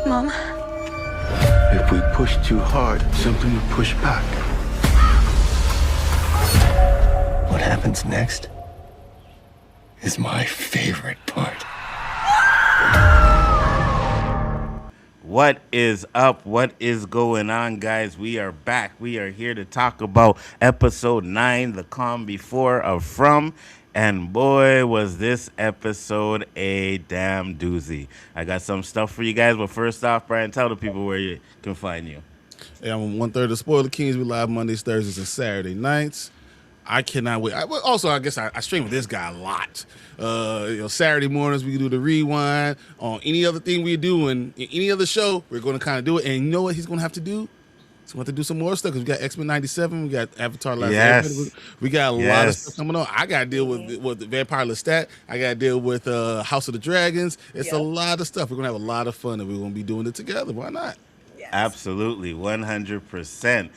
Mom? If we push too hard, something will push back. What happens next is my favorite part. What is up? What is going on, guys? We are back. We are here to talk about episode 9, The Calm Before of From. And boy, was this episode a damn doozy. I got some stuff for you guys, but first off, Brian, tell the people where you can find you. Hey, I'm 1/3 of Spoiler Kings. We live Mondays, Thursdays, and Saturday nights. I cannot wait. I guess I stream with this guy a lot. Saturday mornings we do the rewind. On any other thing we do, and any other show, we're going to kind of do it. And you know what he's going to have to do? He's going to have to do some more stuff because we got X-Men '97, we got Avatar: Last Airbender, we got a lot of stuff coming on. I got to deal with the Vampire Lestat. I got to deal with House of the Dragons. It's a lot of stuff. We're going to have a lot of fun, and we're going to be doing it together. Why not? Yes. Absolutely, 100%.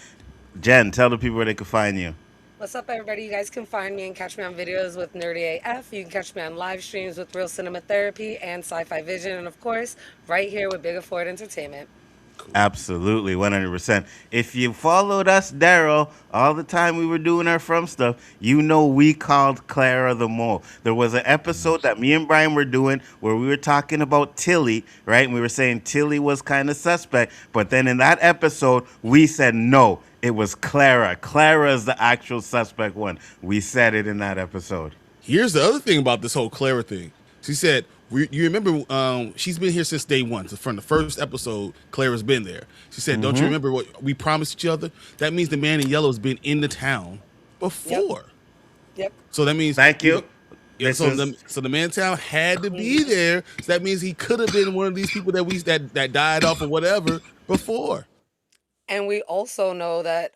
Jen, tell the people where they can find you. What's up, everybody? You guys can find me and catch me on videos with Nerdy AF. You can catch me on live streams with Real Cinema Therapy and Sci-Fi Vision. And, of course, right here with Big Afford Entertainment. Cool. Absolutely, 100%. If you followed us, Daryl, all the time we were doing our From stuff, you know we called Clara the Mole. There was an episode that me and Brian were doing where we were talking about Tilly, right? And we were saying Tilly was kind of suspect. But then in that episode, we said no, it was Clara. Clara is the actual suspect one. We said it in that episode. Here's the other thing about this whole Clara thing. She said, you remember she's been here since day one. So from the first episode, Clara's been there. She said, don't you remember what we promised each other? That means the man in yellow has been in the town before. Yep. So that means... Thank you. Yeah, so the man in town had to be there. So that means he could have been one of these people that died off or whatever before. And we also know that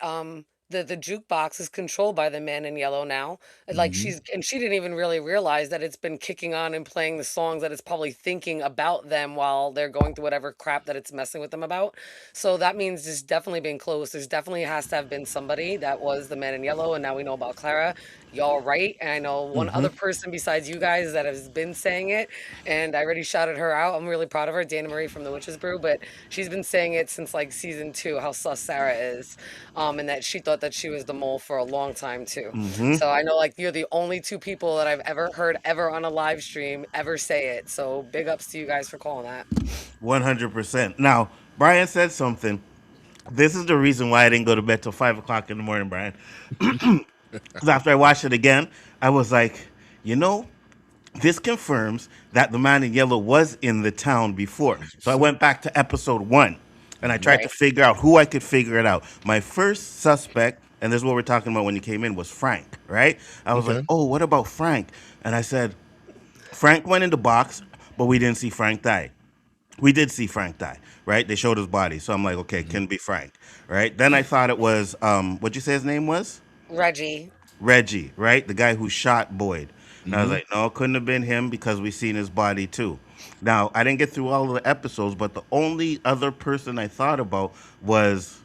the jukebox is controlled by the man in yellow now. Like she didn't even really realize that it's been kicking on and playing the songs that it's probably thinking about them while they're going through whatever crap that it's messing with them about. So that means there's definitely been close. There's definitely has to have been somebody that was the man in yellow, and now we know about Clara. Y'all right. And I know one other person besides you guys that has been saying it, and I already shouted her out. I'm really proud of her, Dana Marie from the Witches Brew, but she's been saying it since like season 2, how sus Sarah is, and that she thought that she was the mole for a long time too. So I know like you're the only 2 people that I've ever heard ever on a live stream ever say it. So big ups to you guys for calling that. 100%. Now, Brian said something. This is the reason why I didn't go to bed till 5 o'clock in the morning, Brian. Because after I watched it again, I was like, this confirms that the man in yellow was in the town before. So I went back to episode 1, and I tried to figure out who I could figure it out. My first suspect, and this is what we're talking about when you came in, was Frank, right? I was like, oh, what about Frank? And I said, Frank went in the box, but we didn't see Frank die. We did see Frank die, right? They showed his body. So I'm like, okay, couldn't be Frank, right? Then I thought it was, what'd you say his name was? Reggie, right? The guy who shot Boyd. And I was like, no, it couldn't have been him because we seen his body too. Now, I didn't get through all of the episodes, but the only other person I thought about was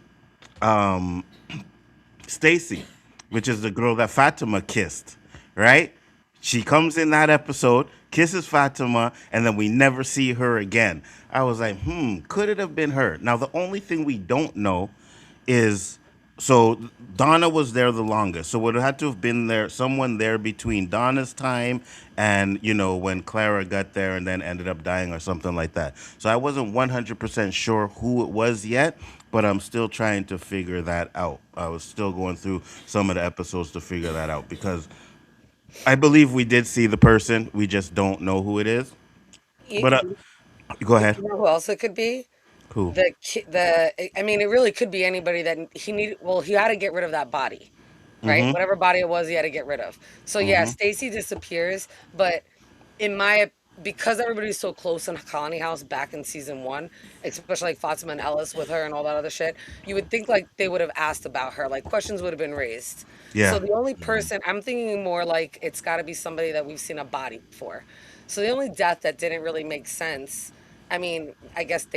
Stacy, which is the girl that Fatima kissed, right? She comes in that episode, kisses Fatima, and then we never see her again. I was like, could it have been her? Now, the only thing we don't know is... So Donna was there the longest. So it had to have been someone there between Donna's time and, when Clara got there and then ended up dying or something like that. So I wasn't 100% sure who it was yet, but I'm still trying to figure that out. I was still going through some of the episodes to figure that out because I believe we did see the person. We just don't know who it is. But go ahead. You know who else it could be? Who? I mean, it really could be anybody that he needed. Well, he had to get rid of that body, right? Whatever body it was, he had to get rid of. So yeah, Stacy disappears, but because everybody's so close in Colony House back in season 1, especially like Fatima and Ellis with her and all that other shit, you would think like they would have asked about her, like questions would have been raised. Yeah. So the only person I'm thinking more like it's got to be somebody that we've seen a body before. So the only death that didn't really make sense. I mean, I guess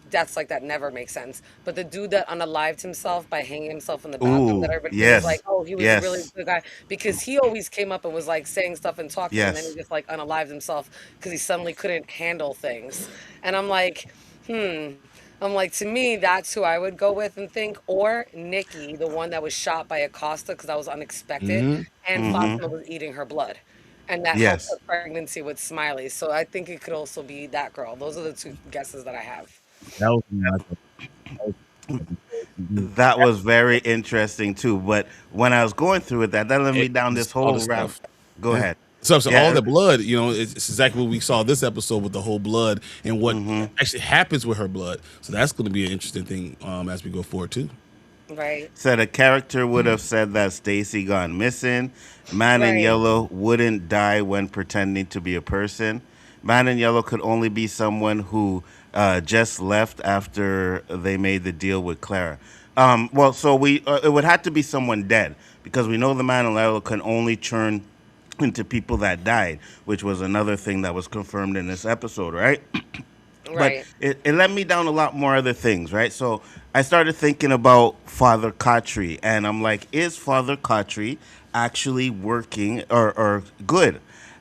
deaths like that never make sense. But the dude that unalived himself by hanging himself in the bathroom, that everybody was like, oh, he was a really good guy. Because he always came up and was like saying stuff and talking, and then he just like unalived himself because he suddenly couldn't handle things. And I'm like, Hmm. I'm like, to me, that's who I would go with and think, or Nikki, the one that was shot by Acosta because that was unexpected, Hmm. and Mm-hmm. Fatima was eating her blood, and that helped her Yes. pregnancy with Smiley. So I think it could also be that girl. Those are the two guesses that I have. That was my thought. That was very interesting too. But when I was going through it, that led me down Just this all whole this rabbit. stuff. Go Yeah. ahead. So all Yeah. the blood, it's exactly what we saw this episode with the whole blood and what Mm-hmm. actually happens with her blood. So that's going to be an interesting thing as we go forward too. Right. Said a character would have said that Stacy gone missing. Man in Right. Yellow wouldn't die when pretending to be a person. Man in Yellow could only be someone who just left after they made the deal with Clara. Well, so we it would have to be someone dead because we know the Man in Yellow can only turn into people that died, which was another thing that was confirmed in this episode, right? But Right. it led me down a lot more other things, right? So I started thinking about Father Khatri, and I'm like, is Father Khatri actually working or good?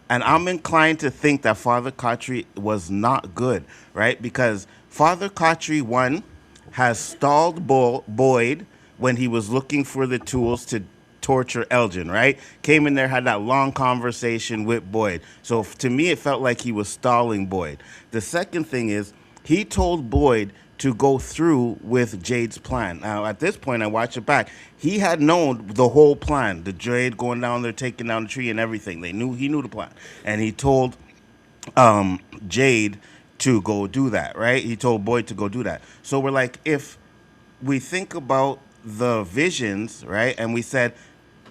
And I'm inclined to think that Father Khatri was not good, right? Because Father Khatri, one, has stalled Boyd when he was looking for the tools to torture Elgin, right? Came in there, had that long conversation with Boyd. So to me, it felt like he was stalling Boyd. The second thing is he told Boyd to go through with Jade's plan. Now, at this point, I watch it back. He had known the whole plan, the Jade going down there, taking down the tree and everything. He knew the plan. And he told Jade to go do that, right? He told Boyd to go do that. So we're like, if we think about the visions, right? And we said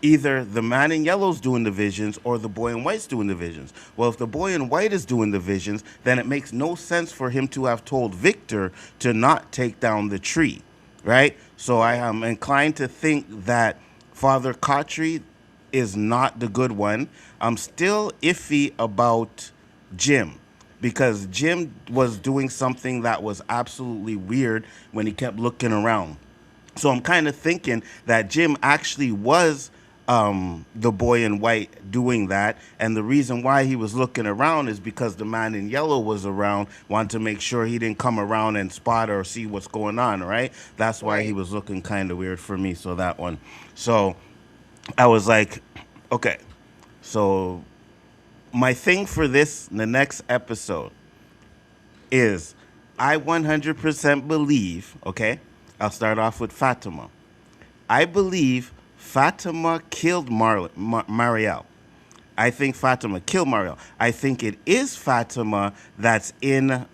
either the man in yellow's doing the visions or the boy in white's doing the visions. Well, if the boy in white is doing the visions, then it makes no sense for him to have told Victor to not take down the tree, right? So I am inclined to think that Father Khatri is not the good one. I'm still iffy about Jim because Jim was doing something that was absolutely weird when he kept looking around. So I'm kind of thinking that Jim actually was the boy in white doing that. And the reason why he was looking around is because the man in yellow was around, wanted to make sure he didn't come around and spot or see what's going on, right? That's why he Right. was looking kind of weird for me. So that one. So I was like, okay. So my thing for the next episode is I 100% believe, okay? I'll start off with Fatima. I believe Fatima killed Marielle. I think Fatima killed Marielle. I think it is Fatima that's in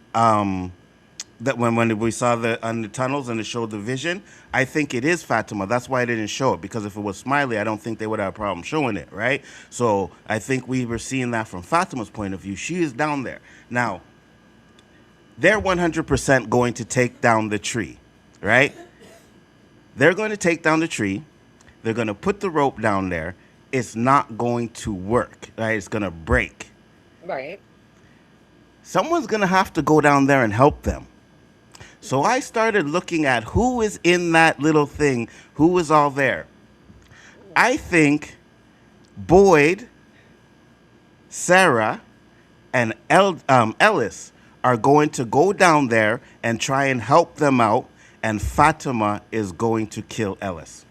that when we saw the on the tunnels and it showed the vision. I think it is Fatima. That's why I didn't show it because if it was Smiley, I don't think they would have a problem showing it, right? So I think we were seeing that from Fatima's point of view. She is down there now. They're 100% going to take down the tree, right? They're going to take down the tree. They're going to put the rope down there. It's not going to work, right? It's going to break. Right. Someone's going to have to go down there and help them. So I started looking at who is in that little thing, who is all there. I think Boyd, Sarah, and Ellis are going to go down there and try and help them out, and Fatima is going to kill Ellis.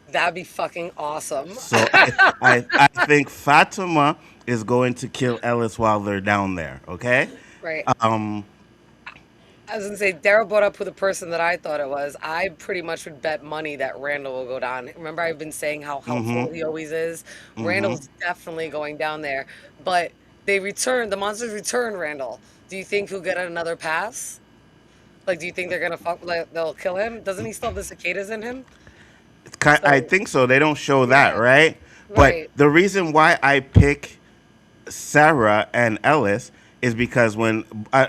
That'd be fucking awesome. So I think Fatima is going to kill Ellis while they're down there. Okay. Right. Um. I was gonna say, Daryl brought up who the person that I thought it was. I pretty much would bet money that Randall will go down. Remember, I've been saying how helpful Mhm. he always is. Mhm. Randall's definitely going down there, but the monsters return Randall. Do you think he'll get another pass? Like, do you think they're gonna like, they'll kill him? Doesn't he still have the cicadas in him? I So think so. They don't show that, yeah, right? But right, the reason why I pick Sarah and Ellis is because when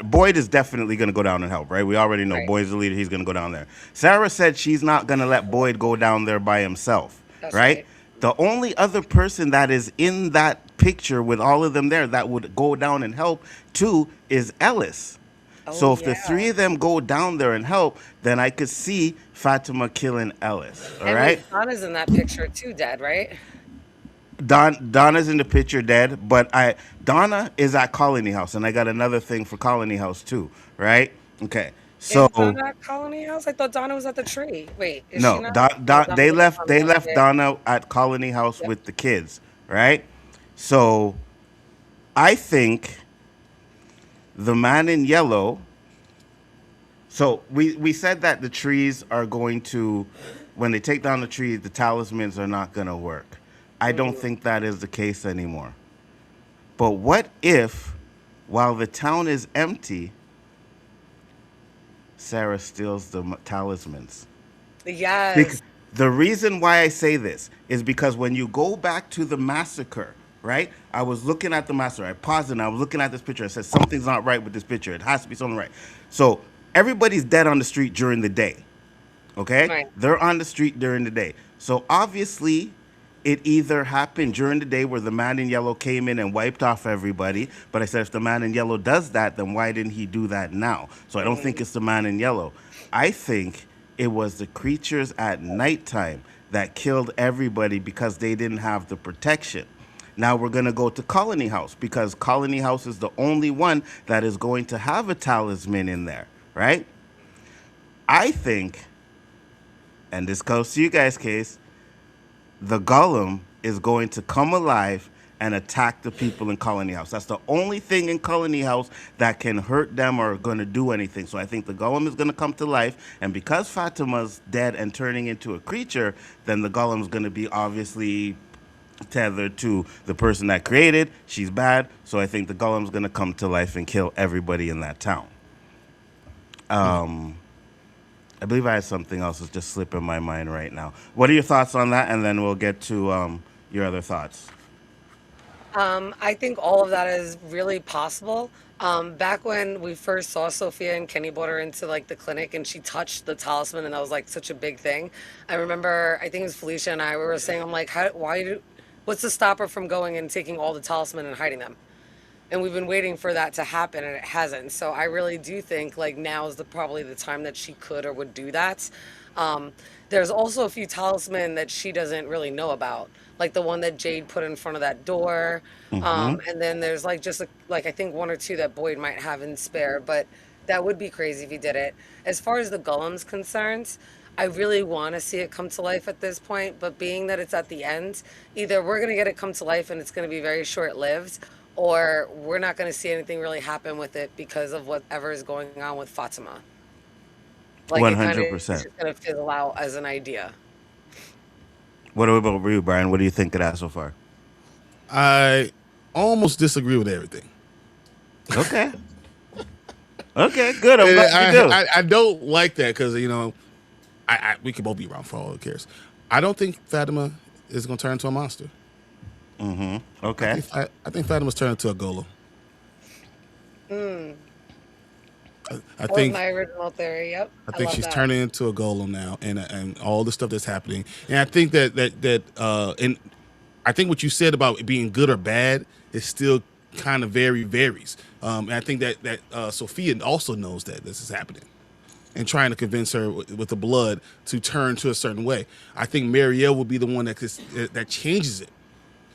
Boyd is definitely going to go down and help, right? We already know right. Boyd's the leader. He's going to go down there. Sarah said she's not going to let Boyd go down there by himself, That's right? right. The only other person that is in that picture with all of them there that would go down and help too is Ellis. Oh So if the three yeah. of them go down there and help, then I could see Fatima killing Ellis. All And right. Miss Donna's in that picture too, Dad, right? Donna's in the picture dead, but I Donna is at Colony House, and I got another thing for Colony House too, right? Okay, Is so Donna at Colony House? I thought Donna was at the tree. Wait, is she no, not? No, Donna they was at left. Colony They House. left Yeah. Donna at Colony House Yep. with the kids, right? So I think the man in yellow. So we said that the trees are going to, when they take down the trees, the talismans are not going to work. I don't Mm. think that is the case anymore. But what if, while the town is empty, Sarah steals the talismans? Yes. The reason why I say this is because when you go back to the massacre, right? I was looking at the massacre. I paused and I was looking at this picture. I said, something's not right with this picture. It has to be something right. So everybody's dead on the street during the day. Okay? Right. They're on the street during the day. So obviously, it either happened during the day where the man in yellow came in and wiped off everybody. But I said, if the man in yellow does that, then why didn't he do that now? So I don't think Mm. it's the man in yellow. I think it was the creatures at nighttime that killed everybody because they didn't have the protection. Now we're going to go to Colony House because Colony House is the only one that is going to have a talisman in there, right? I think, and this goes to you guys' case, the golem is going to come alive and attack the people in Colony House. That's the only thing in Colony House that can hurt them or going to do anything. So I think the golem is going to come to life, and because Fatima's dead and turning into a creature, then the golem is going to be obviously tethered to the person that created. She's bad, so I think the golem is going to come to life and kill everybody in that town. I believe I had something else that's just slipping my mind right now. What are your thoughts on that? And then we'll get to your other thoughts. I think all of that is really possible. Back when we first saw Sophia and Kenny brought her into like the clinic and she touched the talisman and that was like such a big thing. I remember, I think it was Felicia and I, we were saying, I'm like, what's to stop her from going and taking all the talisman and hiding them? And we've been waiting for that to happen and it hasn't. So I really do think like now is probably the time that she could or would do that. Um, there's also a few talisman that she doesn't really know about, like the one that Jade put in front of that door. Mm-hmm. And then there's like just like I think one or two that Boyd might have in spare, but that would be crazy if he did it. As far as the golem's concerned, I really want to see it come to life at this point, but being that it's at the end, either we're going to get it come to life and it's going to be very short lived, or we're not going to see anything really happen with it because of whatever is going on with Fatima. Like One it kind of hundred is percent. just going to fizzle out as an idea. What about you, Brian? What do you think of that so far? I almost disagree with everything. Okay. Okay, good. I'm And glad you do. I don't like that because we could both be wrong for all who cares. I don't think Fatima is going to turn into a monster. Okay. I think Fatima's turning into a golem. Mm, I that was think my original theory. Yep, I I think love she's that. turning into a golem now, and all the stuff that's happening. And I think and I think what you said about it being good or bad is still kind of varies. And I think that Sophia also knows that this is happening, and trying to convince her with the blood to turn to a certain way. I think Marielle will be the one that changes it.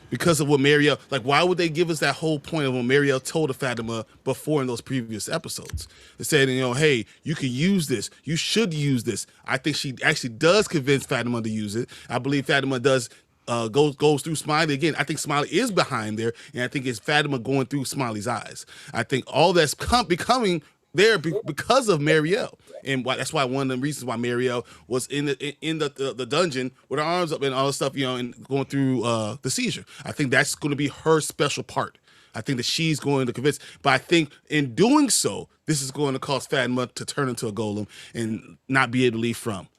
Because of what Marielle, like, why would they give us that whole point of what Marielle told to Fatima before in those previous episodes? They said, hey, you can use this. You should use this. I think she actually does convince Fatima to use it. I believe Fatima does goes through Smiley again. I think Smiley is behind there, and I think it's Fatima going through Smiley's eyes. I think all that's becoming there because of Marielle. And that's why one of the reasons why Marielle was in the dungeon with her arms up and all this stuff, and going through the seizure. I think that's going to be her special part. I think that she's going to convince, but I think in doing so, this is going to cause Fatima to turn into a golem and not be able to leave from.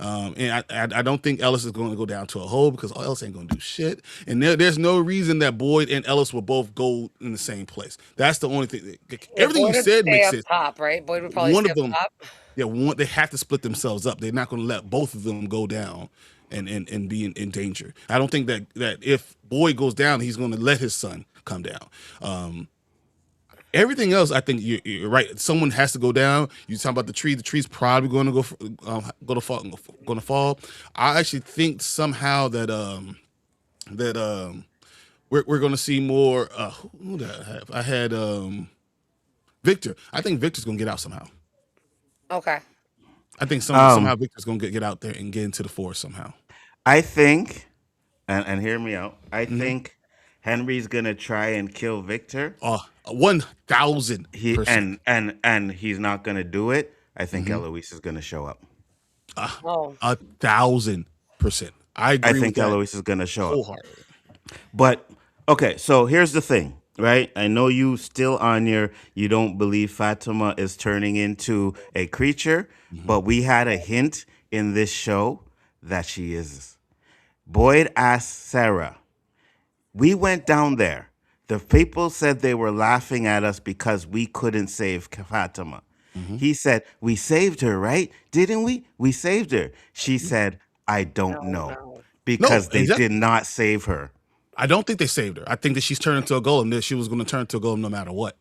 And I don't think Ellis is going to go down to a hole because Ellis ain't going to do shit. And there's no reason that Boyd and Ellis will both go in the same place. That's the only thing. Yeah, Everything you Boyd would said stay makes up sense. top, right? Boyd would probably One stay of up them, top. they have to split themselves up. They're not going to let both of them go down and be in danger. I don't think that if Boyd goes down, he's going to let his son come down. Everything else, I think you're right. Someone has to go down. You talk about the tree. The tree's probably going to go to fall. I actually think somehow that we're going to see more. Who did I have? I had Victor. I think Victor's going to get out somehow. Okay. I think Um, somehow Victor's gonna get out there and get into the force somehow. I think, and hear me out. I Hmm. think Henry's gonna try and kill Victor. 1000%. And he's not gonna do it. I think Hmm. Eloise is gonna show up. Oh, 1000%. I I agree with think that Eloise is gonna show up. wholeheartedly. But okay, so here's the thing, right? I know you still on your you don't believe Fatima is turning into a creature, Hmm. but we had a hint in this show that she is. Boyd asked Sarah. We went down there. The people said they were laughing at us because we couldn't save Fatima. Hmm. He said, "We saved her, right? Didn't we? We saved her." She said, "I don't no, know." no. No, Because they did exactly. not save her. I don't think they saved her. I think that she's turned into a golem. That she was going to turn into a golem no matter what.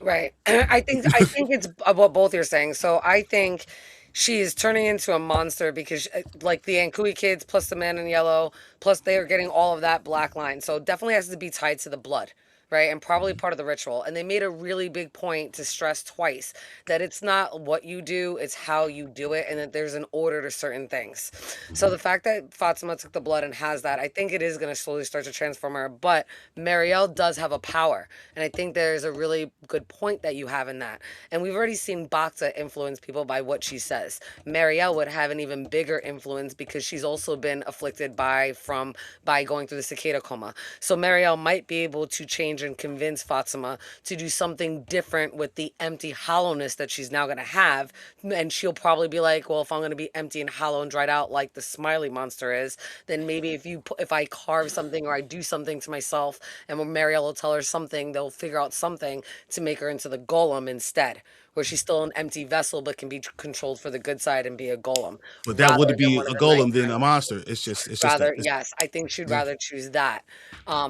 Right. I think it's what both you're saying. So I think she's turning into a monster because like the Ankui kids plus the man in yellow plus they are getting all of that black line. So it definitely has to be tied to the blood, right? And probably part of the ritual. And they made a really big point to stress twice that it's not what you do, it's how you do it and that there's an order to certain things. So Hmm. the fact that Fatima took the blood and has that, I think it is going to slowly start to transform her, but Marielle does have a power. And I think there's a really good point that you have in that. And we've already seen Bacta influence people by what she says. Marielle would have an even bigger influence because she's also been afflicted by going through the cicada coma. So Marielle might be able to change and convince Fatima to do something different with the empty hollowness that she's now going to have. And she'll probably be like, well, if I'm going to be empty and hollow and dried out like the smiley monster is, then maybe if I carve something or I do something to myself and when Marielle will tell her something, they'll figure out something to make her into the golem instead, where she's still an empty vessel but can be controlled for the good side and be a golem But that rather would than be one of a the golem than a nighttime. monster. It's just that. Rather, yes, I think she'd Yeah. rather choose that.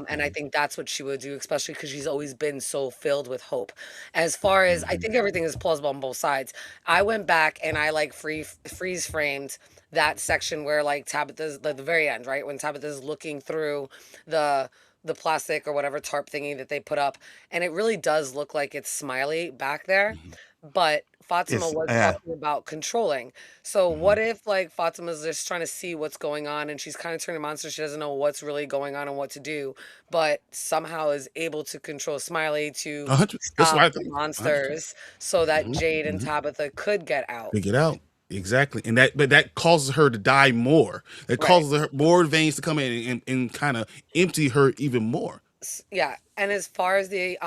And I think that's what she would do, especially because she's always been so filled with hope. As far as I Mhm. think everything is plausible on both sides. I went back and I like freeze framed that section where like Tabitha's the very end, right? When Tabitha's looking through the the plastic or whatever tarp thingy that they put up, and it really does look like it's Smiley back there. Mhm. But Fatima It's was talking about controlling. So Mhm. what if like Fatima's just trying to see what's going on and she's kind of turning monster, she doesn't know what's really going on and what to do, but somehow is able to control Smiley to 100. That's stop what I the think. 100%. monsters so that Mhm. Jade and Mhm. Tabitha could get out. Figure it out. Exactly. And but that causes her to die more. That Right. causes her more veins to come in and kind of empty her even more. Yeah, and as far as the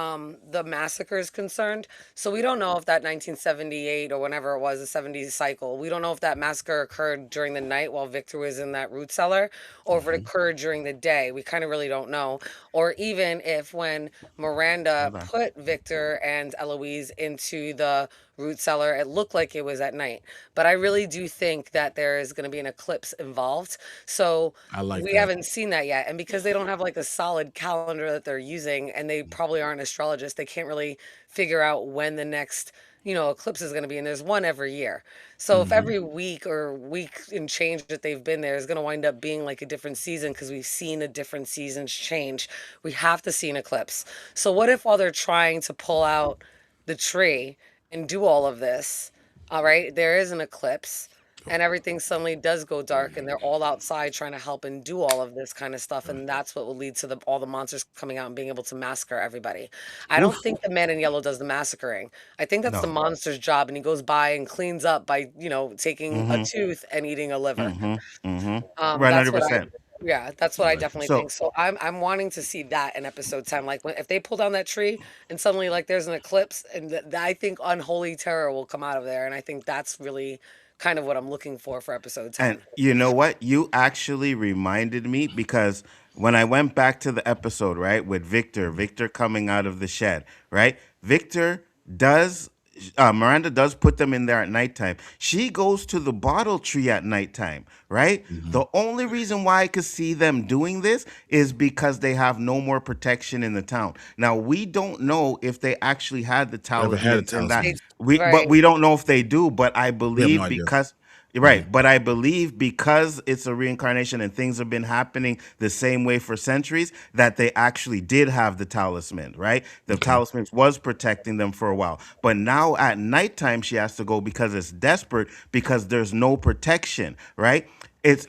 massacre is concerned, so we don't know if that 1978 or whenever it was, the 70s cycle, we don't know if that massacre occurred during the night while Victor was in that root cellar or if it Mhm. occurred during the day. We kind of really don't know. Or even if when Miranda hold on. put Victor and Eloise into the root cellar, it looked like it was at night. But I really do think that there is going to be an eclipse involved. So I like we that. haven't seen that yet. And because they don't have like a solid calendar that they're using and they probably aren't astrologists, they can't really figure out when the next, eclipse is going to be. And there's one every year. So if Hmm. every week or week and change that they've been there is going to wind up being like a different season because we've seen a different seasons change, we have to see an eclipse. So what if while they're trying to pull out the tree and do all of this, all right, there is an eclipse and everything suddenly does go dark and they're all outside trying to help and do all of this kind of stuff and that's what will lead to all the monsters coming out and being able to massacre everybody. I don't Oof. think the man in yellow does the massacring. I think that's the No. monster's job and he goes by and cleans up by taking a Mm-hmm. tooth and eating a liver. Mm-hmm. Mm-hmm. That's what I 100%. yeah, that's I what I like it. definitely So think. So I'm wanting to see that in episode 10. Like if they pull down that tree and suddenly like there's an eclipse and I think unholy terror will come out of there and I think that's really kind of what I'm looking for episode And 10. you know what? You actually reminded me because when I went back to the episode, right, with Victor coming out of the shed, right? Victor does, Miranda does put them in there at nighttime. She goes to the bottle tree at nighttime, right? Hmm. The only reason why I could see them doing this is because they have no more protection in the town. Now, we don't know if they actually had the Ever had a talismans and that. They talisman? But right. we don't know if they do, but I We have no believe idea. because Right, but I believe because it's a reincarnation and things have been happening the same way for centuries, that they actually did have the talisman, right? The Okay. talisman was protecting them for a while. But now at nighttime, she has to go because it's desperate because there's no protection, right?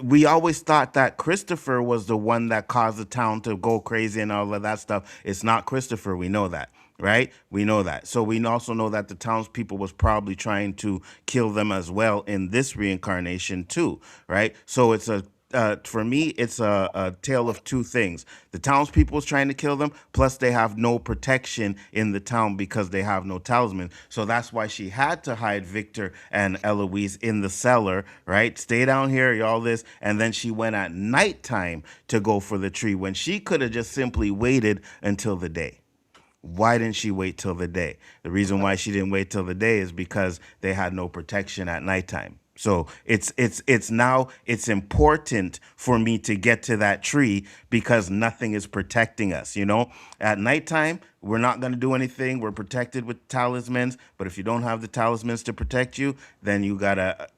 We always thought that Christopher was the one that caused the town to go crazy and all of that stuff. It's not Christopher, we know that, right? We know that. So we also know that the townspeople was probably trying to kill them as well in this reincarnation too, right? So it's a for me, it's a tale of two things. The townspeople was trying to kill them, plus they have no protection in the town because they have no talisman. So that's why she had to hide Victor and Eloise in the cellar, right? Stay down here, all this, and then she went at nighttime to go for the tree when she could have just simply waited until the day. Why didn't she wait till the day? The reason why she didn't wait till the day is because they had no protection at nighttime. So it's important for me to get to that tree because nothing is protecting us, you know? At nighttime, we're not going to do anything. We're protected with talismans, but if you don't have the talismans to protect you, then you got to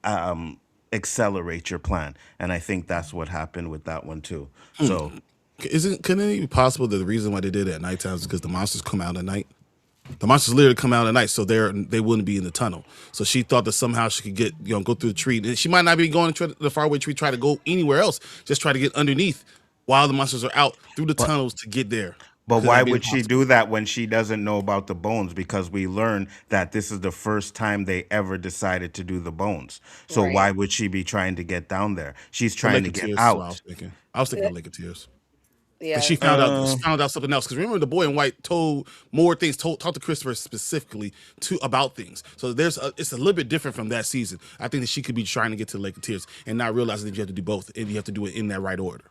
accelerate your plan. And I think that's what happened with that one too. So Couldn't it be possible that the reason why they did it at nighttime is because the monsters come out at night? The monsters literally come out at night, so they wouldn't be in the tunnel. So she thought that somehow she could get, go through the tree. And she might not be going to the faraway tree, try to go anywhere else. Just try to get underneath while the monsters are out through the tunnels to get there. But Could why that be would she possible? do that when she doesn't know about the bones? Because we learned that this is the first time they ever decided to do the bones. So Right. why would she be trying to get down there? She's The trying Lake to of get Tears is what I out. was thinking. I was thinking Yeah. of Lake of Tears. Because Yeah. Uh, she found out something else. Because remember, the boy in white told more things, talked to Christopher specifically about things. So it's a little bit different from that season. I think that she could be trying to get to the Lake of Tears and not realizing that you have to do both, and you have to do it in that right order.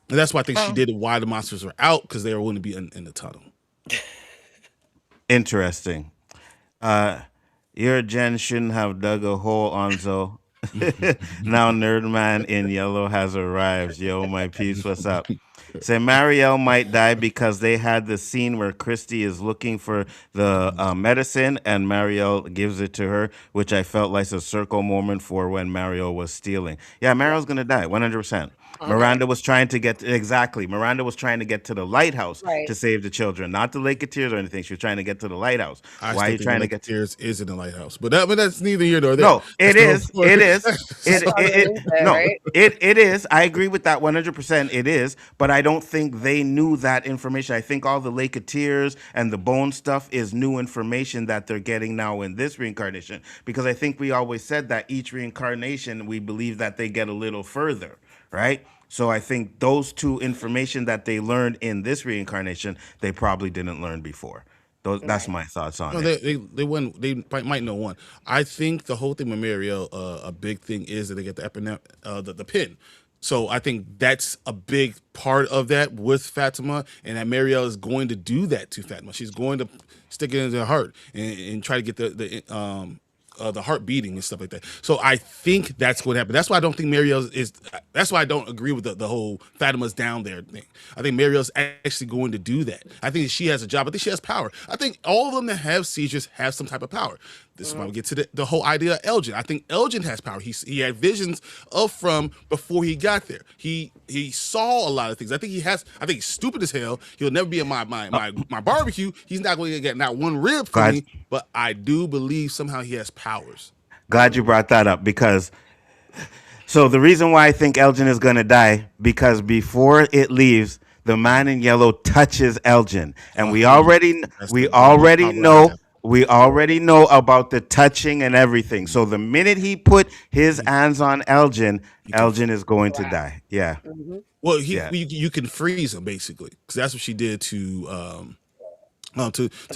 And that's why I think she well, did it while the monsters were out, because they were going to be in the tunnel. interesting. Your Jen shouldn't have dug a hole, Onzo. Now Nerdman in yellow has arrived. Yo, my peeps, what's up? Say Marielle might die because they had the scene where Christy is looking for the medicine and Marielle gives it to her, which I felt like a circle moment for when Marielle was stealing. Yeah, Yeah. Marielle's gonna die, 100%. Okay. Miranda was trying to get exactly. Miranda was trying to get to the lighthouse Right. to save the children, not the Lake of Tears or anything. She was trying to get to the lighthouse. I Why are still you think the trying to Lake of get? Tears is in the lighthouse, but that's neither here nor there. No, That's it the whole is. point. It is. It's underneath there, No, right? it is. I agree with that 100%. It is, but I don't think they knew that information. I think all the Lake of Tears and the bone stuff is new information that they're getting now in this reincarnation. Because I think we always said that each reincarnation, we believe that they get a little further, right? So I think those two information that they learned in this reincarnation, they probably didn't learn before. That's Right. my thoughts on No, it. they wouldn't. They might know one. I think the whole thing with Mariel, a big thing is that they get the the pin. So I think that's a big part of that with Fatima, and that Mariel is going to do that to Fatima. She's going to stick it into her heart and try to get the heart beating and stuff like that. So I think that's going to happen. That's why I don't think Mariel's is. That's why I don't agree with the whole Fatima's down there thing. I think Mariel's actually going to do that. I think she has a job. I think she has power. I think all of them that have seizures have some type of power. This is why we get to the whole idea of Elgin. I think Elgin has power. He had visions of from before he got there. He saw a lot of things. I think he has. I think he's stupid as hell. He'll never be at my barbecue. He's not going to get not one rib from God, me. But I do believe somehow he has powers. glad you brought that up because so the reason why I think Elgin is gonna die because before it leaves, the man in yellow touches Elgin, and That's we the most already power I know have. about the touching and everything. So the minute he put his hands on Elgin, He can. Elgin is going to Wow. die. Yeah, Well, yeah. you can freeze him basically because that's what she did The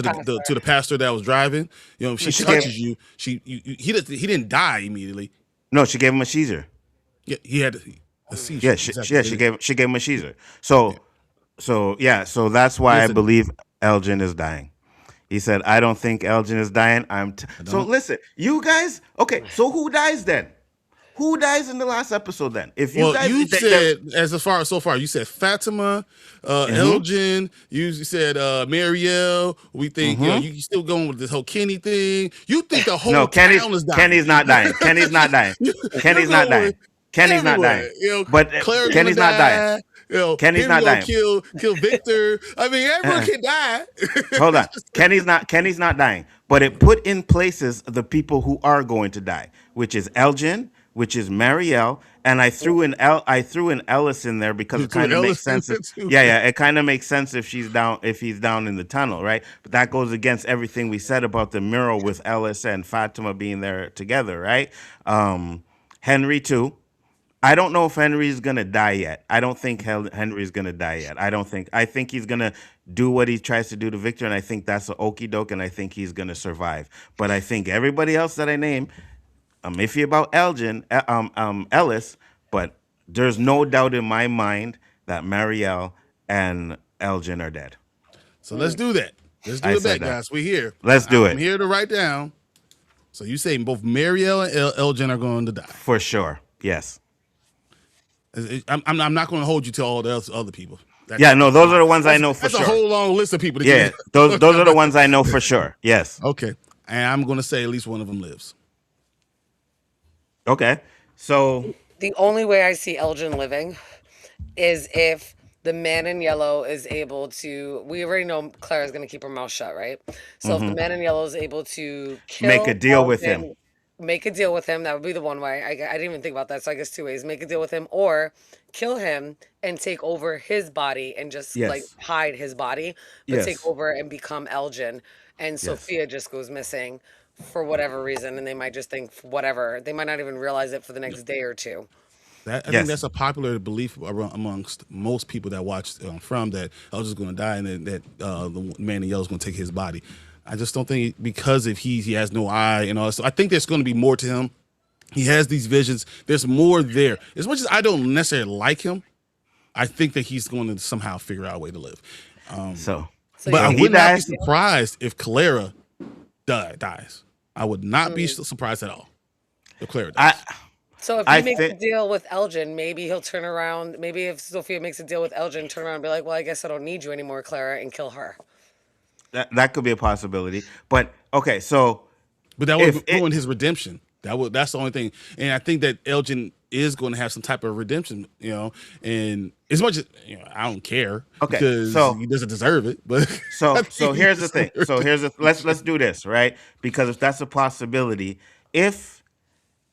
pastor. to the pastor that was driving. If she She gave touches you, he didn't die immediately. no. She gave him a Caesar. Yeah, he had a seizure. Yeah, Exactly. she gave him a Caesar. Yeah. So that's why I Listen, believe Elgin is dying. He said, "I don't think Elgin is dying." I So don't. listen, you guys. Okay, so who dies then? Who dies in the last episode then? If you Well, guys, you said so far, you said Fatima, Elgin. You said Marielle. We think you still going with this whole Kenny thing. You think the whole no, town is dying. Kenny's not dying. Kenny's not dying. You're Kenny's not going dying. with Kenny's not dying. everyone. You know, But Claire gonna Kenny's not dying. die. You know, Kenny's Henry not gonna dying. kill Victor. I mean, everyone can die. Hold on. Kenny's not dying. But it put in places the people who are going to die, which is Elgin, which is Marielle, and I threw in Ellis in there because You it threw kind of makes Ellis in sense. there too. Yeah, it kind of makes sense if he's down in the tunnel, right? But that goes against everything we said about the mural with Ellis and Fatima being there together, right? Henry too. I don't know if Henry's gonna die yet. I don't think Henry's gonna die yet. I think he's gonna do what he tries to do to Victor, and I think that's an okie doke, and I think he's gonna survive. But I think everybody else that I name, I'm iffy about Ellis, but there's no doubt in my mind that Marielle and Elgin are dead. So let's do that. Let's do I it said back, that. guys. We're here. Let's do I'm it. here to write down. So you say both Marielle and Elgin are going to die. For sure. Yes. I'm not going to hold you to all the other people. Those are the ones I know for that's sure. That's a whole long list of people. Yeah, those are the ones I know for sure. Yes. Okay, and I'm going to say at least one of them lives. Okay, so The only way I see Elgin living is if the man in yellow is able to. We already know Clara's going to keep her mouth shut, right? So if the man in yellow is able to kill make a deal with him. Elgin, make a deal with him. That would be the one way. I didn't even think about that. So I guess two ways: make a deal with him, or kill him and take over his body and just like Yes. hide his body, but Yes. take over and become Elgin. And Sophia just goes missing for whatever reason, and they might just think whatever. They might not even realize it for the next day or two. I think that's a popular belief amongst most people that watch From, that I was just going to die, and then that the man in yellow is going to take his body. I just don't think, because if he has no eye and all. So I think there's going to be more to him. He has these visions. There's more there. As much as I don't necessarily like him, I think that he's going to somehow figure out a way to live. But I would not be surprised if Clara dies. I would not be surprised at all if Clara dies. So if he makes a deal with Elgin, maybe he'll turn around. Maybe if Sophia makes a deal with Elgin, turn around and be like, well, I guess I don't need you anymore, Clara, and kill her. That could be a possibility. But okay, so but that would ruin his redemption. That's the only thing. And I think that Elgin is going to have some type of redemption, and as much as I don't care, because he doesn't deserve it. But so here's the thing. Let's do this, right? Because if that's a possibility, if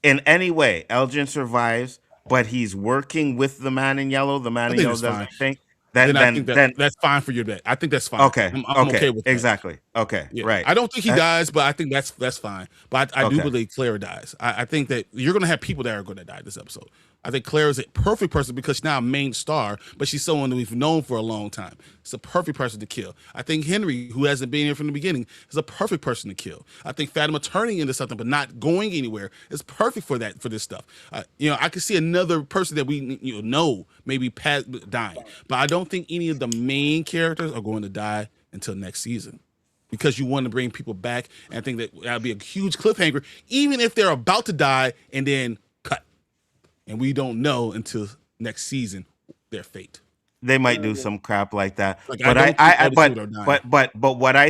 in any way Elgin survives, but he's working with the man in yellow, the man in yellow doesn't think. Then I think that's fine for your bet. I think that's fine. Okay. I'm okay with that. Exactly. Okay. Yeah. Right. I don't think he dies, but I think that's fine. But I do believe Clara dies. I think that you're going to have people that are going to die this episode. I think Clara's a perfect person because she's now a main star, but she's someone that we've known for a long time. It's a perfect person to kill. I think Henry, who hasn't been here from the beginning, is a perfect person to kill. I think Fatima turning into something but not going anywhere is perfect for this stuff. I could see another person that we know maybe dying, but I don't think any of the main characters are going to die until next season. Because you want to bring people back, and I think that would be a huge cliffhanger, even if they're about to die and then cut. And we don't know until next season their fate. They might do some crap like that. But what I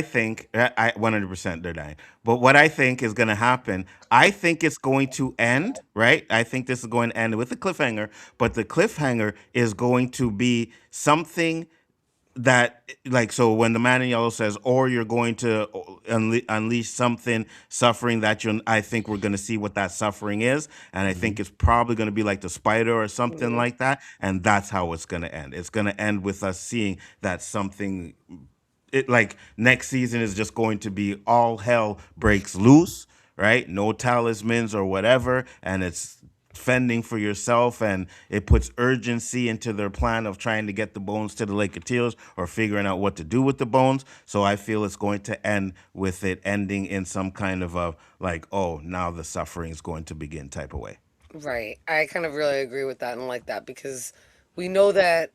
think, I 100% they're dying. But what I think is going to happen, I think it's going to end, right? I think this is going to end with a cliffhanger, but the cliffhanger is going to be something that, like, so when the man in yellow says, or you're going to unleash something, suffering that I think we're going to see what that suffering is. And I think it's probably going to be like the spider or something like that. And that's how it's going to end. It's going to end with us seeing that something, like next season is just going to be all hell breaks loose, right? No talismans or whatever. And it's fending for yourself, and it puts urgency into their plan of trying to get the bones to the Lake of Tears or figuring out what to do with the bones. So I feel it's going to end with it ending in some kind of a like, oh, now the suffering is going to begin type of way. Right. I kind of really agree with that and like that, because we know that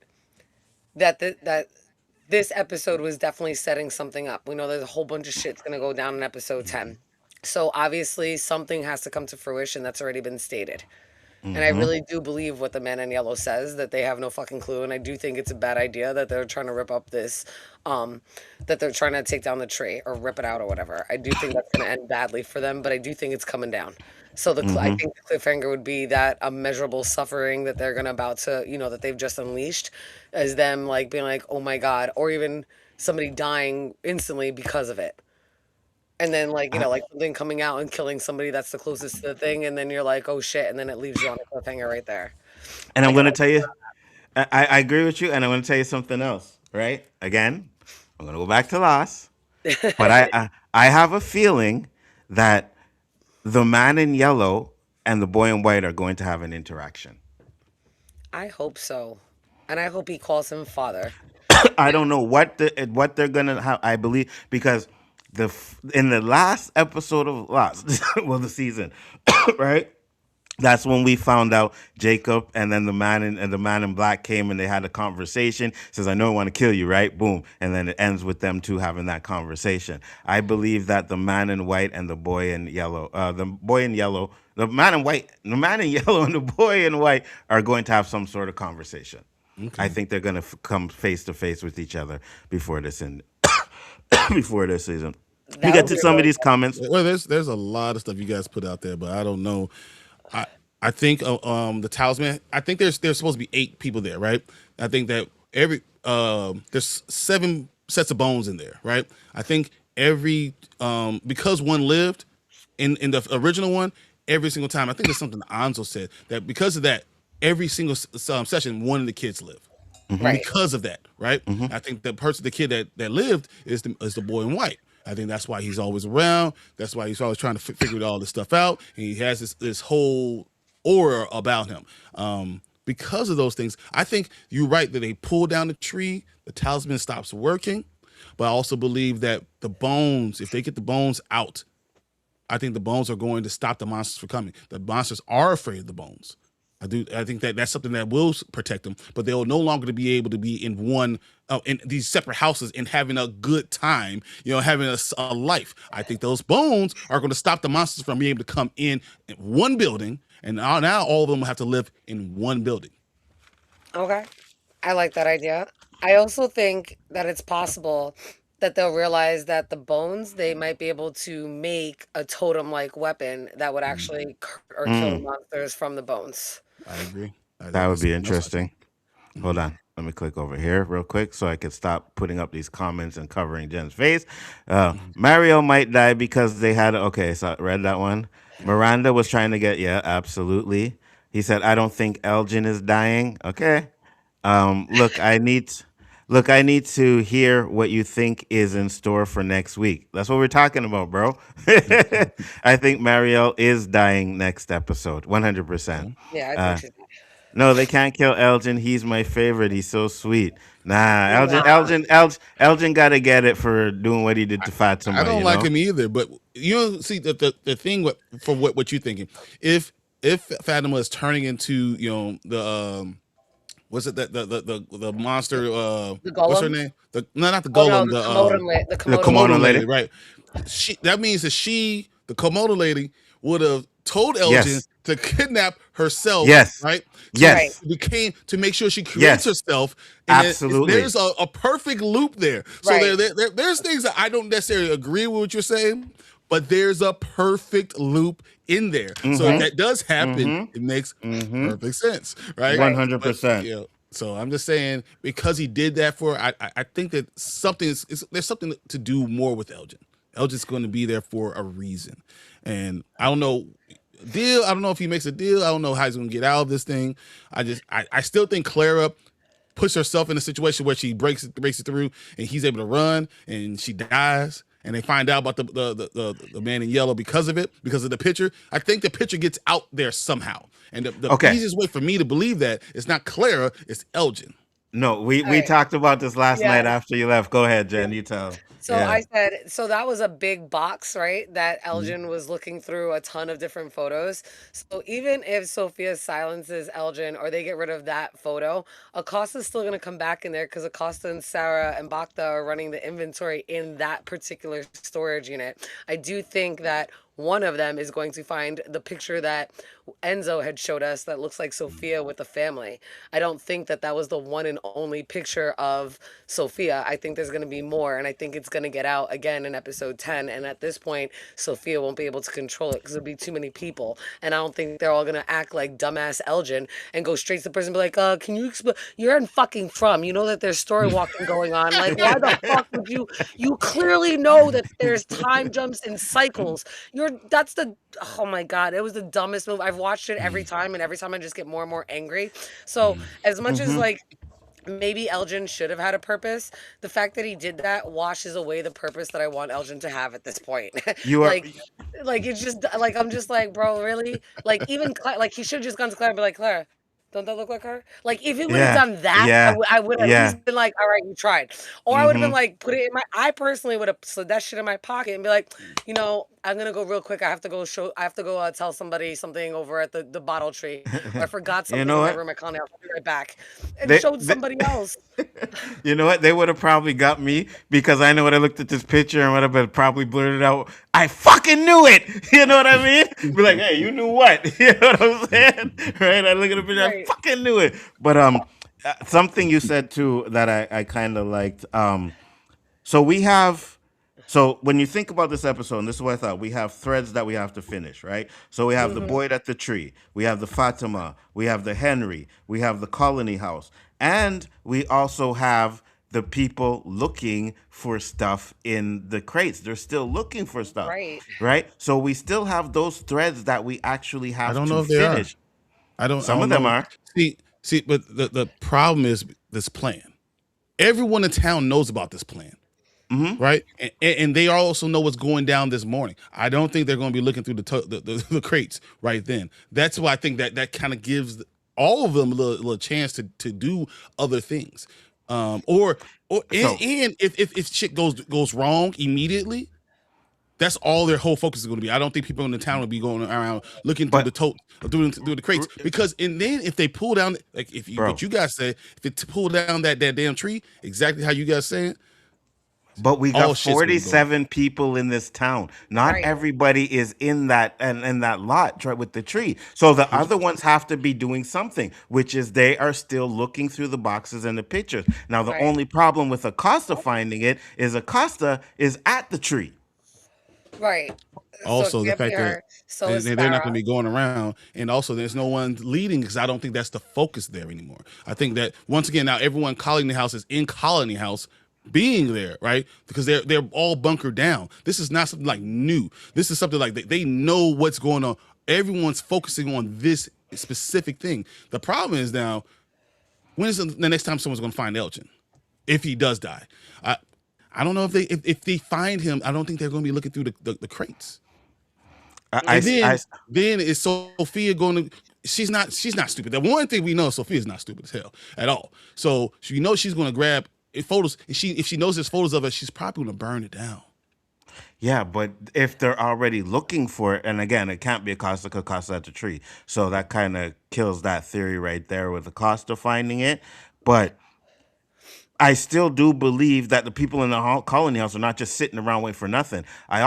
this episode was definitely setting something up. We know there's a whole bunch of shit's going to go down in episode 10. So obviously something has to come to fruition that's already been stated. And I really do believe what the man in yellow says, that they have no fucking clue. And I do think it's a bad idea that they're trying to rip up this, that they're trying to take down the tree or rip it out or whatever. I do think that's going to end badly for them, but I do think it's coming down. So I think the cliffhanger would be that immeasurable suffering that they're gonna about to, that they've just unleashed, as them like being like, oh my god, or even somebody dying instantly because of it. And then like, like something coming out and killing somebody that's the closest to the thing, and then you're like, oh shit, and then it leaves you on a cliffhanger right there. And I I'm can going to tell you, I agree with you, and I'm going to tell you something else, right? Again, I'm going to go back to Lost, but I have a feeling that the man in yellow and the boy in white are going to have an interaction. I hope so. And I hope he calls him father. I don't know what they're gonna have. I believe because in the last episode of Lost, well, the season, right? That's when we found out Jacob and then the man in black came and they had a conversation. Says, "I know I want to kill you, right?" Boom, and then it ends with them two having that conversation. I believe that the man in white and the boy in yellow, the man in white, the man in yellow and the boy in white are going to have some sort of conversation. Okay. I think they're going to come face to face with each other before this end, before this season. We That get would to be some of really these comments. Well, there's a lot of stuff you guys put out there, but I don't know. I I think the talisman. I think there's supposed to be 8 people there, right? I think that there's 7 sets of bones in there, right? I think every because one lived in the original one, every single time. I think there's something Anzo said that because of that, every single session, one of the kids lived. right. Because of that, right? I think the kid that lived is the boy in white. I think that's why he's always around. That's why he's always trying to figure all this stuff out. And he has this whole aura about him. Because of those things, I think you're right that they pull down the tree, the talisman stops working. But I also believe that the bones, if they get the bones out, I think the bones are going to stop the monsters from coming. The monsters are afraid of the bones. I do. I think that's something that will protect them, but they'll no longer be able to be in in these separate houses and having a good time. Having a life. I think those bones are going to stop the monsters from being able to come in one building, and now all of them will have to live in one building. Okay. I like that idea. I also think that it's possible that they'll realize that the bones, they might be able to make a totem-like weapon that would actually or kill the monsters from the bones. I agree. I That think would be that's interesting. Hold on. Let me click over here real quick so I can stop putting up these comments and covering Jen's face. Mario might die because they had. Okay, so I read that one. Miranda was trying to get. Yeah, absolutely. He said, I don't think Elgin is dying. Okay. Look, I need to hear what you think is in store for next week. That's what we're talking about, bro. I think Mariel is dying next episode, 100%. Yeah, I think she's No, they can't kill Elgin. He's my favorite. He's so sweet. Nah, Nah. Elgin got to get it for doing what he did to Fatima. I don't like him either, but see the thing for what you're thinking. If Fatima is turning into the what's it the monster The what's her golem? name? Not the Oh no, golem, the The Komodo Komodo Komodo lady. lady, right? That means that the Komodo lady would have told Elgin Yes. to kidnap herself, Yes. right? Right. Yes. To make sure she Yes. creates herself. And Absolutely. there's a perfect loop there. So Right. there's things that I don't necessarily agree with what you're saying, but there's a perfect loop in there. So if that does happen, it makes perfect sense, right? 100%. But, so I'm just saying because he did that I think that there's something to do more with Elgin. Elgin's going to be there for a reason, and I don't know. I don't know if he makes a deal. I don't know how he's going to get out of this thing. I still think Clara puts herself in a situation where she breaks it through, and he's able to run, and she dies, and they find out about the man in yellow because of the picture. I think the picture gets out there somehow, and the Okay. easiest way for me to believe that it's not Clara, it's Elgin. No, we Right. talked about this last Yeah. night after you left. Go ahead, Jen. You tell. So Yeah. I said, so that was a big box, right? That Elgin was looking through a ton of different photos. So even if Sophia silences Elgin or they get rid of that photo, Acosta's still going to come back in there because Acosta and Sarah and Bakta are running the inventory in that particular storage unit. I do think that one of them is going to find the picture that Enzo had showed us that looks like Sophia with the family. I don't think that that was the one and only picture of Sophia. I think there's going to be more, and I think it's going to get out again in episode 10. And at this point, Sophia won't be able to control it because there'll be too many people. And I don't think they're all going to act like dumbass Elgin and go straight to the person and be like, can you explain? You're in fucking From. You know that there's story walking going on. Like, why the fuck would you? You clearly know that there's time jumps and cycles. That's the, oh my God, it was the dumbest move. I've watched it every time, and every time I just get more and more angry. So, as much as like, maybe Elgin should have had a purpose. The fact that he did that washes away the purpose that I want Elgin to have at this point. You are. like, like it's just like I'm just like, bro, really? Like even like he should have just gone to Clara and be like, Clara, don't that look like her? Like if he would have Yeah. done that, Yeah. I would at Yeah. least been like, all right, you tried. Or I would have been like, put it in my. I personally would have slid that shit in my pocket and be like, I'm gonna go real quick. I have to go tell somebody something over at the bottle tree, or I forgot You something know in my what? room. I can't. I'll be right back, and They, showed they somebody else. You know what? They would have probably got me because I know when I looked at this picture and would have been probably blurted out, I fucking knew it. You know what I mean? Be like, hey, you knew what? You know what I'm saying? Right? I look at the picture, I Right. fucking knew it. But something you said too that I kind of liked. So we have. So when you think about this episode, and this is what I thought, we have threads that we have to finish, right? So we have the Mhm. Boyd at the tree, we have the Fatima, we have the Henry, we have the Colony House, and we also have the people looking for stuff in the crates. They're still looking for stuff, Right. right? So we still have those threads that we actually I have don't know to if they are. finish. I Some of don't them know. are. See, but the problem is this plan. Everyone in town knows about this plan, right? And they also know what's going down this morning. I don't think they're going to be looking through the crates right then. That's why I think that kind of gives all of them a little chance to do other things, or So, and if shit goes wrong immediately, that's all their whole focus is going to be. I don't think people in the town will be going around looking through the but, tote, through the crates, because and then if they pull down, like if you bro, what you guys say, if they pull down that damn tree, exactly how you guys saying, but we all got shit's gonna go. 47 people in this town. Not Right. everybody is in that and in that lot right, with the tree. So the other ones have to be doing something, which is they are still looking through the boxes and the pictures. Now the Right. only problem with Acosta finding it is Acosta is at the tree. Right. So it Also, the can't be fact that her. So is they're not going Sarah. to be going around, and also there's no one leading because I don't think that's the focus there anymore. I think that once again now everyone Colony House is in Colony House being there, right? Because they're all bunkered down. This is not something like new. This is something like they know what's going on. Everyone's focusing on this specific thing. The problem is now, when is the next time someone's going to find Elgin? If he does die, I don't know if they find him. I don't think they're going to be looking through the crates. I, And I, I then is Sophia going to? She's not stupid. The one thing we know, Sophia's not stupid as hell at all. So she knows she's going to grab photos. And if she knows there's photos of her, she's probably going to burn it down. Yeah, but if they're already looking for it, and again, it can't be Acosta because Acosta at the tree. So that kind of kills that theory right there with Acosta finding it. But I still do believe that the people in the colony house are not just sitting around waiting for nothing. No, I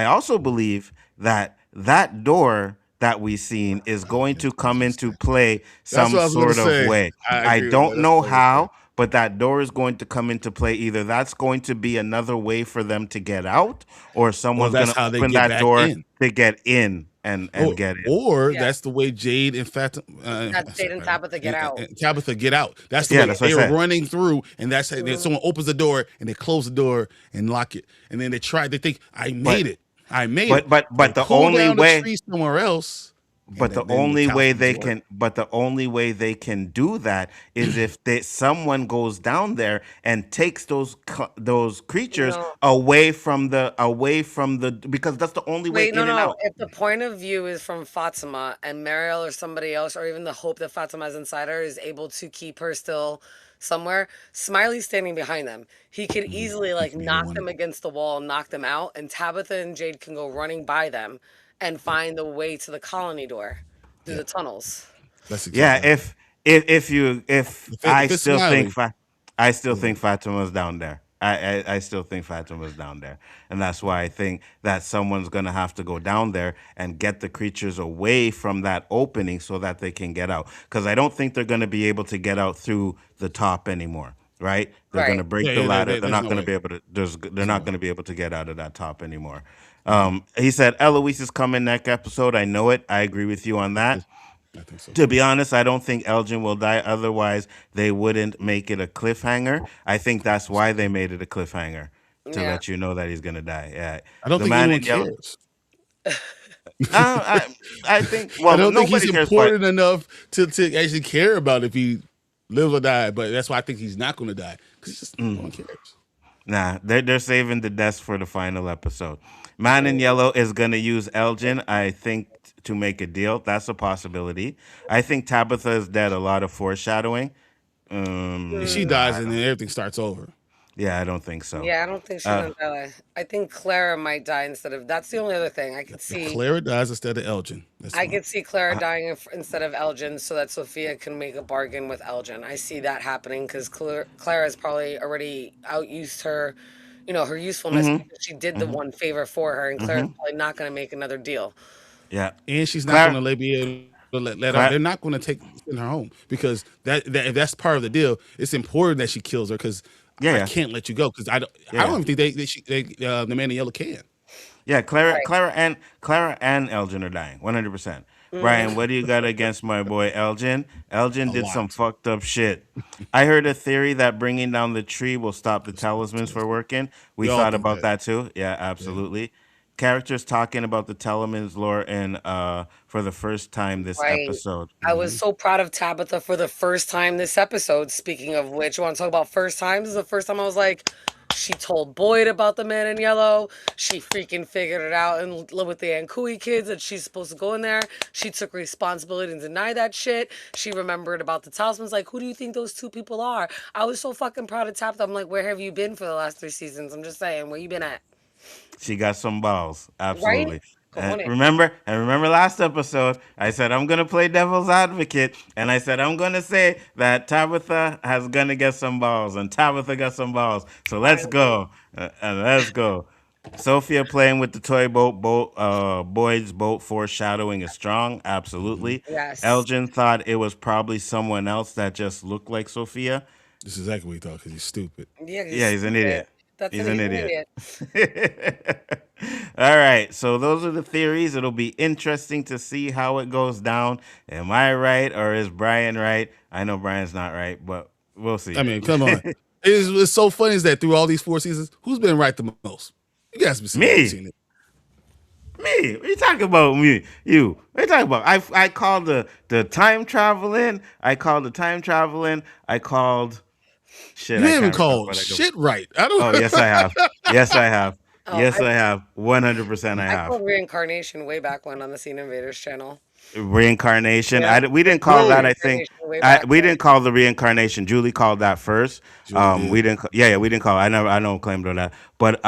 also believe that that door that we seen is going to come into play that's some what I was going to sort of say. way. I I agree with that. don't That's know what I was going to how, but that door is going to come into play. Either that's going to be another way for them to get out, or Or someone's going that's to how they open get that back door in. to get in and get in. Or Yeah. that's the way Jade and That's Jade and Tabitha get out. Tabitha get out. That's the Yeah, way that's what I they were said. running through, and that's how someone opens the door and they close the door and lock it, and then they think I made it. I made it. But They the pull only down the way tree somewhere else. But And the then only cows way come to they work. can, but the only way they can do that is if someone goes down there and takes those creatures No. away from the because that's the only way Wait, no, in and no. out. If the point of view is from Fatima and Mariel or somebody else, or even the hope that Fatima has inside her is able to keep her still somewhere. Smiley's standing behind them. He could easily He like can get knock one. them against the wall, knock them out, and Tabitha and Jade can go running by them and find the way to the colony door through Yeah, the tunnels. that's Yeah, exactly. if I If it's still think Smiley, I still go think ahead. Fatima's down there. I still think Fatima's down there, and that's why I think that someone's gonna have to go down there and get the creatures away from that opening so that they can get out. Because I don't think they're gonna be able to get out through the top anymore. Right? They're gonna Right. break Yeah, the yeah. ladder. They're There's not no gonna way. be able to. They're There's no not way. gonna be able to get out of that top anymore. He said Eloise is coming next episode. I know it. I agree with you on that. I think so To too. be honest, I don't think Elgin will die. Otherwise, they wouldn't make it a cliffhanger. I think that's why they made it a cliffhanger to Yeah. let you know that he's gonna die. Yeah, I don't the think man anyone in yellow. cares. I think. I Well, don't think he's nobody cares, but important enough to actually care about if he lives or die. But that's why I think he's not going to die because just no one cares. nah, they're saving the death for the final episode. Man in Mhm. yellow is gonna use Elgin. I think to make a deal. That's a possibility. I think Tabitha is dead. A lot of foreshadowing. If she dies, and then everything starts over. Yeah, I don't think so. Yeah, I don't think she's Uh, gonna die. I think Clara might die instead of. That's the only other thing I could If see. Clara dies instead of Elgin, that's I fine. could see Clara dying instead of Elgin, so that Sophia can make a bargain with Elgin. I see that happening because Clara's probably already outused her, her usefulness because she did the one favor for her, and Clara's probably not going to make another deal. yeah, And she's not going Clara. to be able to let her. Clara. They're not going to send her home because that if that's part of the deal. It's important that she kills her because Yeah, I yeah, can't let you go because yeah, I yeah. don't even think the man in yellow can. Yeah, Right. Clara and Elgin are dying, 100%. Brian, Hmm. what do you got against my boy Elgin? Elgin A did some lot. fucked up shit. I heard a theory that bringing down the tree will stop the talismans for working. We We all thought think about that. that too. Yeah, Yeah. absolutely. Characters talking about the talismans lore in for the first time this Right. episode. I was so proud of Tabitha for the first time this episode. Speaking of which, you want to talk about first times? This is the first time I was like, she told Boyd about the man in yellow. She freaking figured it out and live with the Ankui kids that she's supposed to go in there. She took responsibility and denied that shit. She remembered about the talismans. Like, who do you think those two people are? I was so fucking proud of Tabitha. I'm like, where have you been for the last 3 seasons? I'm just saying, where you been at? She got some balls, Right? absolutely. Cojones. And remember last episode, I said I'm gonna play devil's advocate, and I said I'm gonna say that Tabitha has gonna get some balls, and Tabitha got some balls. So let's Finally. go, and let's go. Sophia playing with the toy Boyd's boat foreshadowing is strong, absolutely. Yes. Elgin thought it was probably someone else that just looked like Sophia. This is exactly what he thought because he's stupid. Yeah, 'cause he's Yeah, he's an stupid. idiot. That's He's it. an He's an idiot. idiot. All right, so those are the theories. It'll be interesting to see how it goes down. Am I right or is Brian right? I know Brian's not right, but we'll see. I mean, come on. It's so funny is that through all these 4 seasons, who's been right the most? You guys have Me, seen it. me. What you talking about? Me, you. What you talking about? I called the time traveling. I called the time traveling. I called shit. You I haven't can't remember called what I go. shit right. I Oh yes, I have. Yes, I have. Oh, Yes, I have. 100%, I I have. called reincarnation way back when on the Scene Invaders channel. Reincarnation. Yeah, We didn't call that. I think reincarnation way back we when. didn't call the reincarnation. Julie called that first. Julie We did. didn't. Yeah, we didn't call. I don't claim to that. But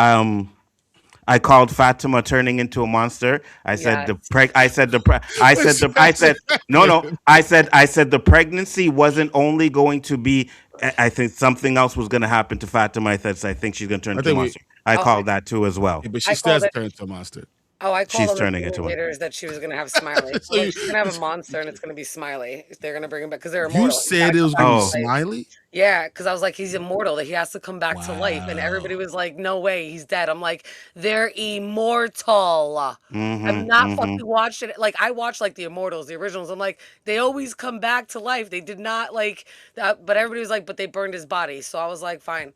I called Fatima turning into a monster. I said Yes. the preg. I said the pre- I said the. I said no, no. I said the pregnancy wasn't only going to be. I think something else was going to happen to Fatima. I think she's going to turn I into a think we, monster. I Oh, called that too as well. but she I still called hasn't it. turned into a monster. I called She's on the turning Scene into one. Invaders that she was gonna have Smiley. I'm So like, she's gonna have a monster, and it's gonna be Smiley. If they're gonna bring him back because they're you immortal. He's gotta said it come was back going to be to Oh, life. Smiley? Yeah, because I was like, he's immortal, that he has to come back to life. And everybody Wow. was like, no way, he's dead. I'm like, they're immortal. I've not fucking watched it. Like, I watched like the Immortals, the originals. I'm like, they always come back to life. They did not like that, but everybody was like, but they burned his body. So I was like, fine.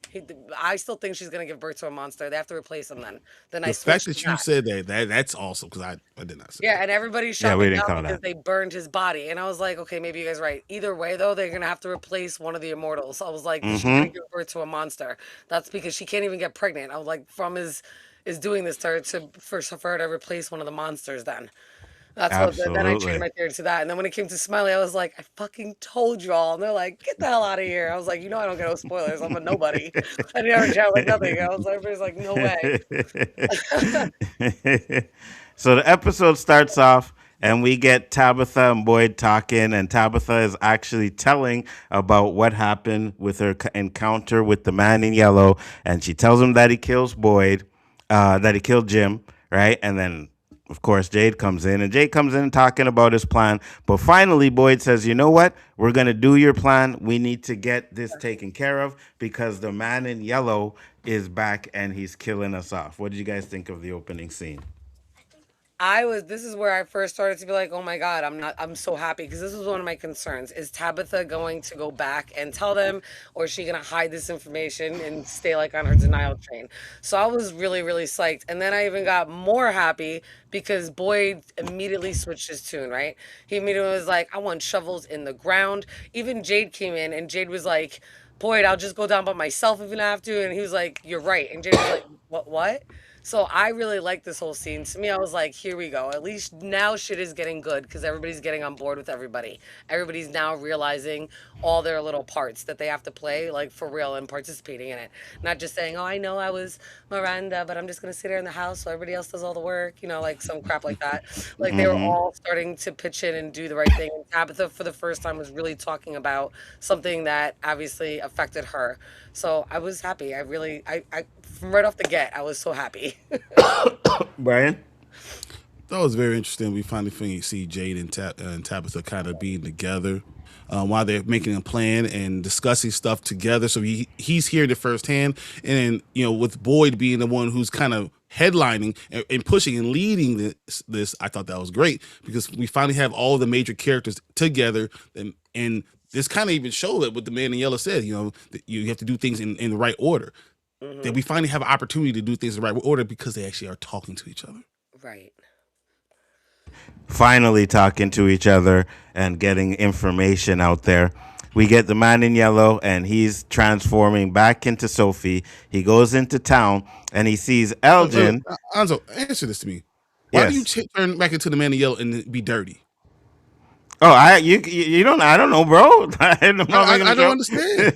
I still think she's gonna give birth to a monster. They have to replace him then. Then I The fact switched to that you that. said that's awesome because I did not say Yeah, that. and everybody yeah, shot we me didn't down call because that. they burned his body. And I was like, okay, maybe you guys are right. Either way, though, they're gonna have to replace one of the immortals. I was like, she's gonna give birth to a monster. That's because she can't even get pregnant. I was like, from is doing this to her to replace one of the monsters then. That's what then I changed Absolutely. my theory to that, and then when it came to Smiley, I was like, "I fucking told you all," and they're like, "Get the hell out of here." I was like, "You know I don't get no spoilers, I'm a nobody." I never chat with nothing else, everybody's like, "No way." So the episode starts off and we get Tabitha and Boyd talking, and Tabitha is actually telling about what happened with her encounter with the man in yellow, and she tells him that he kills Boyd, that he killed Jim, right? And then of course, Jade comes in, and Jade comes in talking about his plan. But finally, Boyd says, "You know what? We're going to do your plan. We need to get this taken care of because the man in yellow is back and he's killing us off." What did you guys think of the opening scene? This is where I first started to be like, "Oh my God, I'm so happy," because this was one of my concerns. Is Tabitha going to go back and tell them, or is she going to hide this information and stay like on her denial train? So I was really, really psyched. And then I even got more happy because Boyd immediately switched his tune, right? He immediately was like, "I want shovels in the ground." Even Jade came in and Jade was like, "Boyd, I'll just go down by myself if you don't have to." And he was like, "You're right." And Jade was like, What?" So I really like this whole scene. To me, I was like, here we go. At least now shit is getting good because everybody's getting on board with everybody. Everybody's now realizing all their little parts that they have to play, like for real, and participating in it. Not just saying, oh, I know I was Miranda, but I'm just going to sit here in the house so everybody else does all the work, like some crap like that. Like they were Mm-hmm. all starting to pitch in and do the right thing. And Tabitha, for the first time, was really talking about something that obviously affected her. So I was happy. I from right off the get, I was so happy. Brian? That was very interesting. We finally see Jade and Tabitha kind of being together while they're making a plan and discussing stuff together. So he's hearing it firsthand, and with Boyd being the one who's kind of headlining and pushing and leading this, I thought that was great because we finally have all the major characters together, and this kind of even showed that what the man in yellow said. That you have to do things in the right order. That Hmm. we finally have an opportunity to do things in the right order because they actually are talking to each other. Right. Finally talking to each other and getting information out there. We get the man in yellow, and he's transforming back into Sophie. He goes into town and he sees Elgin. Anzo, answer this to me. Why do you Yes. turn back into the man in yellow and be dirty? Oh, you don't. I don't know, bro. I'm not making I a don't joke. understand.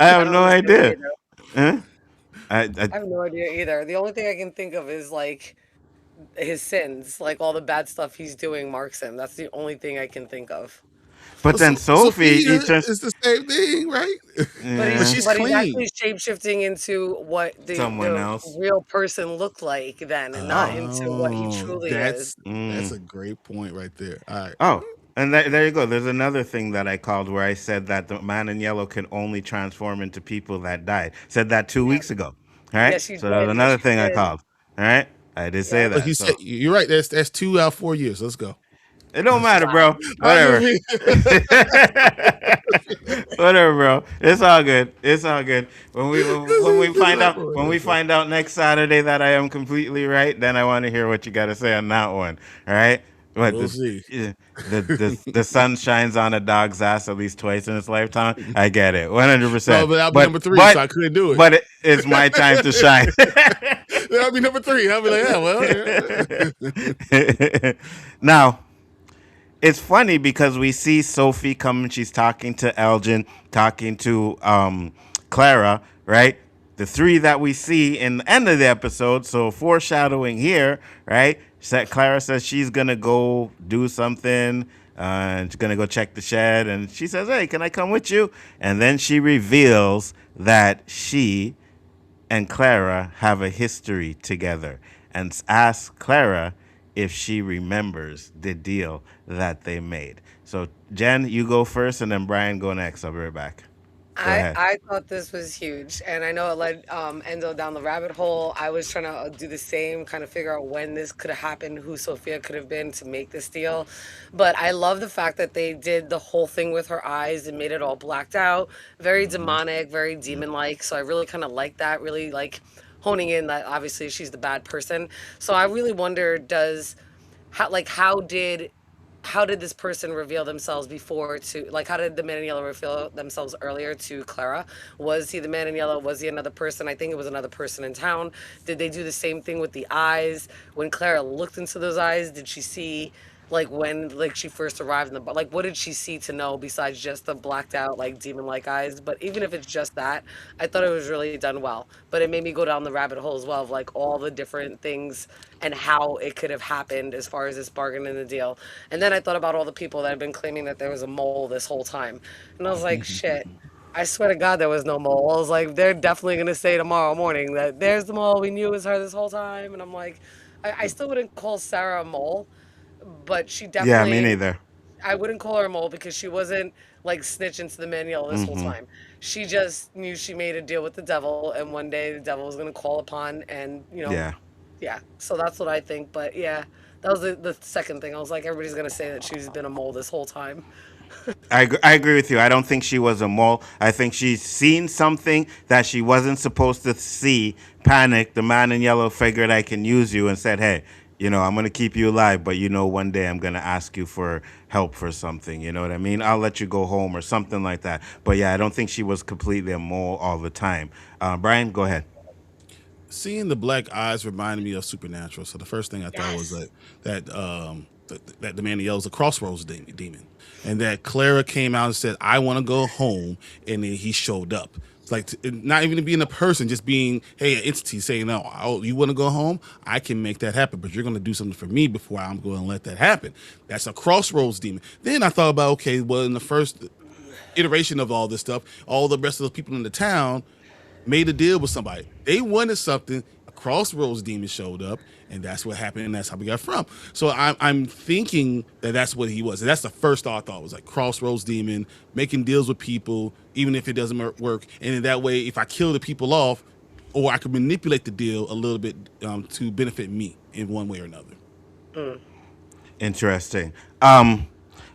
I I have don't no understand it idea. either. Huh? I I have no idea either. The only thing I can think of is like his sins, like all the bad stuff he's doing marks him. That's the only thing I can think of. But Well, then Sophie, Sophia he turns. is the same thing, right? But But he's Yeah, she's but he's clean. actually shape shifting into what someone the else. real person looked like then, and not into what he Oh, truly is. that's a great point right there. All right. Oh, and there you go. There's another thing that I called where I said that the man in yellow can only transform into people that died. Said that two Yeah. weeks ago. All right. Yes, you So there's did. Yes, another you thing I did. called. All right. I did say Yep. Look, you that. said So you're right. That's 2 out of 4 years. Let's go. it don't matter, Wow. bro. I Whatever. mean, Whatever, bro. It's all good. It's all good. When we this is find my out point. when we That's all. find out next Saturday that I am completely right, then I want to hear what you got to say on that one. All right. What We'll this? see. The sun shines on a dog's ass at least twice in its lifetime. I get it, 100%. No, but I'll be But number 3, so but I couldn't do it. but it's my time to shine. I'll be number 3. I'll be like, yeah, well, Now, it's funny because we see Sophie come and she's talking to Elgin, talking to Clara, right? The three that we see in the end of the episode. So foreshadowing here, right? Clara says she's gonna go do something. And she's gonna go check the shed, and she says, "Hey, can I come with you?" And then she reveals that she and Clara have a history together, and asks Clara if she remembers the deal that they made. So, Jen, you go first, and then Brian go next. I'll be right back. Go I ahead. I thought this was huge, and I know it led Enzo down the rabbit hole. I was trying to do the same, kind of figure out when this could have happened, who Sophia could have been to make this deal. But I love the fact that they did the whole thing with her eyes and made it all blacked out, very Hmm. demonic, very demon-like. So I really kind of like that. Really like honing in that obviously she's the bad person. So I really wonder, does how did how did this person reveal themselves before to, like, how did the man in yellow reveal themselves earlier to Clara? Was he the man in yellow? Was he another person? I think it was another person in town. Did they do the same thing with the eyes? When Clara looked into those eyes, did she see, like, when, like, she first arrived in the bar, like, what did she see to know besides just the blacked out, like, demon like eyes? But even if it's just that, I thought it was really done well. But it made me go down the rabbit hole as well of, like, all the different things and how it could have happened as far as this bargain in the deal. And then I thought about all the people that have been claiming that there was a mole this whole time. And I was like, shit. I swear to God, there was no mole. I was like, they're definitely going to say tomorrow morning that there's the mole. We knew it was her this whole time. And I'm like, I still wouldn't call Sarah a mole, but she Yeah, me definitely, neither. I wouldn't call her a mole because she wasn't like snitching to the Manuel this whole time. She just knew she made a deal with the devil, and one day the devil was going to call upon, and Yeah. yeah. So that's what I think. But yeah, that was the second thing. I was like, everybody's going to say that she's been a mole this whole time. I agree with you. I don't think she was a mole. I think she's seen something that she wasn't supposed to see. Panicked. The man in yellow figured I can use you and said, hey, I'm going to keep you alive, but one day I'm going to ask you for help for something. You know what I mean? I'll let you go home or something like that. But yeah, I don't think she was completely a mole all the time. Brian, go ahead. Seeing the black eyes reminded me of Supernatural. So the first thing I thought was Yes. that the man that yells a crossroads demon, and that Clara came out and said, "I want to go home," and then he showed up. It's like not even being a person, just being hey an entity saying, "No, you want to go home? I can make that happen, but you're going to do something for me before I'm going to let that happen." That's a crossroads demon. Then I thought about okay, well in the first iteration of all this stuff, all the rest of the people in the town made a deal with somebody. They wanted something. A crossroads demon showed up, and that's what happened, and that's how we got from. So I'm thinking that that's what he was. And that's the first thought was like crossroads demon making deals with people, even if it doesn't work. And in that way, if I kill the people off, or I could manipulate the deal a little bit to benefit me in one way or another. Interesting.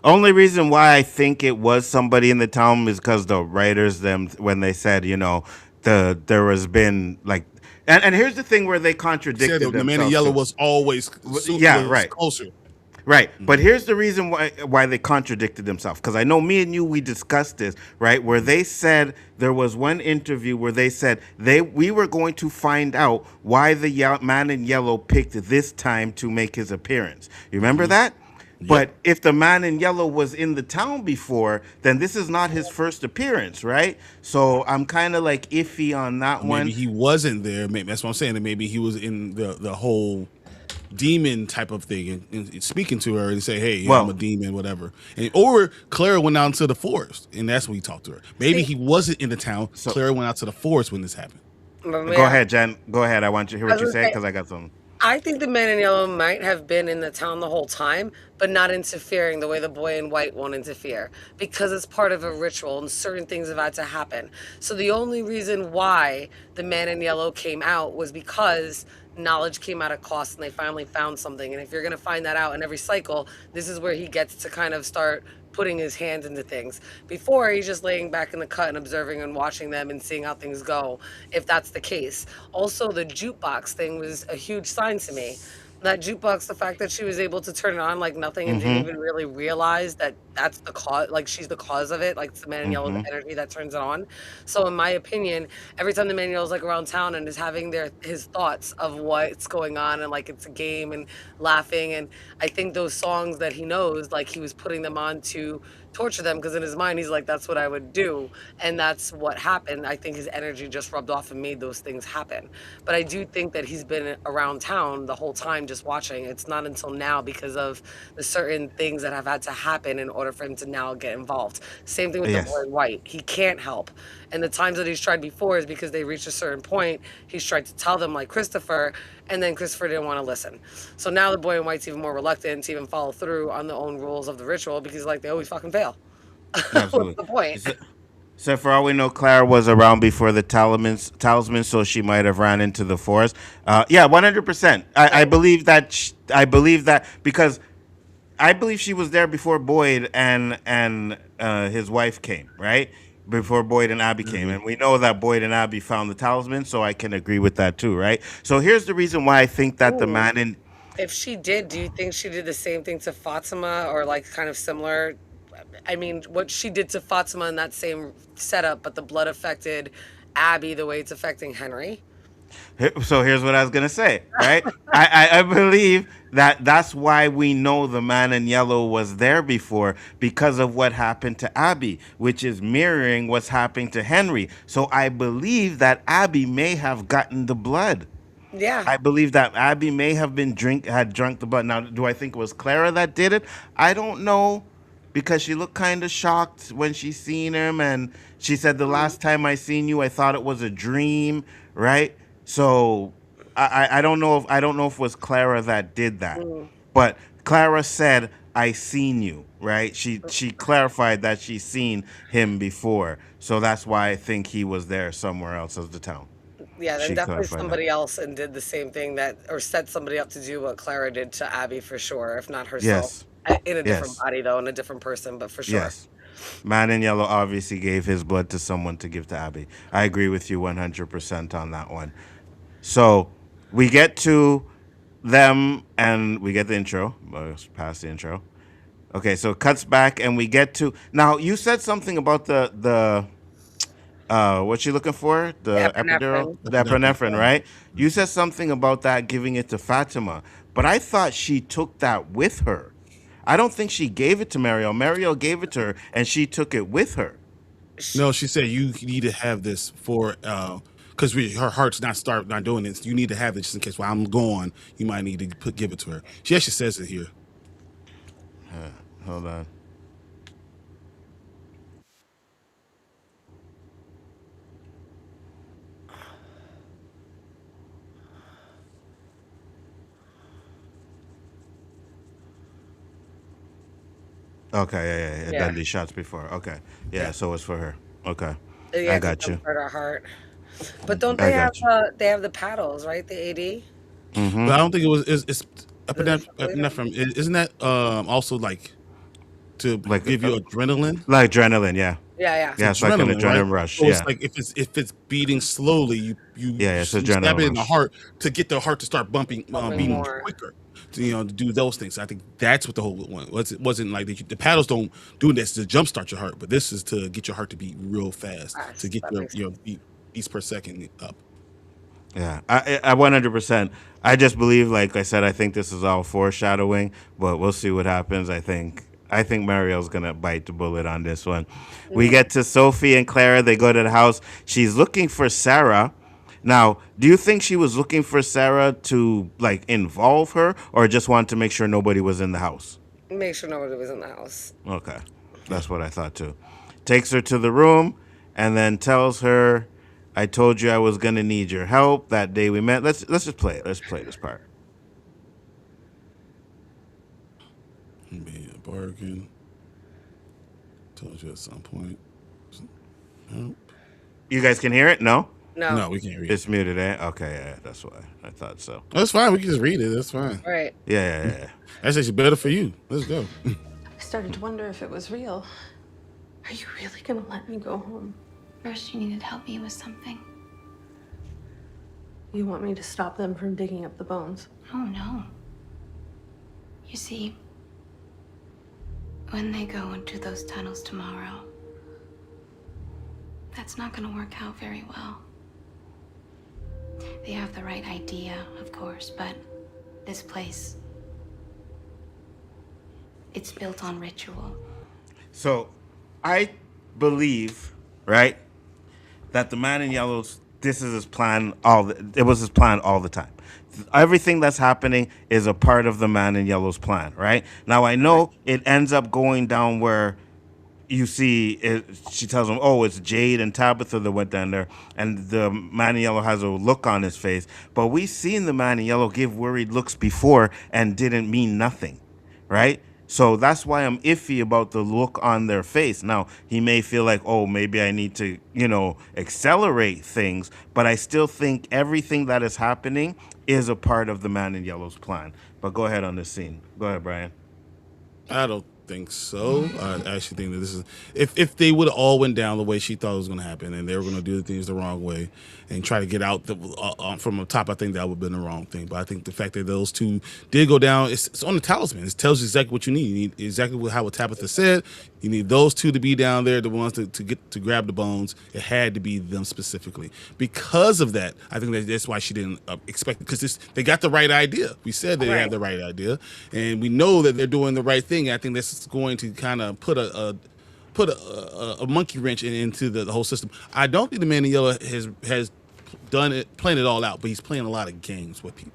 Only reason why I think it was somebody in the town is because the writers them when they said there has been like and here's the thing where they He said contradicted the man in themselves yellow too. was always Yeah, was right. closer. Right. But here's the reason why they contradicted themselves. Because I know me and you, we discussed this, right? Where they said there was one interview where they said we were going to find out why the man in yellow picked this time to make his appearance. You remember that? Yep. But if the man in yellow was in the town before, then this is not his first appearance, right? So I'm kind of like iffy on that Maybe one. he wasn't there. Maybe that's what I'm saying. That maybe he was in the whole demon type of thing and speaking to her and say, "Hey, yeah, I'm a Well, demon, whatever." And or Clara went out into the forest, and that's when he talked to her. Maybe See, he wasn't in the town. so Clara went out to the forest when this happened. go yeah, ahead, Jen. Go ahead. I want you to hear I what was you gonna say say, because I got something. I think the man in yellow might have been in the town the whole time, but not interfering the way the boy in white won't interfere because it's part of a ritual and certain things have had to happen. So the only reason why the man in yellow came out was because knowledge came at a cost and they finally found something. And if you're going to find that out in every cycle, this is where he gets to kind of start putting his hands into things. Before, he's just laying back in the cut and observing and watching them and seeing how things go, if that's the case. Also, the jukebox thing was a huge sign to me. That jukebox, the fact that she was able to turn it on like nothing and didn't Mm-hmm. even really realize that that's the cause, like she's the cause of it, like it's the man in yellow Mm-hmm. energy that turns it on. So, in my opinion, every time the man yells like around town and is having his thoughts of what's going on and like it's a game and laughing, and I think those songs that he knows, like he was putting them on to torture them because in his mind he's like that's what I would do, and that's what happened. I think his energy just rubbed off and made those things happen. But I do think that he's been around town the whole time just watching. It's not until now because of the certain things that have had to happen in order for him to now get involved. Same thing with the boy Yes. in white. He can't help. And the times that he's tried before is because they reached a certain point. He's tried to tell them like Christopher, and then Christopher didn't want to listen. So now the boy in white's even more reluctant to even follow through on the own rules of the ritual because like they always fucking fail. What's Absolutely. the point? So for all we know, Clara was around before the talisman, so she might have ran into the forest. Yeah, 100%. I Right. believe that. I believe that because I believe she was there before Boyd and his wife came, right? Before Boyd and Abby came, and we know that Boyd and Abby found the talisman, so I can agree with that too, right? So here's the reason why I think that the Ooh. man in If she did, do you think she did the same thing to Fatima or like kind of similar? I mean, what she did to Fatima in that same setup, but the blood affected Abby the way it's affecting Henry. So here's what I was gonna say, right? I believe that that's why we know the man in yellow was there before because of what happened to Abby, which is mirroring what's happening to Henry. So I believe that Abby may have gotten the blood. Yeah. I believe that Abby may have had drunk the blood. Now, do I think it was Clara that did it? I don't know because she looked kind of shocked when she seen him, and she said the last time I seen you, I thought it was a dream, right? So I don't know if it was Clara that did that, Mm. but Clara said I seen you, right? She clarified that she seen him before, so that's why I think he was there somewhere else of the town. Yeah, then She definitely clarified that. somebody else and did the same thing that, or set somebody up to do what Clara did to Abby for sure, if not herself. Yes. In a different Yes. body though, in a different person, but for sure. Yes. Man in Yellow obviously gave his blood to someone to give to Abby. I agree with you 100% on that one. So we get to them and we get the intro. Past the intro. Okay, so it cuts back and we get to now. You said something about the what's she looking for? The The epidural, epinephrine. the epinephrine, right? You said something about that giving it to Fatima, but I thought she took that with her. I don't think she gave it to Mariel. Mariel gave it to her, and she took it with her. No, she said you need to have this for because her heart's not doing this. You need to have it just in case while I'm gone, you might need to give it to her. She actually says it here. Hold on. Okay, yeah. Yeah. Done these shots before. Okay, yeah. So it's for her. Okay, Yeah, I to got you. jumpstart our heart. But don't I got you. they have the paddles, right? The AD? Mm-hmm. But I don't think it was. It's The defibrillator? epinephrine. Isn't that also like to Like, give you adrenaline? like adrenaline. Yeah, Yeah, yeah. yeah. It's like an Adrenaline, right? adrenaline rush. So it's Yeah, like if it's beating slowly, yeah. It's you stab adrenaline it in the rush. heart to get the heart to start Pumping beating more. quicker. To do those things. I think that's what the whole one was. It wasn't like the paddles don't do this to jumpstart your heart, but this is to get your heart to beat real fast to Fast. get That makes your sense. beats per second up. Yeah, I 100%. I just believe, like I said, I think this is all foreshadowing, but we'll see what happens. I think Mariel's gonna bite the bullet on this one. We Mm. get to Sophie and Clara. They go to the house. She's looking for Sarah. Now, do you think she was looking for Sarah to like involve her, or just wanted to make sure nobody was in the house? Make sure nobody was in the house. Okay, that's what I thought too. Takes her to the room, and then tells her, "I told you I was gonna need your help that day we met." Let's just play it. Let's play this part. Be a bargain. Told you at some point. Nope. You guys can hear it? No, No. No, we can't read it. it's muted. Eh? Okay, yeah, that's why I thought so. That's fine. We can just read it. That's fine. Right. Yeah. That's actually better for you. Let's go. I started to wonder if it was real. Are you really gonna let me go home? First, you needed to help me with something. You want me to stop them from digging up the bones? Oh, no. You see, when they go into those tunnels tomorrow, that's not gonna work out very well. They have the right idea, of course, but this place, it's built on ritual. So, I believe, right, that the man in yellow's this is his plan. It was his plan all the time. Everything that's happening is a part of the man in yellow's plan, right? Now I know it ends up going down where you see it, she tells him, "Oh, it's Jade and Tabitha that went down there," and the man in yellow has a look on his face. But we've seen the man in yellow give worried looks before and didn't mean nothing, right? So that's why I'm iffy about the look on their face. Now he may feel like, "Oh, maybe I need to, accelerate things," but I still think everything that is happening is a part of the man in yellow's plan. But go ahead on this scene. Go ahead, Brian. I don't think so. I actually think that this is if they would have all went down the way she thought it was going to happen, and they were going to do things the wrong way and try to get out from the top. I think that would have been the wrong thing. But I think the fact that those two did go down, it's on the talisman. It tells you exactly what you need. You need exactly how Tabitha said. You need those two to be down there, the ones to get to grab the bones. It had to be them specifically. Because of that, I think that's why she didn't expect it, because they got the right idea. We said they had the right idea, and we know that they're doing the right thing. I think that's going to kind of put a monkey wrench into the whole system. I don't think the man in yellow has done it, playing it all out, but he's playing a lot of games with people,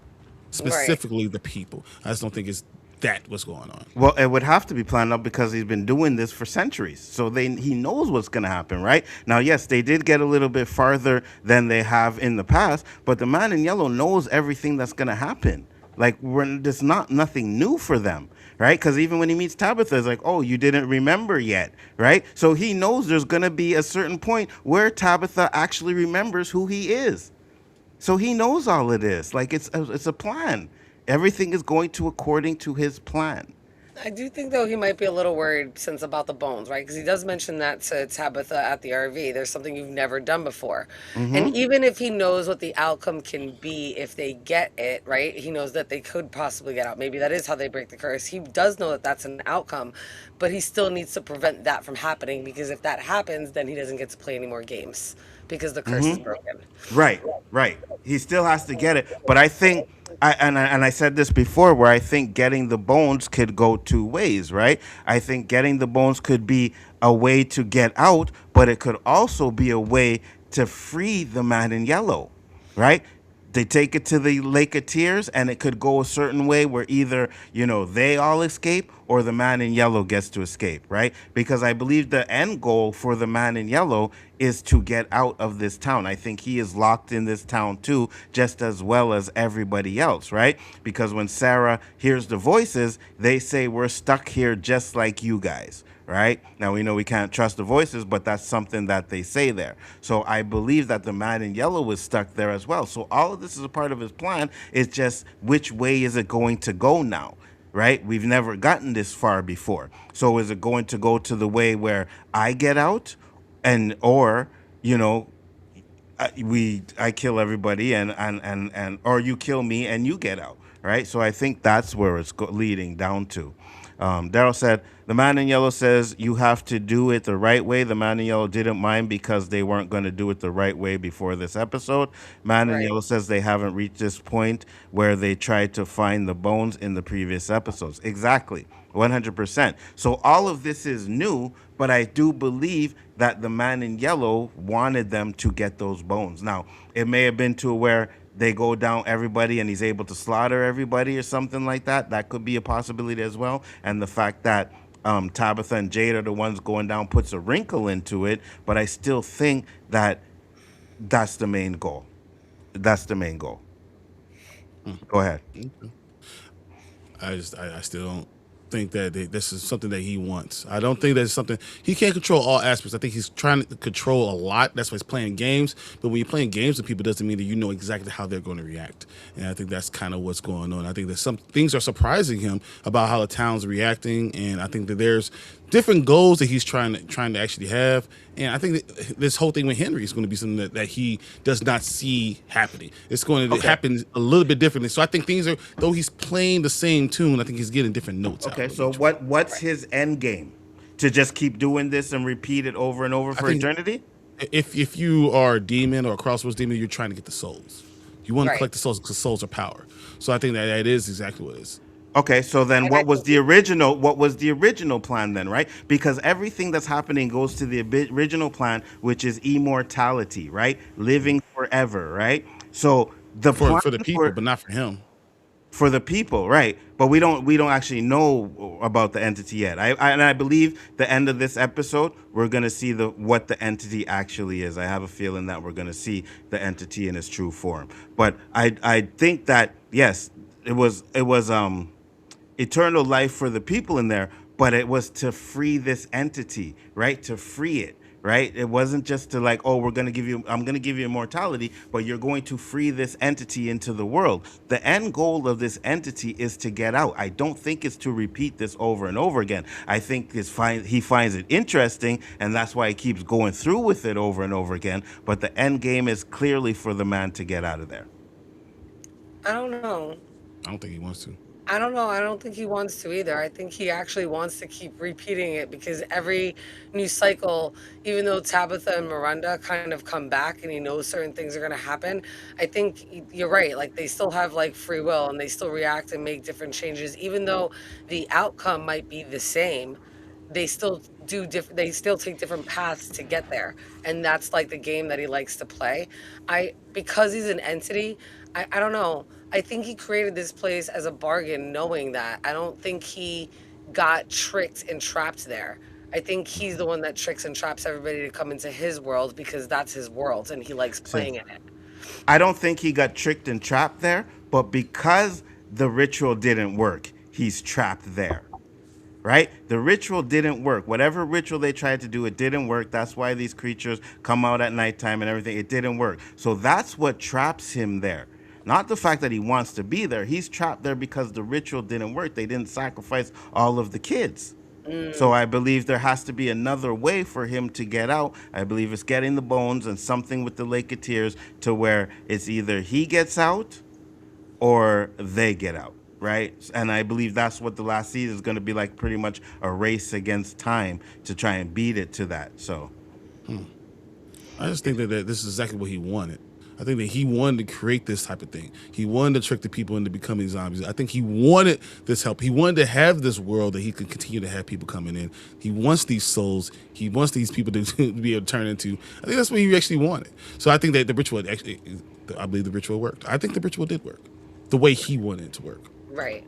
specifically the people. I just don't think it's that what's going on. Well, it would have to be planned out because he's been doing this for centuries. So he knows what's going to happen, right? Now, yes, they did get a little bit farther than they have in the past, but the man in yellow knows everything that's going to happen. Like, there's nothing new for them, right? Because even when he meets Tabitha, it's like, oh, you didn't remember yet, right? So he knows there's going to be a certain point where Tabitha actually remembers who he is. So he knows all of this. Like, it's a plan. Everything is going to according to his plan. I do think, though, he might be a little worried since about the bones, right? Because he does mention that to Tabitha at the RV. There's something you've never done before. And even if he knows what the outcome can be if they get it, right? He knows that they could possibly get out. Maybe that is how they break the curse. He does know that that's an outcome, but he still needs to prevent that from happening, because if that happens, then he doesn't get to play any more games because the curse is broken. Right. He still has to get it. But I think, I said this before, where I think getting the bones could go two ways, right? I think getting the bones could be a way to get out, but it could also be a way to free the man in yellow, right? They take it to the Lake of Tears, and it could go a certain way where either, they all escape or the man in yellow gets to escape, right? Because I believe the end goal for the man in yellow is to get out of this town. I think he is locked in this town too, just as well as everybody else, right? Because when Sarah hears the voices, they say, we're stuck here just like you guys. Right? Now, we know we can't trust the voices, but that's something that they say there. So I believe that the man in yellow was stuck there as well. So all of this is a part of his plan. It's just, which way is it going to go now? Right? We've never gotten this far before. So is it going to go to the way where I get out, or I kill everybody and or you kill me and you get out, right? So I think that's where it's leading down to. Daryl said, the man in yellow says you have to do it the right way. The man in yellow didn't mind because they weren't going to do it the right way before this episode. Man in yellow says they haven't reached this point where they tried to find the bones in the previous episodes. Exactly. 100%. So all of this is new, but I do believe that the man in yellow wanted them to get those bones. Now, it may have been to where they go down everybody and he's able to slaughter everybody or something like that. That could be a possibility as well. And the fact that Tabitha and Jade are the ones going down puts a wrinkle into it. But I still think that that's the main goal. That's the main goal. Go ahead. I still don't think that this is something that he wants. I don't think that's something he can't control all aspects. I think he's trying to control a lot. That's why he's playing games. But when you're playing games with people, doesn't mean that you know exactly how they're going to react. And I think that's kind of what's going on. I think that some things are surprising him about how the town's reacting, and I think that there's different goals that he's trying to actually have. And I think that this whole thing with Henry is going to be something that he does not see happening. It's going to happen a little bit differently. So I think things are, though he's playing the same tune, I think he's getting different notes out. Okay, so what's his end game? To just keep doing this and repeat it over and over for eternity? If you are a demon or a crossroads demon, you're trying to get the souls. You want to collect the souls because souls are power. So I think that is exactly what it is. Okay, so then what was the original plan then, right? Because everything that's happening goes to the original plan, which is immortality, right? Living forever, right? So for the people, but not for him. For the people, right? But we don't actually know about the entity yet. I believe the end of this episode, we're gonna see what the entity actually is. I have a feeling that we're gonna see the entity in its true form. But I think that yes, it was eternal life for the people in there, but it was to free this entity, right? To free it, right? It wasn't just to like, oh, I'm going to give you immortality, but you're going to free this entity into the world. The end goal of this entity is to get out. I don't think it's to repeat this over and over again. I think he finds it interesting, and that's why he keeps going through with it over and over again. But the end game is clearly for the man to get out of there. I don't know. I don't think he wants to. I don't know. I don't think he wants to either. I think he actually wants to keep repeating it because every new cycle, even though Tabitha and Miranda kind of come back and he knows certain things are going to happen, I think you're right. Like they still have like free will and they still react and make different changes, even though the outcome might be the same. They still do different. They still take different paths to get there, and that's like the game that he likes to play. Because he's an entity. I don't know. I think he created this place as a bargain, knowing that. I don't think he got tricked and trapped there. I think he's the one that tricks and traps everybody to come into his world because that's his world and he likes playing in it. I don't think he got tricked and trapped there, but because the ritual didn't work, he's trapped there. Right? The ritual didn't work. Whatever ritual they tried to do, it didn't work. That's why these creatures come out at nighttime and everything. It didn't work. So that's what traps him there. Not the fact that he wants to be there. He's trapped there because the ritual didn't work. They didn't sacrifice all of the kids. So I believe there has to be another way for him to get out. I believe it's getting the bones and something with the Lake of Tears to where it's either he gets out or they get out. Right? And I believe that's what the last season is going to be like, pretty much a race against time to try and beat it to that. So I just think that this is exactly what he wanted. I think that he wanted to create this type of thing. He wanted to trick the people into becoming zombies. I think he wanted this help. He wanted to have this world that he could continue to have people coming in. He wants these souls. He wants these people to be able to turn into. I think that's what he actually wanted. So I think that the ritual I believe the ritual worked. I think the ritual did work the way he wanted it to work. Right.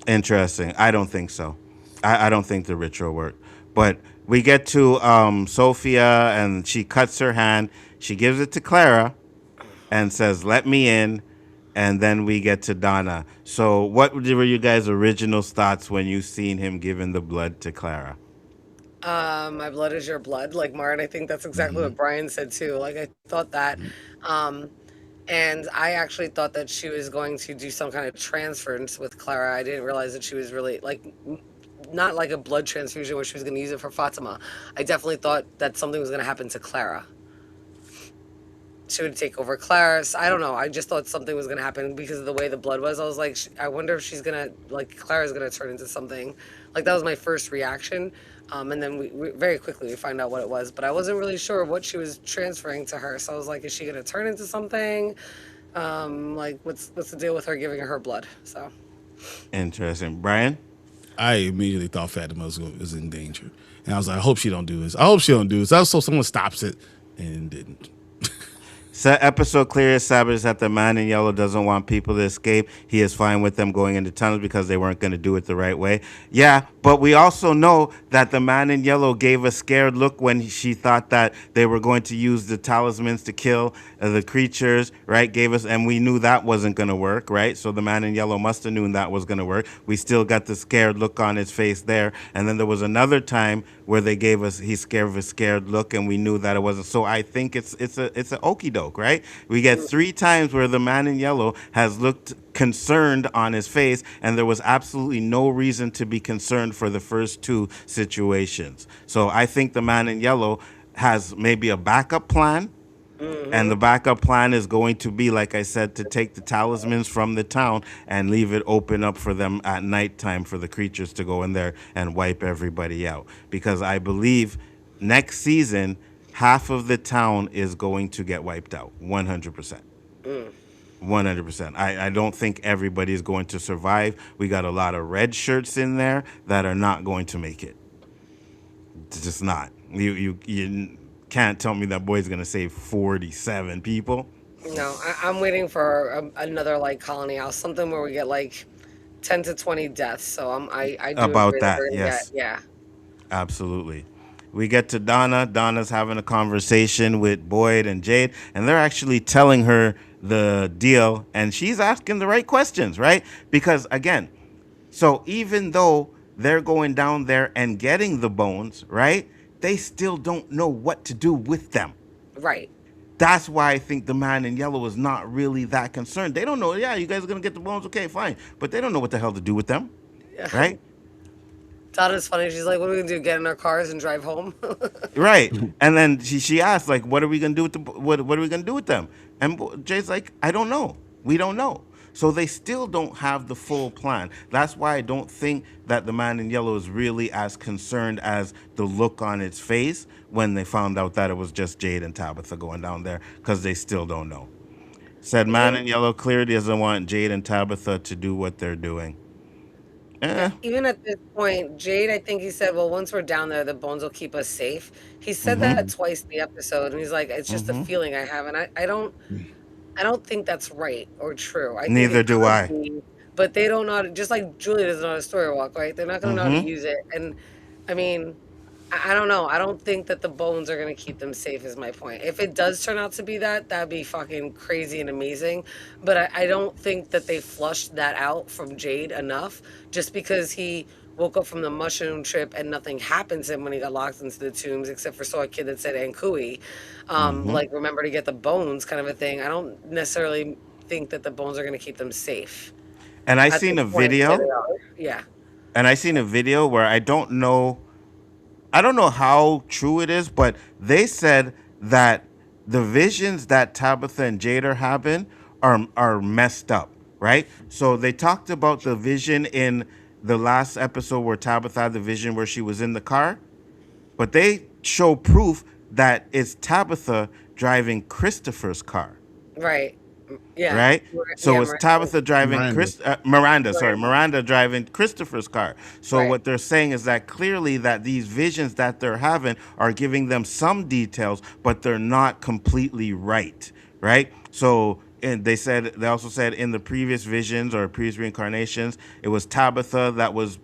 Interesting. I don't think so. I don't think the ritual worked. But we get to Sophia, and she cuts her hand. She gives it to Clara and says, "Let me in." And then we get to Donna. So what were you guys' original thoughts when you seen him giving the blood to Clara? My blood is your blood. Like Martin, I think that's exactly what Brian said too. Like I thought that. And I actually thought that she was going to do some kind of transference with Clara. I didn't realize that she was really like, not like a blood transfusion where she was going to use it for Fatima. I definitely thought that something was going to happen to Clara. She would take over Clara. I don't know. I just thought something was going to happen because of the way the blood was. I was like, I wonder if she's going to, like, Clara's going to turn into something. Like, that was my first reaction. And then we very quickly we find out what it was. But I wasn't really sure what she was transferring to her. So I was like, is she going to turn into something? Like, what's the deal with her giving her blood? So. Interesting. Brian? I immediately thought Fatima was in danger. And I was like, I hope she don't do this. I hope she don't do this. I hope someone stops it. And didn't. Episode clear established that the man in yellow doesn't want people to escape. He is fine with them going into tunnels because they weren't going to do it the right way. Yeah, but we also know that the man in yellow gave a scared look when she thought that they were going to use the talismans to kill the creatures, right? And we knew that wasn't going to work, right? So the man in yellow must have known that was going to work. We still got the scared look on his face there. And then there was another time where he gave a scared look, and we knew that it wasn't. So I think it's an okie doke, right? We get 3 times where the man in yellow has looked concerned on his face, and there was absolutely no reason to be concerned for the first 2 situations. So I think the man in yellow has maybe a backup plan. And the backup plan is going to be, like I said, to take the talismans from the town and leave it open up for them at nighttime for the creatures to go in there and wipe everybody out. Because I believe next season, half of the town is going to get wiped out, 100%. 100%. I don't think everybody is going to survive. We got a lot of red shirts in there that are not going to make it. It's just not. You can't tell me that boy's going to save 47 people. No, I'm waiting for another like colony house, something where we get like 10 to 20 deaths. So I do about agree that. We're gonna Yes. yeah. Absolutely. We get to Donna. Donna's having a conversation with Boyd and Jade, and they're actually telling her the deal, and she's asking the right questions, right? Because again, so even though they're going down there and getting the bones, right? they still don't know what to do with them. Right. That's why I think the man in yellow is not really that concerned. They don't know. Yeah, you guys are gonna get the bones. Okay, fine, but they don't know what the hell to do with them, Yeah. right? Donna's funny. She's like, "What are we gonna do? Get in our cars and drive home?" Right. And then she asked, like, what are we gonna do with what are we gonna do with them? And Jay's like, I don't know. We don't know. So they still don't have the full plan. That's why I don't think that the man in yellow is really as concerned as the look on its face when they found out that it was just Jade and Tabitha going down there, because they still don't know. Said man even in yellow clearly doesn't want Jade and Tabitha to do what they're doing. Yeah, Eh. even at this point, Jade, I think he said, "Well, once we're down there, the bones will keep us safe." He said Mm-hmm. that twice in the episode, and he's like, "It's just a Mm-hmm. feeling I have," and I don't think that's right or true. I think Neither it do could I. be, but they don't know how to, just like Julia doesn't know how to story walk, right? They're not going to know how to Mm-hmm. use it, and I mean, I don't know. I don't think that the bones are going to keep them safe. Is my point. If it does turn out to be that, that'd be fucking crazy and amazing. But I don't think that they flushed that out from Jade enough. Just because he woke up from the mushroom trip and nothing happened to him when he got locked into the tombs, except for saw a kid that said Ankui, Mm-hmm. like remember to get the bones, kind of a thing. I don't necessarily think that the bones are going to keep them safe And I at seen this a point where they video, are. Yeah. and I seen a video where I don't know how true it is, but they said that the visions that Tabitha and Jade are having are messed up, right? So they talked about the vision in the last episode where Tabitha had the vision where she was in the car, but they show proof that it's Tabitha driving Christopher's car, Right. Yeah. right? Yeah. So it's Tabitha driving Miranda. Miranda driving Christopher's car. So Right. what they're saying is that clearly that these visions that they're having are giving them some details, but they're not completely right, right? So and they also said in the previous visions or previous reincarnations, it was Tabitha that was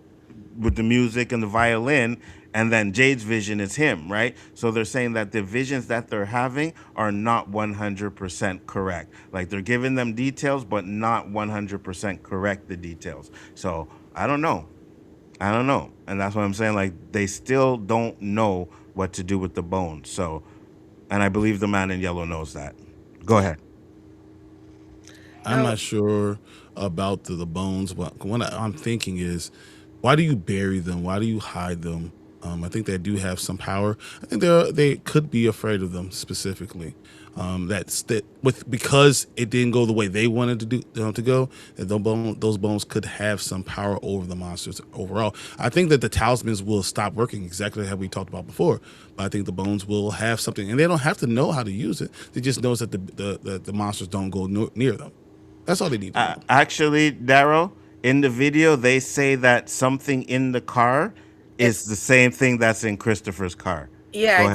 with the music and the violin, and then Jade's vision is him, right? So they're saying that the visions that they're having are not 100% correct. Like they're giving them details, but not 100% correct the details. So I don't know. I don't know. And that's what I'm saying. Like they still don't know what to do with the bones. So, and I believe the man in yellow knows that. Go ahead. I'm Now, not sure about the bones, but what I'm thinking is, why do you bury them? Why do you hide them? I think they do have some power. I think they could be afraid of them specifically. Because it didn't go the way they wanted to go. That those bones could have some power over the monsters overall. I think that the talismans will stop working exactly how we talked about before. But I think the bones will have something, and they don't have to know how to use it. They just knows that the monsters don't go near them. That's all they need to know. Actually, Darrow, in the video, they say that something in the car is it's the same thing that's in Christopher's car. Yeah, Go ahead.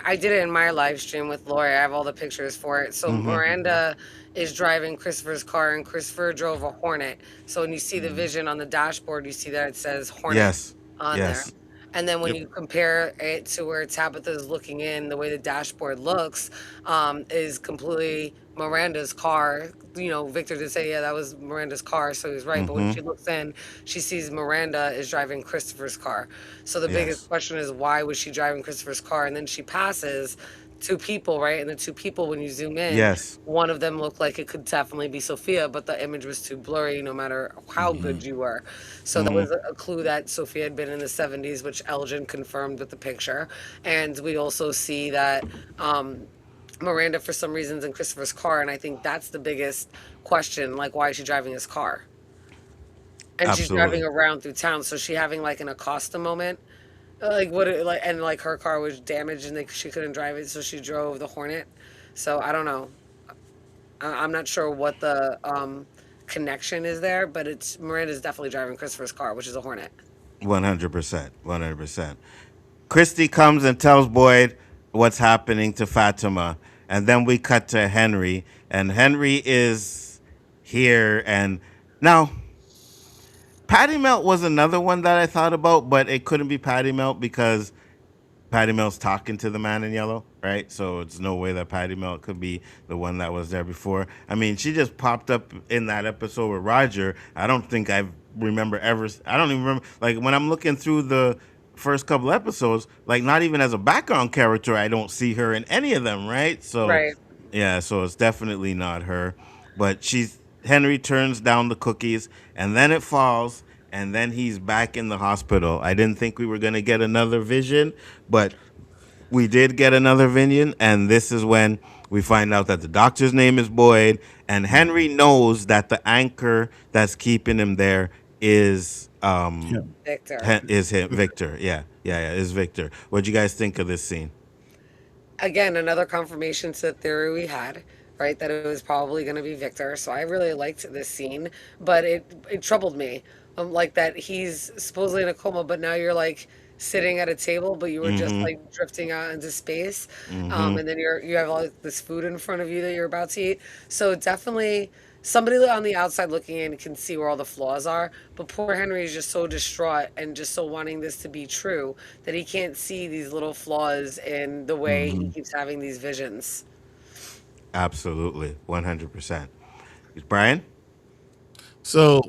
I did it in my live stream with Lori. I have all the pictures for it. So Mm-hmm. Miranda is driving Christopher's car, and Christopher drove a Hornet. So when you see the vision on the dashboard, you see that it says Hornet Yes. on there. Yes. And then when Yep. you compare it to where Tabitha is looking in, the way the dashboard looks is completely Miranda's car. You know, Victor did say, yeah, that was Miranda's car, so he's right. But when Mm-hmm. she looks in, she sees Miranda is driving Christopher's car. So the biggest Yes. question is, why was she driving Christopher's car? And then she passes two people, right? And the two people, when you zoom in, Yes. one of them looked like it could definitely be Sophia, but the image was too blurry, no matter how good you were. So that Mm-hmm. was a clue that Sophia had been in the 70s, which Elgin confirmed with the picture. And we also see that Miranda, for some reasons, in Christopher's car. And I think that's the biggest question. Like, why is she driving his car? And she's driving Absolutely. around through town. So she having like an Acosta moment. Like what? Like and like her car was damaged and she couldn't drive it, so she drove the Hornet. So I don't know. I'm not sure what the connection is there, but it's Miranda's definitely driving Christopher's car, which is a Hornet. 100%. 100%. Christy comes and tells Boyd what's happening to Fatima. And then we cut to Henry. And Henry is here. And now, Patty Melt was another one that I thought about, but it couldn't be Patty Melt because Patty Melt's talking to the man in yellow, right? So it's no way that Patty Melt could be the one that was there before. I mean, she just popped up in that episode with Roger. I don't think I remember ever. I don't even remember. Like when I'm looking through the first couple episodes, like not even as a background character, I don't see her in any of them, right? So Right. yeah, so it's definitely not her. But Henry turns down the cookies, and then it falls, and then he's back in the hospital. I didn't think we were gonna get another vision, but we did get another vision, and this is when we find out that the doctor's name is Boyd, and Henry knows that the anchor that's keeping him there is Victor. is him, Victor. Yeah, is Victor. What'd you guys think of this scene? Again, another confirmation to the theory we had, right? That it was probably going to be Victor. So I really liked this scene, but it troubled me. Like that he's supposedly in a coma, but now you're like sitting at a table, but you were just Mm-hmm. like drifting out into space. Mm-hmm. And then you have all this food in front of you that you're about to eat. So definitely somebody on the outside looking in can see where all the flaws are, but poor Henry is just so distraught and just so wanting this to be true that he can't see these little flaws in the way he keeps having these visions. Absolutely, 100%. Brian? So,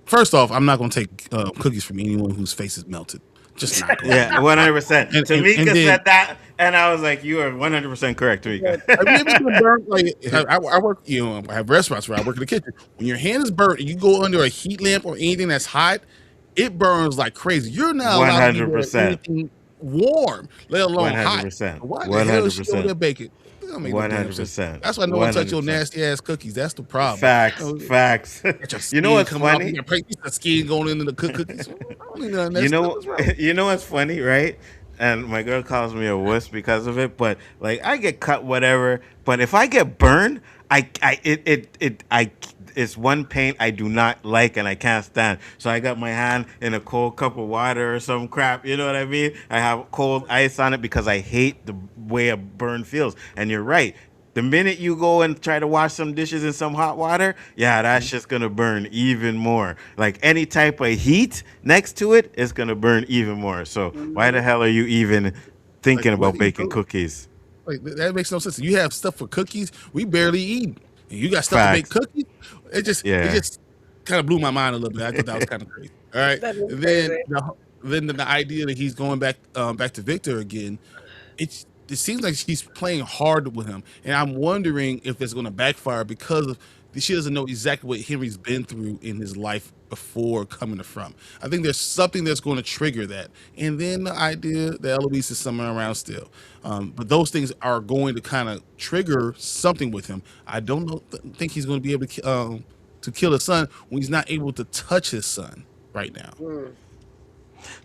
first off, I'm not going to take cookies from anyone whose face is melted. Just not going to. Yeah, 100%. And Tamika then said that, and I was like, "You are 100% correct, Tamika." have you ever been burnt? Like I work, I have restaurants where I work in the kitchen. When your hand is burnt and you go under a heat lamp or anything that's hot, it burns like crazy. You're not allowed to be wearing 100%. anything warm, let alone hot. 100%. Why the hell is she over there 100%. baking? That don't make no damn sense. 100%. That's why no one touch your 100%. nasty ass cookies. That's the problem. Facts. Facts. Get your You know skin what's coming off. funny? You got the skin going into the cookies. I don't need none of that You stuff. know, What's wrong? you know what's funny, right? And my girl calls me a wuss because of it. But like, I get cut, whatever. But if I get burned, it's one pain I do not like and I can't stand. So I got my hand in a cold cup of water or some crap. You know what I mean? I have cold ice on it because I hate the way a burn feels. And you're right. The minute you go and try to wash some dishes in some hot water, yeah, that's just gonna burn even more. Like any type of heat next to it, it's gonna burn even more. So why the hell are you even thinking Like, what about are you baking doing? cookies? Like that makes no sense. You have stuff for cookies, we barely eat, and you got stuff to make Facts. cookies. It Yeah. just kind of blew my mind a little bit. I thought that was kind of crazy. All right, That is and crazy. then the idea that he's going back to Victor again, it seems like she's playing hard with him, and I'm wondering if it's going to backfire because of she doesn't know exactly what Henry's been through in his life before coming to from. I think there's something that's going to trigger that, and then the idea that Eloise is somewhere around still. But those things are going to kind of trigger something with him. I don't know. Think he's going to be able to kill his son when he's not able to touch his son right now.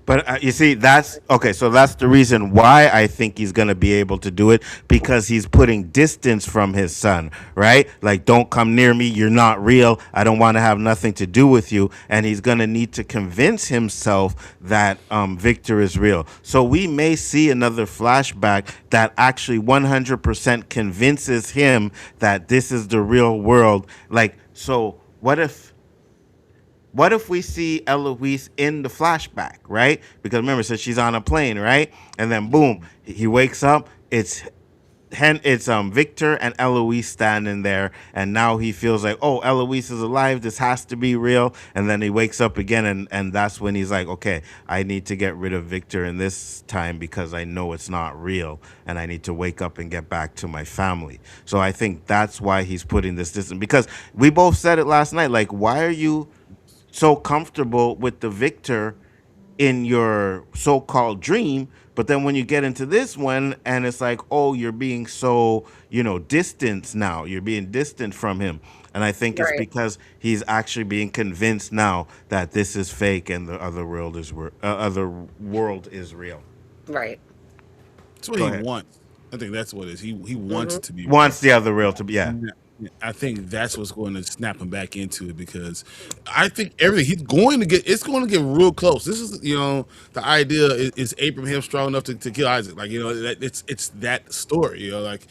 But you see, that's okay. So that's the reason why I think he's going to be able to do it because he's putting distance from his son, right? Like, don't come near me. You're not real. I don't want to have nothing to do with you. And he's going to need to convince himself that Victor is real. So we may see another flashback that actually 100% convinces him that this is the real world. Like, so what if we see Eloise in the flashback, right? Because remember, it says she's on a plane, right? And then boom, he wakes up. It's Victor and Eloise standing there, and now he feels like, oh, Eloise is alive. This has to be real. And then he wakes up again, and that's when he's like, okay, I need to get rid of Victor in this time because I know it's not real, and I need to wake up and get back to my family. So I think that's why he's putting this distance. Because we both said it last night. Like, why are you so comfortable with the Victor in your so-called dream, but then when you get into this one and it's like, oh, you're being so, distant now. You're being distant from him. And I think it's Right. because he's actually being convinced now that this is fake and the other world is real. Right. That's what Go he ahead. wants. I think that's what it is. He wants it to be real. Wants the other real to be, yeah. Yeah, I think that's what's going to snap him back into it because I think everything he's going to get, it's going to get real close. This is, the idea is Abraham strong enough to kill Isaac? Like, that it's that story, like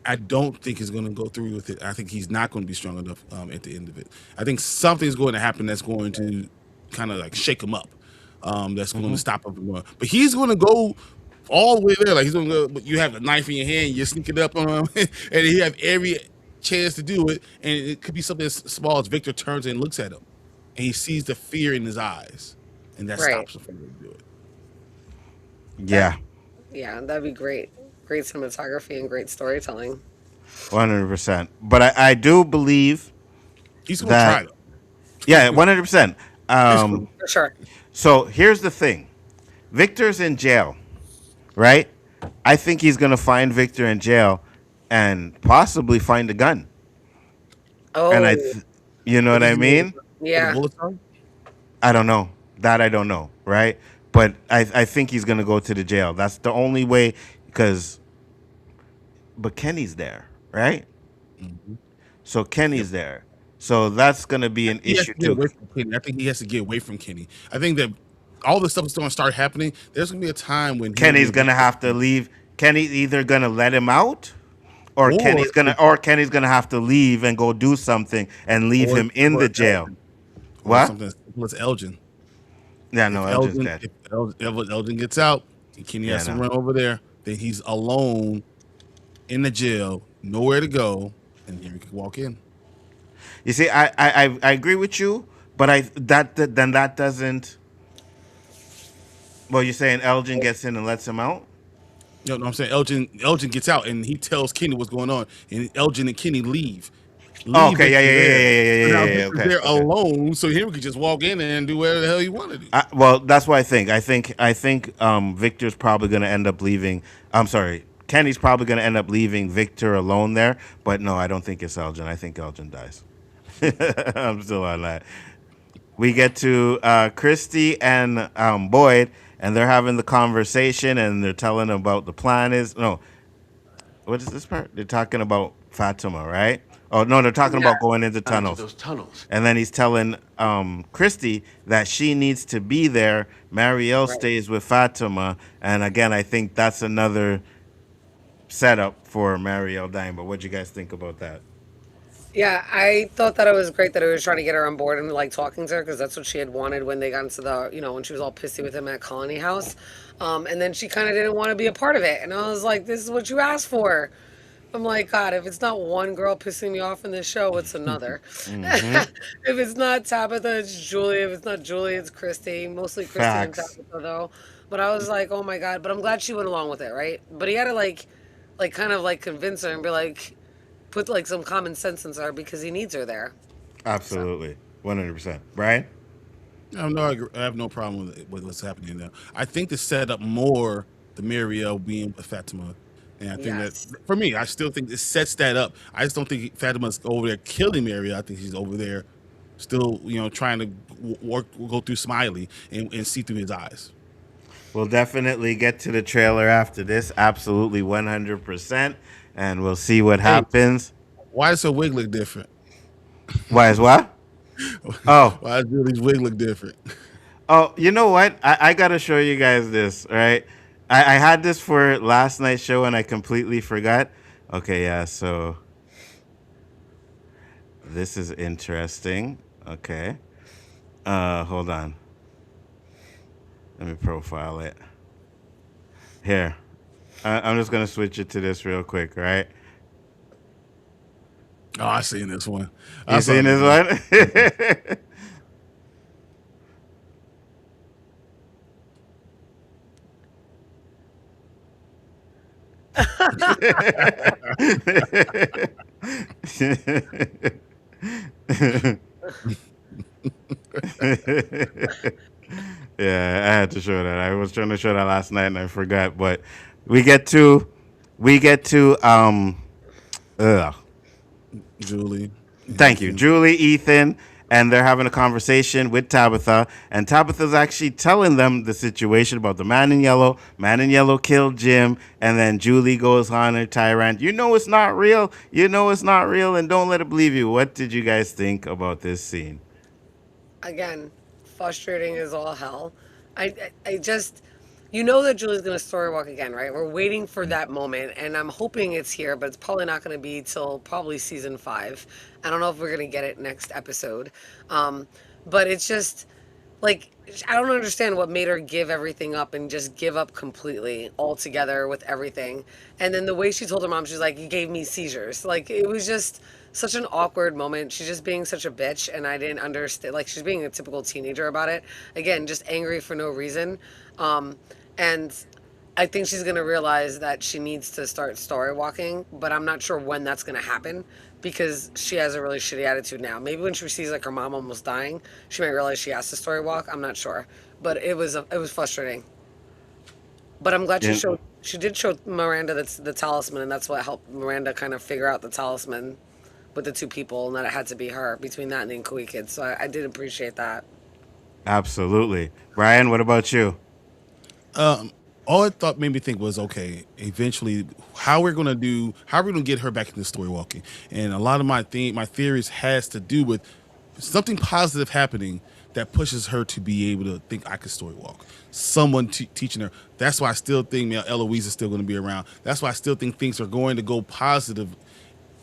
I don't think he's going to go through with it. I think he's not going to be strong enough at the end of it. I think something's going to happen that's going to kind of like shake him up. That's going to stop him from going. But he's going to go all the way there. Like he's going to go, but you have a knife in your hand, you're sneaking up on him, and he have every chance to do it. And it could be something as small as Victor turns and looks at him, and he sees the fear in his eyes, and that Right. stops him from able to do it. Yeah, Yeah, that'd be great. Great cinematography and great storytelling. 100%. But I do believe He's gonna that, try though. yeah, 100%. He's gonna. For sure. So here's the thing: Victor's in jail, right? I think he's gonna find Victor in jail, and possibly find a gun. And Oh, you know What what does I he know mean? where the yeah. bullets are? I don't know. That I don't know, right? But I think he's gonna go to the jail. That's the only way, because but Kenny's there, right? Mhm. So Yep. Kenny's there. So that's gonna be an He has issue to get too. away from Kenny. I think he has to get away from Kenny. I think that all this stuff is going to start happening. There's going to be a time when him Kenny's and gonna Victor, have to leave. Kenny's either gonna let him out, or or Kenny's gonna have to leave and go do something and leave or him in or the jail. Elgin, or What? something as simple as Elgin. Yeah, no, If Elgin's Elgin, dead. if Elgin gets out, and Kenny Yeah, has to no. run over there, then he's alone in the jail, nowhere to go, and here he can walk in. You see, I agree with you, but then that doesn't. Well, you're saying Elgin gets in and lets him out? You know what I'm saying? Elgin gets out and he tells Kenny what's going on, and Elgin and Kenny Oh, leave okay, yeah, Victor yeah, yeah, there. yeah, yeah, So yeah, now yeah, yeah, Victor's okay, there okay. alone, so he could just walk in there and do whatever the hell he want to do. Well, that's what I think. I think Victor's probably gonna end up leaving. I'm sorry, Kenny's probably gonna end up leaving Victor alone there. But no, I don't think it's Elgin. I think Elgin dies. I'm still on that. We get to Christy and Boyd, and they're having the conversation, and they're telling about the plan is no. What is this part? They're talking about Fatima, right? Oh no, they're talking Yeah. about going into Into tunnels. those tunnels. And then he's telling Christy that she needs to be there. Marielle Right. stays with Fatima, and again, I think that's another setup for Marielle dying. But what do you guys think about that? Yeah, I thought that it was great that he was trying to get her on board and like talking to her because that's what she had wanted when they got into the, when she was all pissy with him at Colony House. And then she kind of didn't want to be a part of it. And I was like, this is what you asked for. I'm like, God, if it's not one girl pissing me off in this show, it's another. Mm-hmm. If it's not Tabitha, it's Julie. If it's not Julie, it's Christy. Mostly Christy and Facts. Tabitha though. But I was like, oh my God. But I'm glad she went along with it, right? But he had to like kind of like convince her and be like, put like some common sense into her because he needs her there. So Absolutely, 100%. Brian? I have no problem with what's happening now. I think to set up more the Marielle being with Fatima, and I think that yes, for me, I still think it sets that up. I just don't think Fatima's over there killing Marielle. I think she's over there still, trying to go through Smiley and see through his eyes. We'll definitely get to the trailer after this. Absolutely, 100%. And we'll see what Hey, happens. why does her wig look different? Why is what? Oh, Why does Julie's wig look different? Oh, you know what? I gotta show you guys this, right? I had this for last night's show and I completely forgot. Okay, yeah, so this is interesting. Okay. Hold on. Let me profile it. Here. I'm just gonna switch it to this real quick, right? Oh, I seen this one. I You saw seen this this one. one? Yeah, I had to show that. I was trying to show that last night and I forgot. But we get to we get to ugh. Julie and Thank you. Ethan. Julie, Ethan, and they're having a conversation with Tabitha, and Tabitha's actually telling them the situation about the man in yellow. Man in yellow killed Jim, and then Julie goes on her tirade. You know it's not real. You know it's not real, and don't let it believe you. What did you guys think about this scene? again, frustrating as all hell. I just, you know that Julie's gonna story walk again, right? We're waiting for that moment, and I'm hoping it's here, but it's probably not gonna be till probably season 5. I don't know if we're gonna get it next episode, um, but it's just like I don't understand what made her give everything up and just give up completely altogether with everything. And then the way she told her mom, she's like, "You gave me seizures." Like it was just such an awkward moment. She's just being such a bitch, and I didn't understand. Like she's being a typical teenager about it. Again, just angry for no reason. And I think she's gonna realize that she needs to start story walking, but I'm not sure when that's gonna happen because she has a really shitty attitude now. Maybe when she sees like her mom almost dying, she might realize she has to story walk. I'm not sure, but it was frustrating. But I'm glad Yeah. she did show Miranda that's the talisman, and that's what helped Miranda kind of figure out the talisman with the two people, and that it had to be her between that and the Nkui kids. So I did appreciate that. Absolutely. Brian, what about you? All it thought made me think was, okay, eventually, how are we gonna get her back into story walking? And a lot of my theories has to do with something positive happening that pushes her to be able to think I could story walk. Someone teaching her. That's why I still think Eloise is still going to be around. That's why I still think things are going to go positive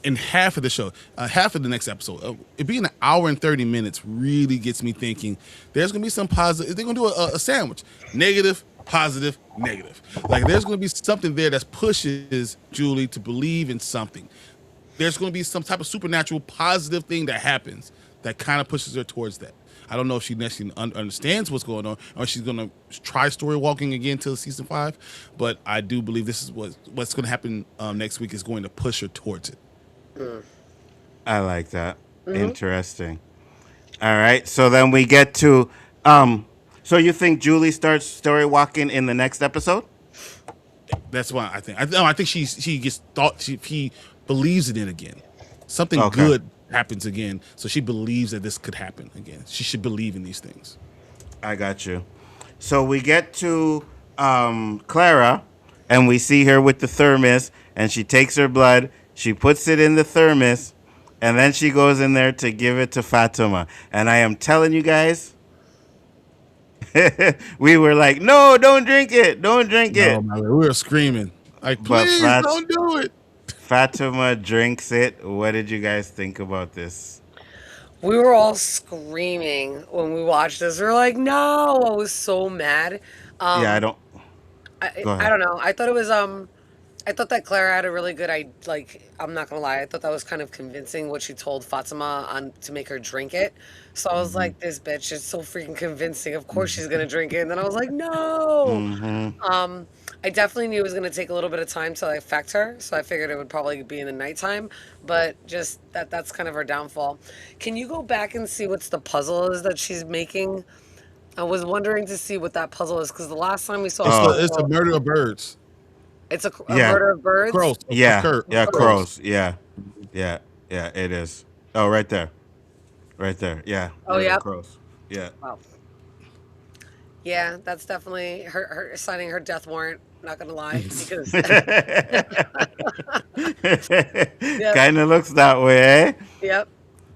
in half of the show, half of the next episode. It being an hour and 30 minutes really gets me thinking there's going to be some positive. They're going to do a sandwich. Negative, positive, negative. Like there's going to be something there that pushes Julie to believe in something. There's going to be some type of supernatural positive thing that happens that kind of pushes her towards that. I don't know if she necessarily understands what's going on, or she's going to try story walking again till season 5. But I do believe this is what's going to happen next week is going to push her towards it. I like that. Interesting. All right. So then we get to so you think Julie starts story walking in the next episode? That's why I think. I think she gets thought he believes in it again. Something Okay. good happens again, so she believes that this could happen again. She should believe in these things. I got you. So we get to Clara, and we see her with the thermos, and she takes her blood, she puts it in the thermos, and then she goes in there to give it to Fatima. And I am telling you guys, we were like, no, don't drink it. Don't drink it. No, man, we were screaming like, But please don't do it. Fatima drinks it. What did you guys think about this? We were all screaming when we watched this. We were like, "No!" I was so mad. Yeah, I Um, don't. Go I ahead. don't know. I thought it was I thought that Clara had a really good I like I'm not gonna lie, I thought that was kind of convincing what she told Fatima on to make her drink it. So I was like, this bitch is so freaking convincing. Of course she's gonna drink it. And then I was like, no. Mm-hmm. I definitely knew it was gonna take a little bit of time to like, affect her. So I figured it would probably be in the nighttime. But just that's kind of her downfall. Can you go back and see what's the puzzle is that she's making? I was wondering to see what that puzzle is because the last time we saw a Oh. It's a puzzle, murder of birds. it's a Yeah. murder of birds. Crows. Yeah, Occur. yeah, Crows. crows. Yeah, yeah, yeah. It is. Oh, right there, right there. Yeah, Oh, murder yeah. crows. Yeah. Wow. Yeah, that's definitely her signing her death warrant. Not gonna lie, because yep, Kind of looks that way, eh? yep.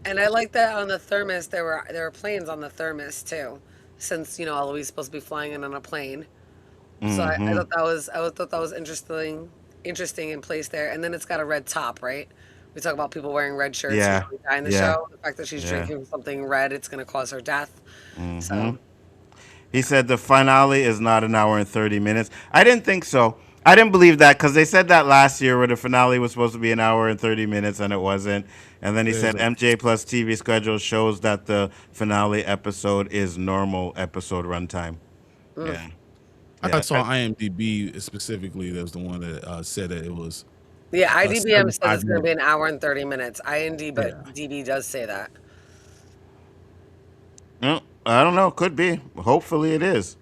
And I like that on the thermos there were planes on the thermos too, since Eloise is supposed to be flying in on a plane. So I Mm-hmm. thought that was interesting in place there. And then it's got a red top, right? We talk about people wearing red shirts Yeah, usually die in the yeah, show. The fact that she's yeah. drinking something red, it's gonna cause her death. Mm-hmm. So He said the finale is not an hour and 30 minutes. I didn't think so. I didn't believe that because they said that last year where the finale was supposed to be an hour and 30 minutes and it wasn't. And then he There's said a, MJ Plus TV schedule shows that the finale episode is normal episode runtime. Yeah. I Yeah. saw IMDb specifically. That was the one that said that it was yeah, IDBM says 75 it's gonna be minutes. an hour and 30 minutes. IND Yeah. but DB does say that. No, I don't know. Could be. Hopefully it is.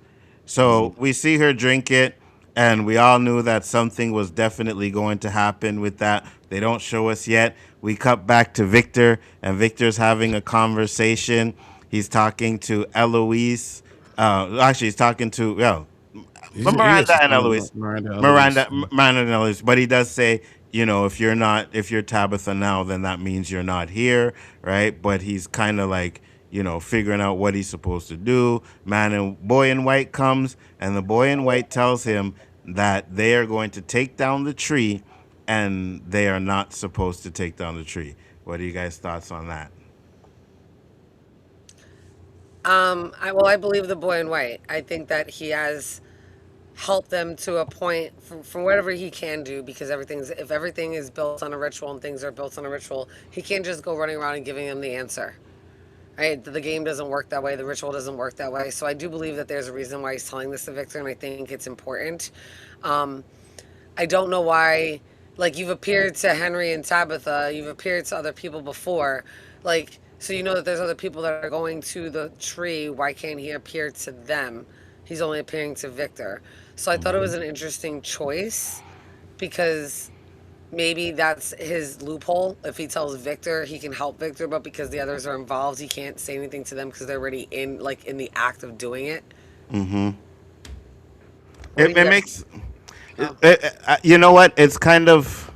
So we see her drink it, and we all knew that something was definitely going to happen with that. They don't show us yet. We cut back to Victor, and Victor's having a conversation. He's talking to Eloise. Actually, he's talking to He is Miranda and Eloise. Miranda Eloise. Miranda and Eloise. But he does say, if you're Tabitha now, then that means you're not here, right? But he's kind of like, figuring out what he's supposed to do. Boy in white comes, and the boy in white tells him that they are going to take down the tree, and they are not supposed to take down the tree. What are you guys' thoughts on that? I believe the boy in white. I think that he has helped them to a point from whatever he can do because if everything is built on a ritual and things are built on a ritual, he can't just go running around and giving them the answer. right? The game doesn't work that way. The ritual doesn't work that way. So I do believe that there's a reason why he's telling this to Victor, and I think it's important. Um, I don't know why. Like, you've appeared to Henry and Tabitha, you've appeared to other people before. Like, so you know that there's other people that are going to the tree. Why can't he appear to them? He's only appearing to Victor. So I thought it was an interesting choice because maybe that's his loophole. If he tells Victor, he can help Victor, but because the others are involved, he can't say anything to them because they're already in the act of doing it. Mm-hmm. What do It you guys- makes. You know what? It's kind of.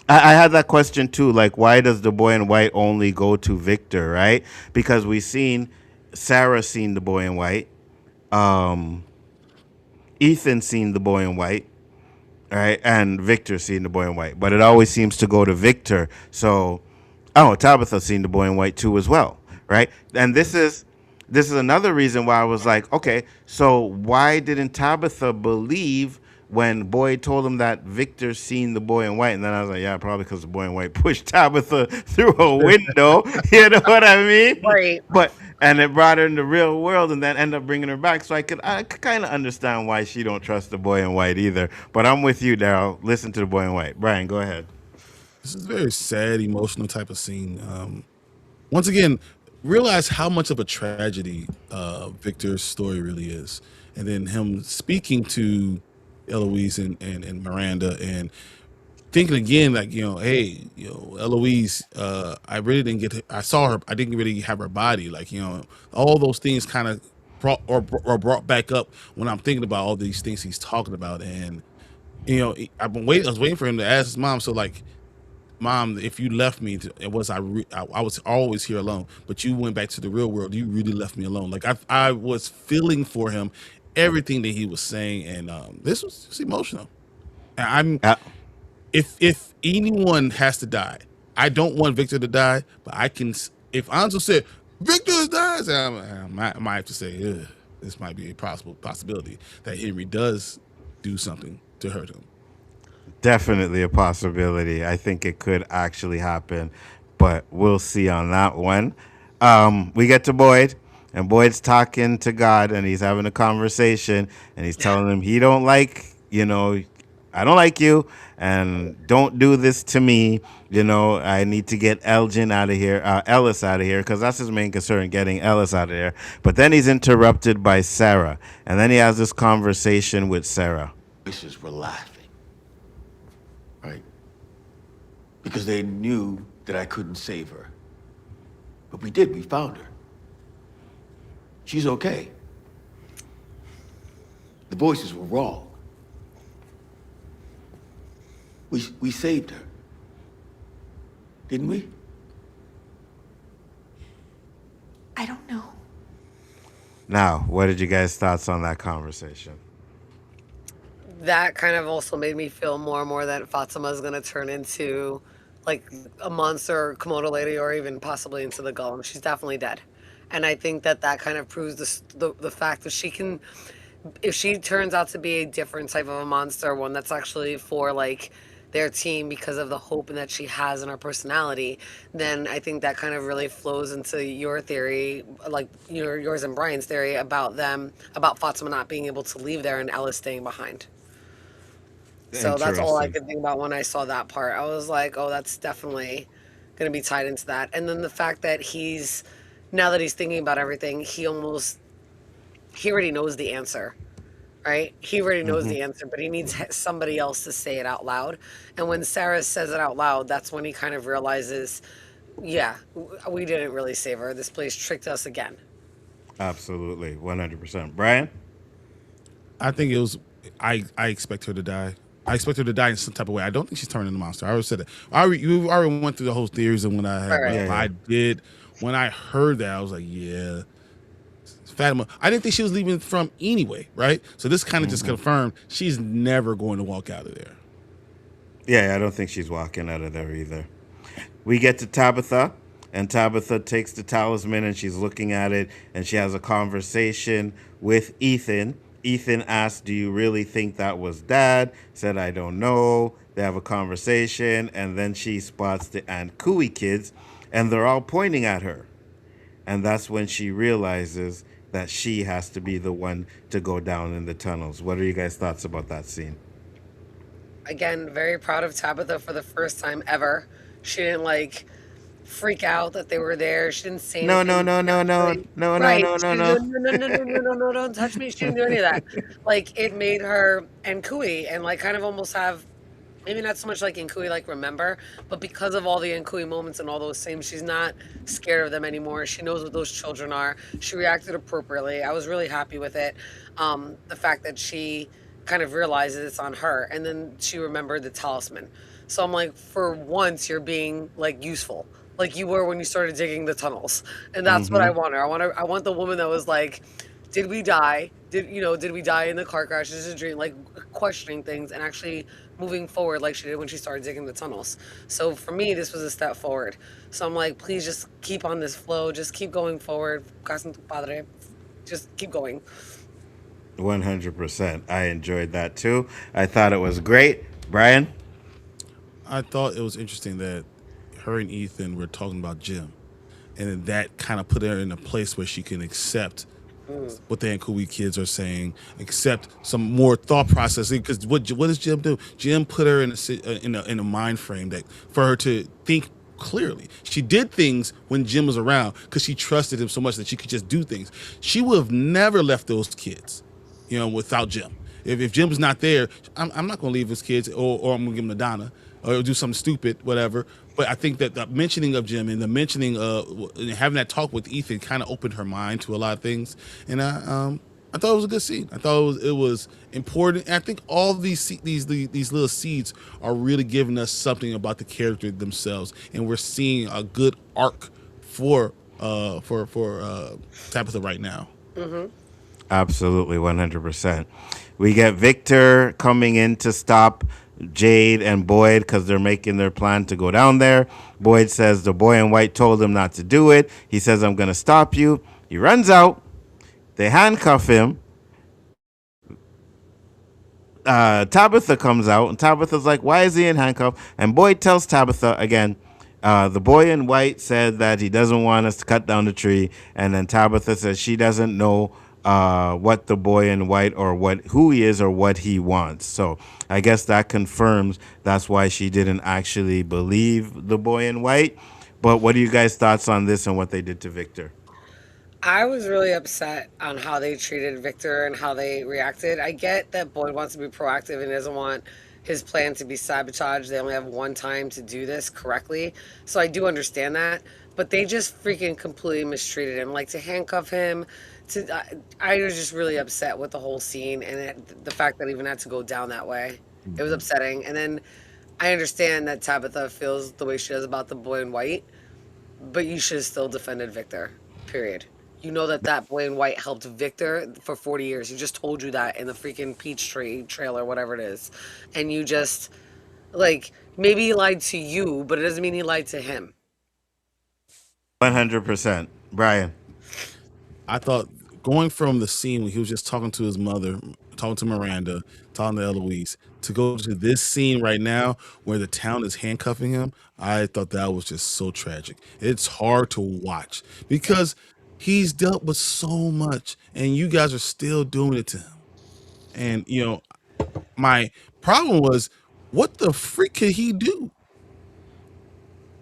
I had that question too. Like, why does the boy in white only go to Victor, right? Because we've seen Sarah seen the boy in white. Ethan seen the boy in white, right? And Victor seen the boy in white. But it always seems to go to Victor. So, Tabitha seen the boy in white too as well, right? And this is another reason why I was like, okay, so why didn't Tabitha believe when Boyd told him that Victor seen the boy in white? And then I was like, yeah, probably because the boy in white pushed Tabitha through a window. You know what I mean? Right. And it brought her in the real world and then end up bringing her back. So I could kind of understand why she don't trust the boy in white either. But I'm with you, Daryl. Listen to the boy in white. Brian, go ahead. This is a very sad, emotional type of scene. Once again, realize how much of a tragedy Victor's story really is. And then him speaking to Eloise and Miranda and thinking again, like, hey, Eloise, I really didn't I saw her, I didn't really have her body. Like, all those things kind of brought back up when I'm thinking about all these things he's talking about. And, I was waiting for him to ask his mom. So, like, Mom, if you left me, I was always here alone, but you went back to the real world. You really left me alone. Like, I was feeling for him, everything that he was saying, and this was just emotional. And if anyone has to die, I don't want Victor to die, but I can. If Anzo said Victor is dying, I might have to say, ugh, this might be a possibility that Henry does do something to hurt him. Definitely a possibility. I think it could actually happen, but we'll see on that one. We get to Boyd, and Boyd's talking to God, and he's having a conversation, and he's telling him he don't like, I don't like you, and don't do this to me. I need to get Ellis out of here, because that's his main concern, getting Ellis out of there. But then he's interrupted by Sarah, and then he has this conversation with Sarah. Voices were laughing. Right? Because they knew that I couldn't save her. But we did, we found her. She's okay. The voices were wrong. We saved her. Didn't we? I don't know. Now, what did you guys' thoughts on that conversation? That kind of also made me feel more and more that Fatima is going to turn into like a monster Komodo lady, or even possibly into the golem. She's definitely dead. And I think that kind of proves the fact that she can, if she turns out to be a different type of a monster, one that's actually for like their team because of the hope that she has in her personality, then I think that kind of really flows into your theory, like yours and Brian's theory about Fatima not being able to leave there and Ellis staying behind. So that's all I could think about when I saw that part. I was like, oh, that's definitely going to be tied into that. And then the fact that now that he's thinking about everything, he already knows the answer, right? He already knows the answer, but he needs somebody else to say it out loud. And when Sarah says it out loud, that's when he kind of realizes, yeah, we didn't really save her. This place tricked us again. Absolutely, 100%. Brian? I think it was. I expect her to die. I expect her to die in some type of way. I don't think she's turning into a monster. I already said that. You already went through the whole theories, and when I had, Right. Yeah. I did. When I heard that, I was like, yeah, Fatima. I didn't think she was leaving from anyway, right? So this kind of just confirmed she's never going to walk out of there. Yeah, I don't think she's walking out of there either. We get to Tabitha, and Tabitha takes the talisman, and she's looking at it, and she has a conversation with Ethan. Ethan asked, do you really think that was Dad? Said, I don't know. They have a conversation, and then she spots the Aunt Cooey kids, and they're all pointing at her. and that's when she realizes that she has to be the one to go down in the tunnels. What are you guys' thoughts about that scene? Again, very proud of Tabitha for the first time ever. She didn't like freak out that they were there. She didn't say No, no, anything. no, She no, no, actually, no, no, right? no, no, She no. no no no no no no no, don't touch me. She didn't do any of that. Like it made her and Kui and like kind of almost have maybe not so much like in Kui like remember, but because of all the Nkui moments and all those things, she's not scared of them anymore. She knows what those children are. She reacted appropriately. I was really happy with it. The fact that she kind of realizes it's on her, and then she remembered the talisman. So I'm like, for once, you're being like useful, like you were when you started digging the tunnels, and that's what I Mm-hmm. want her. I want the woman that was like, did we die? Did we die in the car crash? Is this a dream? Like questioning things and actually moving forward like she did when she started digging the tunnels. So for me, this was a step forward. So I'm like, please just keep on this flow. Just keep going forward. Casa en tu padre. Just keep going. 100%. I enjoyed that too. I thought it was great. Brian? I thought it was interesting that her and Ethan were talking about Jim, and then that kind of put her in a place where she can accept Mm. what the Nkui kids are saying, accept some more thought processing. Because what does Jim do? Jim put her in a mind frame that for her to think clearly. She did things when Jim was around because she trusted him so much that she could just do things. She would have never left those kids, without Jim. If Jim's not there, I'm not going to leave his kids, or I'm going to give them to Donna, or do something stupid, whatever. But I think that the mentioning of Jim and the mentioning having that talk with Ethan kind of opened her mind to a lot of things, and I thought it was a good scene. I thought it was important. And I think all these little seeds are really giving us something about the character themselves, and we're seeing a good arc for Tabitha right now. Hmm. Absolutely, 100%. We get Victor coming in to stop Jade and Boyd because they're making their plan to go down there. Boyd says the boy in white told him not to do it. He says, I'm going to stop you. He runs out. They handcuff him. Tabitha comes out, and Tabitha's like, "Why is he in handcuffs?" And Boyd tells Tabitha again, the boy in white said that he doesn't want us to cut down the tree, and then Tabitha says she doesn't know what the boy in white or who he is or what he wants. So I guess that confirms that's why she didn't actually believe the boy in white. But what are you guys' thoughts on this and what they did to Victor? I was really upset on how they treated Victor and how they reacted. I get that Boyd wants to be proactive and doesn't want his plan to be sabotaged. They only have one time to do this correctly. So I do understand that. But they just freaking completely mistreated him. Like to handcuff him, I was just really upset with the whole scene and the fact that it even had to go down that way. It was upsetting. And then I understand that Tabitha feels the way she does about the boy in white, but you should have still defended Victor. Period. You know that that boy in white helped Victor for 40 years. He just told you that in the freaking Peachtree trailer, whatever it is. And you just, like, maybe he lied to you, but it doesn't mean he lied to him. 100%. Brian. I thought going from the scene when he was just talking to his mother, talking to Miranda, talking to Eloise, to go to this scene right now where the town is handcuffing him, I thought that was just so tragic. It's hard to watch because he's dealt with so much, and you guys are still doing it to him. And my problem was, what the freak could he do?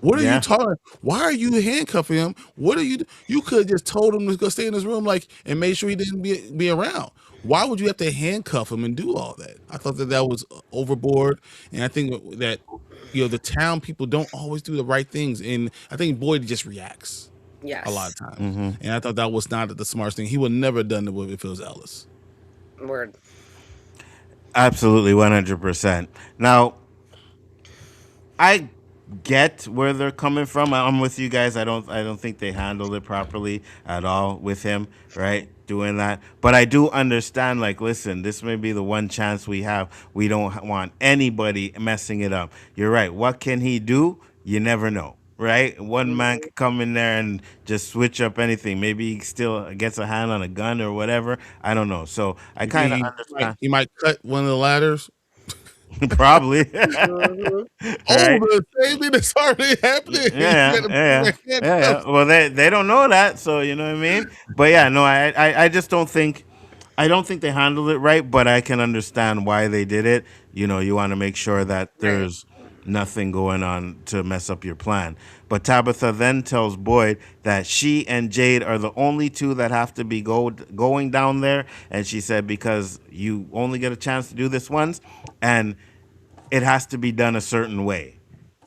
What are you Yeah. talking? Why are you handcuffing him? What are you? You could have just told him to go stay in his room, like, and made sure he didn't be around. Why would you have to handcuff him and do all that? I thought that was overboard, and I think that the town people don't always do the right things, and I think Boyd just reacts a lot Yes. of times, Mm-hmm. and I thought that was not the smartest thing. He would never have done it if it was Ellis. Word. Absolutely, 100%. Now, I get where they're coming from. I'm with you guys. I don't think they handled it properly at all with him, right? Doing that. But I do understand, like, listen, this may be the one chance we have. We don't want anybody messing it up. You're right. What can he do? You never know. Right? One man Mhm. could come in there and just switch up anything. Maybe he still gets a hand on a gun or whatever. I don't know. So I You think kind of he might understand. he might cut one of the ladders? Probably. Mhm. Oh, Right? the same thing that's already happening. You Yeah, gotta bring yeah, that hand yeah. up. Well, they don't know that, so you know what I mean. But yeah, no, I just don't think, I don't think they handled it right. But I can understand why they did it. You know, you want to make sure that Right. there's nothing going on to mess up your plan. But Tabitha then tells Boyd that she and Jade are the only two that have to be going down there, and she said because you only get a chance to do this once, and it has to be done a certain way.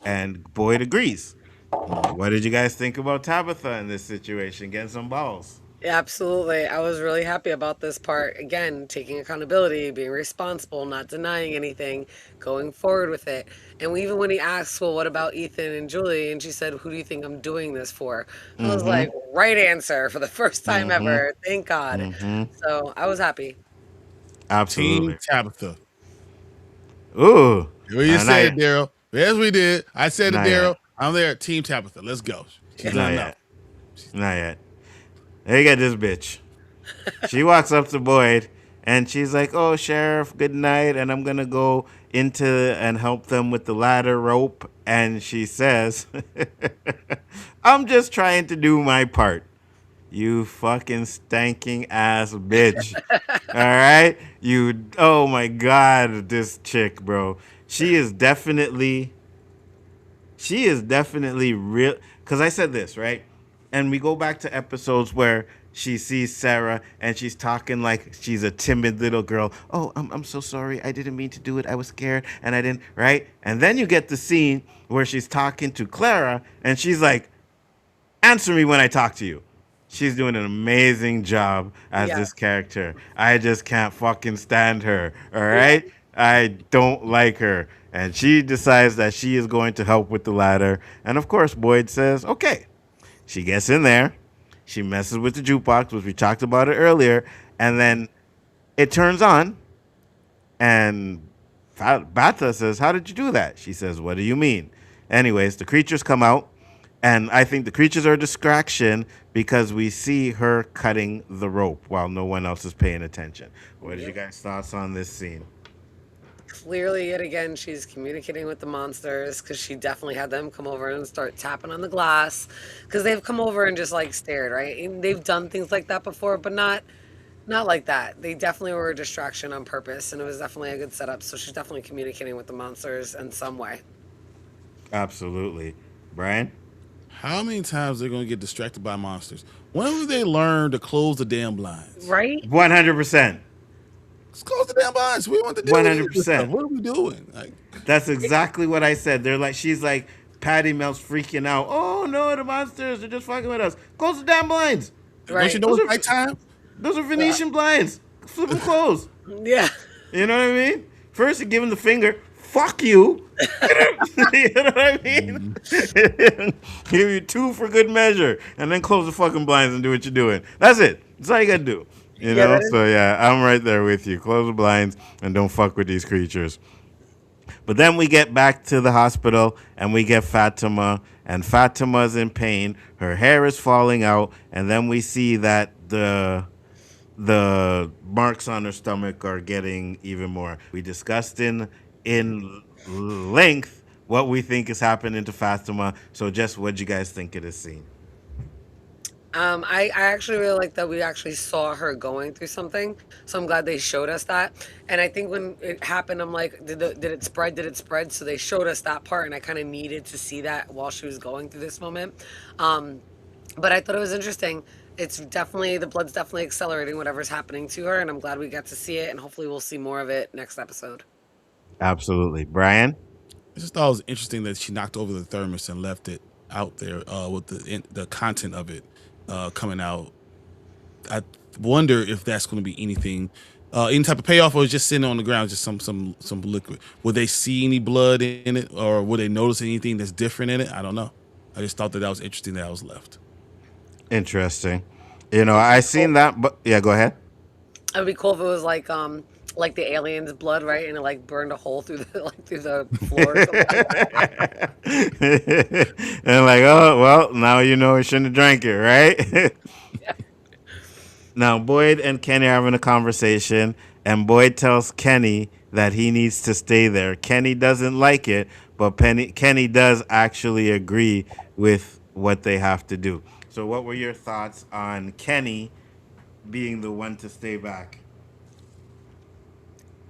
And Boyd agrees. What did you guys think about Tabitha in this situation? Getting some balls. Yeah, absolutely. I was really happy about this part. Again, taking accountability, being responsible, not denying anything, going forward with it. And even when he asked, well, what about Ethan and Julie? And she said, who do you think I'm doing this for? I was Mm-hmm. like, right answer for the first time Mm-hmm. ever. Thank God. Mm-hmm. So I was happy. Team Absolutely. Tabitha. Ooh. What you Not said, yet. Daryl. Yes, we did. I said to Not yet. Daryl, I'm there. Team Tabitha. Let's go. She's Not done enough. yet. Not yet. There you get this bitch. She walks up to Boyd and she's like, "Oh, Sheriff, good night. And I'm going to go into and help them with the ladder rope." And she says, "I'm just trying to do my part. You fucking stanking ass bitch." All right? Oh my God, this chick, bro. She is definitely real. Because I said this, right? And we go back to episodes where she sees Sarah and she's talking like she's a timid little girl. "Oh, I'm so sorry. I didn't mean to do it. I was scared and I didn't," right? And then you get the scene where she's talking to Clara and she's like, "Answer me when I talk to you." She's doing an amazing job as Yeah. this character. I just can't fucking stand her. All right? I don't like her. And she decides that she is going to help with the ladder. And of course, Boyd says, okay. She gets in there. She messes with the jukebox, which we talked about it earlier. And then it turns on. And Bata says, "How did you do that?" She says, "What do you mean?" Anyways, the creatures come out. And I think the creatures are a distraction because we see her cutting the rope while no one else is paying attention. What is your guys' thoughts on this scene? Clearly, yet again, she's communicating with the monsters because she definitely had them come over and start tapping on the glass because they've come over and just like stared, right? And they've done things like that before, but not like that. They definitely were a distraction on purpose, and it was definitely a good setup. So she's definitely communicating with the monsters in some way. Absolutely. Brian? How many times they're gonna get distracted by monsters? When will they learn to close the damn blinds? Right? 100%. Let's close the damn blinds. We want to deal with any of this stuff. 100%. What are we doing? Like, That's exactly what I said. She's like, Patty Mel's freaking out. "Oh no, the monsters are just fucking with us. Close the damn blinds. don't you Right. know Those it's are, nighttime? those are Venetian blinds. Flip them closed." Yeah. You know what I mean? First, you give him the finger. "Fuck you." You know what I mean? Give you two for good measure, and then close the fucking blinds and do what you're doing. That's it. That's all you gotta do. You Yeah, know? that is. So yeah, I'm right there with you. Close the blinds and don't fuck with these creatures. But then we get back to the hospital and we get Fatima, and Fatima's in pain. Her hair is falling out, and then we see that the marks on her stomach are getting even more. We discussed in length what we think is happening to Fatima. So, just what you guys think of this scene? I actually really like that we actually saw her going through something. So I'm glad they showed us that. And I think when it happened, I'm like, did it spread? Did it spread? So they showed us that part, and I kind of needed to see that while she was going through this moment. Um, but I thought it was interesting. It's definitely the blood's definitely accelerating whatever's happening to her, and I'm glad we got to see it, and hopefully we'll see more of it next episode. Absolutely, Brian. I just thought it was interesting that she knocked over the thermos and left it out there with the content of it coming out. I wonder if that's going to be anything, any type of payoff, or just sitting on the ground, just some liquid. Will they see any blood in it, or will they notice anything that's different in it? I don't know. I just thought that was interesting that was left. Interesting. You know, I seen that, but yeah, go ahead. It would be cool if it was like the alien's blood, right? And it like burned a hole through the through the floor or something. And like, oh well, now you know you shouldn't have drank it, right? Now Boyd and Kenny are having a conversation, and Boyd tells Kenny that he needs to stay there. Kenny doesn't like it, but Kenny does actually agree with what they have to do. So, what were your thoughts on Kenny being the one to stay back?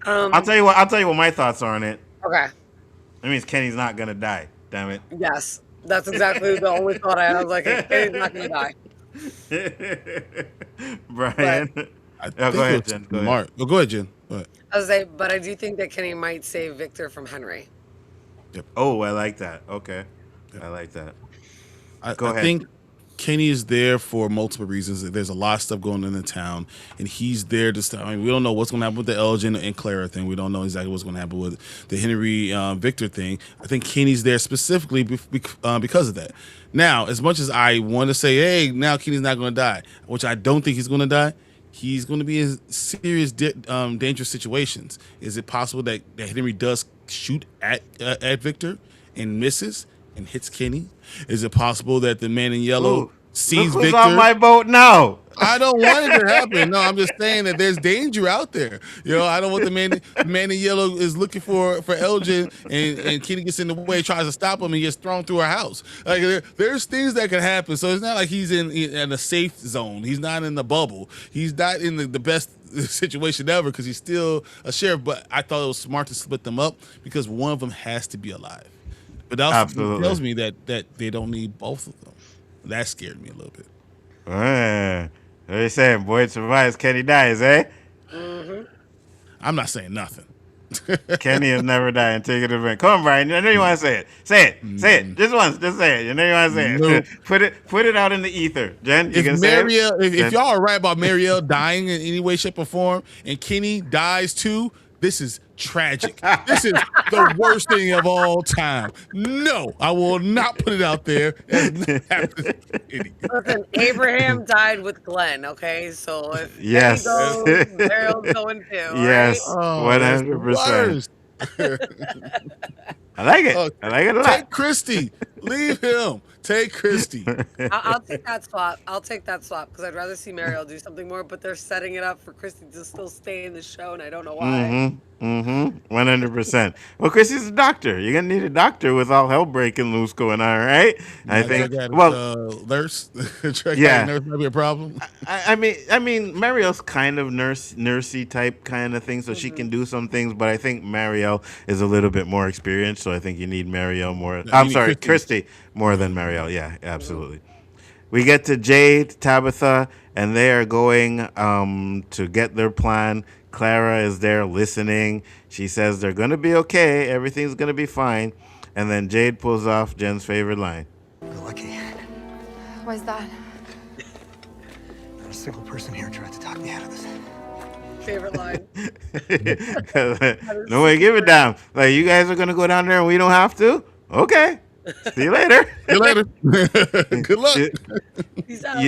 I'll Um, tell you what. I'll tell you what my thoughts are on it. okay. That means Kenny's not gonna die. Damn it. Yes. That's exactly the only thought I had. I was like, hey, Kenny's not gonna die. But Brian. I Oh, go think it ahead, was Jen. Go ahead. smart. Oh, go ahead, Jen. Go ahead. I was like, but I do think that Kenny might save Victor from Henry. Oh, I like that. Okay. I like that. Go I ahead. think Kenny is there for multiple reasons. There's a lot of stuff going on in the town, and he's there to stop. I mean, we don't know what's going to happen with the Elgin and Clara thing. We don't know exactly what's going to happen with the Henry Victor thing. I think Kenny's there specifically because of that. Now, as much as I want to say, hey, now Kenny's not going to die, which I don't think he's going to die, he's going to be in serious, dangerous situations. Is it possible that Henry does shoot at Victor and misses and hits Kenny? Is it possible that the man in yellow Ooh, sees look who's Victor? on my boat now. I don't want it to happen. No, I'm just saying that there's danger out there. I don't want the man in yellow is looking for Elgin, and Kenny gets in the way, tries to stop him, and gets thrown through our house. Like there's things that can happen. So it's not like he's in a safe zone. He's not in the bubble. He's not in the best situation ever because he's still a sheriff. But I thought it was smart to split them up because one of them has to be alive. But that also Absolutely. tells me that they don't need both of them. That scared me a little bit. What are you saying? Boyd survives, Kenny dies, eh? I'm not saying nothing. Kenny has never died and taken it back. Come on, Brian. I know you want to say it. Say it. Say it. Just once. Just say it. You know you want to say it. Nope. Put it out in the ether. Jen, you can say Marielle, it? if y'all are right about Marielle dying in any way, shape, or form, and Kenny dies too, this is tragic. This is the worst thing of all time. No, I will not put it out there as happened to Kenny. Listen, Abraham died with Glenn, okay? So if Yes. Kenny goes, Daryl's going too. Yes. Right? Oh, that's the 100%. worst. I like it. Oh, I like it a lot. Take Christy. Leave him. Take Christy. I'll take that swap. I'll take that swap because I'd rather see Mariel do something more. But they're setting it up for Christy to still stay in the show, and I don't know why. 100%. Well, Chrissy's a doctor. You're gonna need a doctor with all hell breaking loose going on, right? I think. Nurse. Yeah. Nurse might be a problem. I mean, Mariel's kind of nursey type kind of thing, so she can do some things. But I think Mariel is a little bit more experienced, so I think you need Mariel more. I'm sorry, Christy more than Mariel. Yeah, absolutely. We get to Jade, Tabitha, and they are going to get their plan. Clara is there listening. She says they're going to be okay. Everything's going to be fine. And then Jade pulls off Jen's favorite line. You're lucky. Why's that? Not a single person here tried to talk me out of this. Favorite line. No way, give it down. Like, you guys are going to go down there and we don't have to? Okay. See you later. See you later. Good luck. He's out.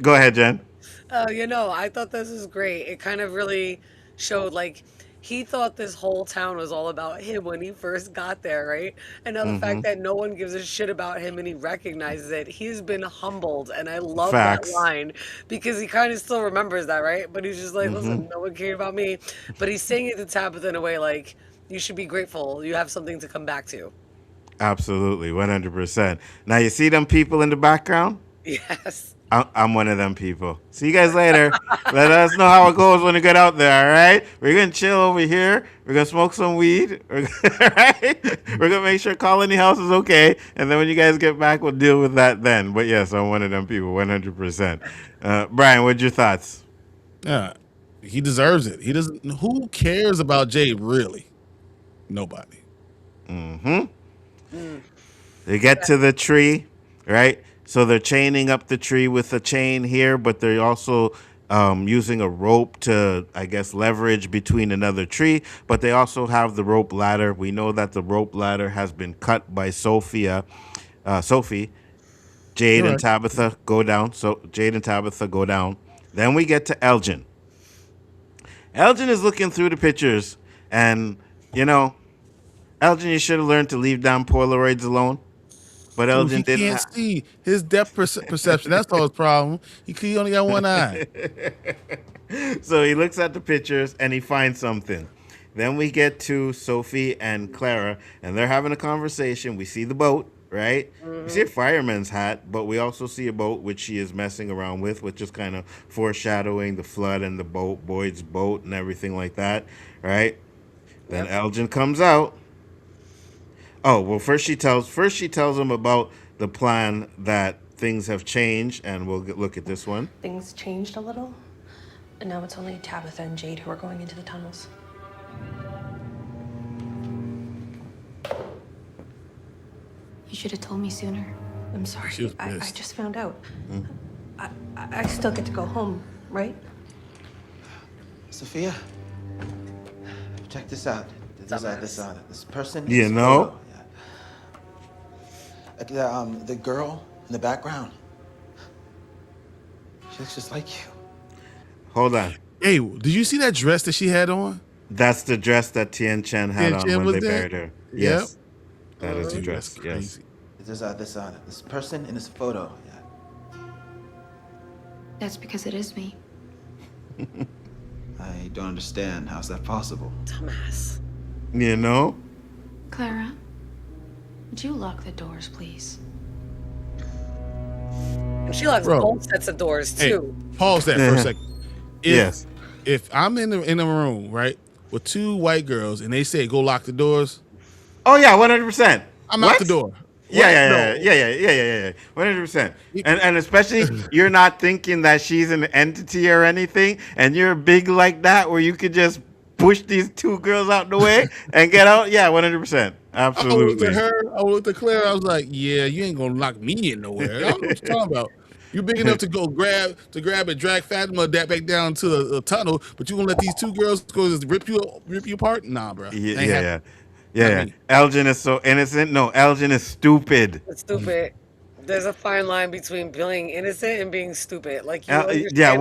Go ahead, Jen. I thought this was great. It kind of really showed like he thought this whole town was all about him when he first got there, right? And now the fact that no one gives a shit about him and he recognizes it, he's been humbled. And I love Facts. that line because he kind of still remembers that, right? But he's just like, listen, no one cared about me. But he's saying it to Tabitha in a way like, you should be grateful. You have something to come back to. Absolutely, 100%. Now, you see them people in the background? Yes. I'm one of them people. See you guys later. Let us know how it goes when you get out there, all right? We're going to chill over here. We're going to smoke some weed. We're going to make sure Colony House is okay. And then when you guys get back, we'll deal with that then. But yes, I'm one of them people, 100%. Brian, what's your thoughts? Yeah, he deserves it. He doesn't. Who cares about Jade, really? Nobody. They get to the tree, right? So they're chaining up the tree with a chain here, but they're also using a rope to, I guess, leverage between another tree. But they also have the rope ladder. We know that the rope ladder has been cut by Sophie. Jade and Tabitha go down. So Jade and Tabitha go down. Then we get to Elgin. Elgin is looking through the pictures, and Elgin, you should have learned to leave down Polaroids alone. But Elgin He didn't. can't see his depth perception. That's all his problem. He only got one eye. So he looks at the pictures and he finds something. Then we get to Sophie and Clara, and they're having a conversation. We see the boat, right? We see a fireman's hat, but we also see a boat which she is messing around with, which is kind of foreshadowing the flood and the boat, Boyd's boat, and everything like that, right? Then Yep. Elgin comes out. Oh well, first she tells him about the plan that things have changed, and we'll look at this one. Things changed a little, and now it's only Tabitha and Jade who are going into the tunnels. You should have told me sooner. I'm sorry. She was I pissed. just found out. I still get to go home, right? Sophia, check this out. This person. You this know? photo, yeah. The girl in the background. She looks just like you. Hold on. Hey, did you see that dress that she had on? That's the dress that Tien Chen had Tien on Chen when was they there? buried her. Yep. Yes. That is the Dude, dress. that's Yes. crazy. This person in this photo. Yeah. That's because it is me. I don't understand. How's that possible? Dumbass. You know? Clara, would you lock the doors, please? And she locks Bro. both sets of doors Hey, too. pause that for a second. If, Yes. If I'm in the room, right, with two white girls and they say go lock the doors, Oh yeah, 100%. I'm out the door. Yeah, What? yeah, 100%. And especially you're not thinking that she's an entity or anything, and you're big like that where you could just push these two girls out the way and get out. Yeah, 100%. I looked Absolutely. at her, I looked at Claire, I was like, yeah, you ain't gonna lock me in nowhere. I don't know what you're talking about. You big enough to go grab and drag Fatima that back down to the tunnel, but you gonna let these two girls go just rip you apart? Nah, bro. Yeah, Ain't yeah, happening. yeah. Not Yeah. me. Elgin is so innocent. No, Elgin is stupid. It's stupid. There's a fine line between being innocent and being stupid. Like you Yeah, understand, there's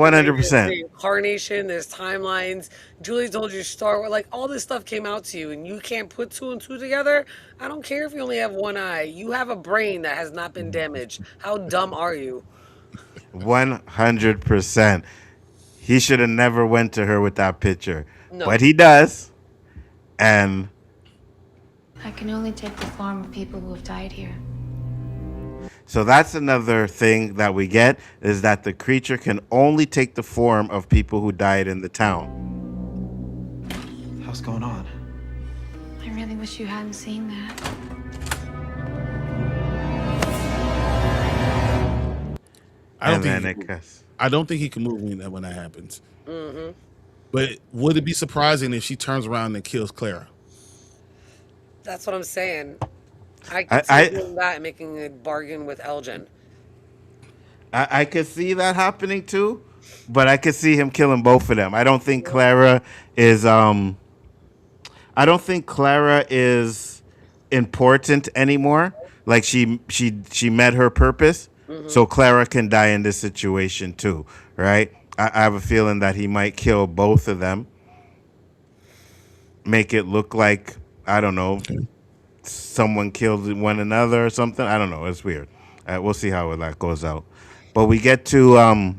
100%. reincarnation, there's timelines. Julie told you Star Wars, like all this stuff came out to you, and you can't put two and two together. I don't care if you only have one eye. You have a brain that has not been damaged. How dumb are you? 100%. He should have never went to her with that picture, No. but he does, and I can only take the form of people who have died here. so that's another thing that we get is that the creature can only take the form of people who died in the town. What's going on? I really wish you hadn't seen that. I don't think he can move when that happens. But would it be surprising if she turns around and kills Clara? That's what I'm saying. I I- could see doing that and making a bargain with Elgin. I could see that happening too, but I could see him killing both of them. I don't think Clara is important anymore. Like she met her purpose, so Clara can die in this situation too, right? I have a feeling that he might kill both of them, make it look like I don't know, someone killed one another or something. I don't know. It's weird. We'll see how that goes out. But we get to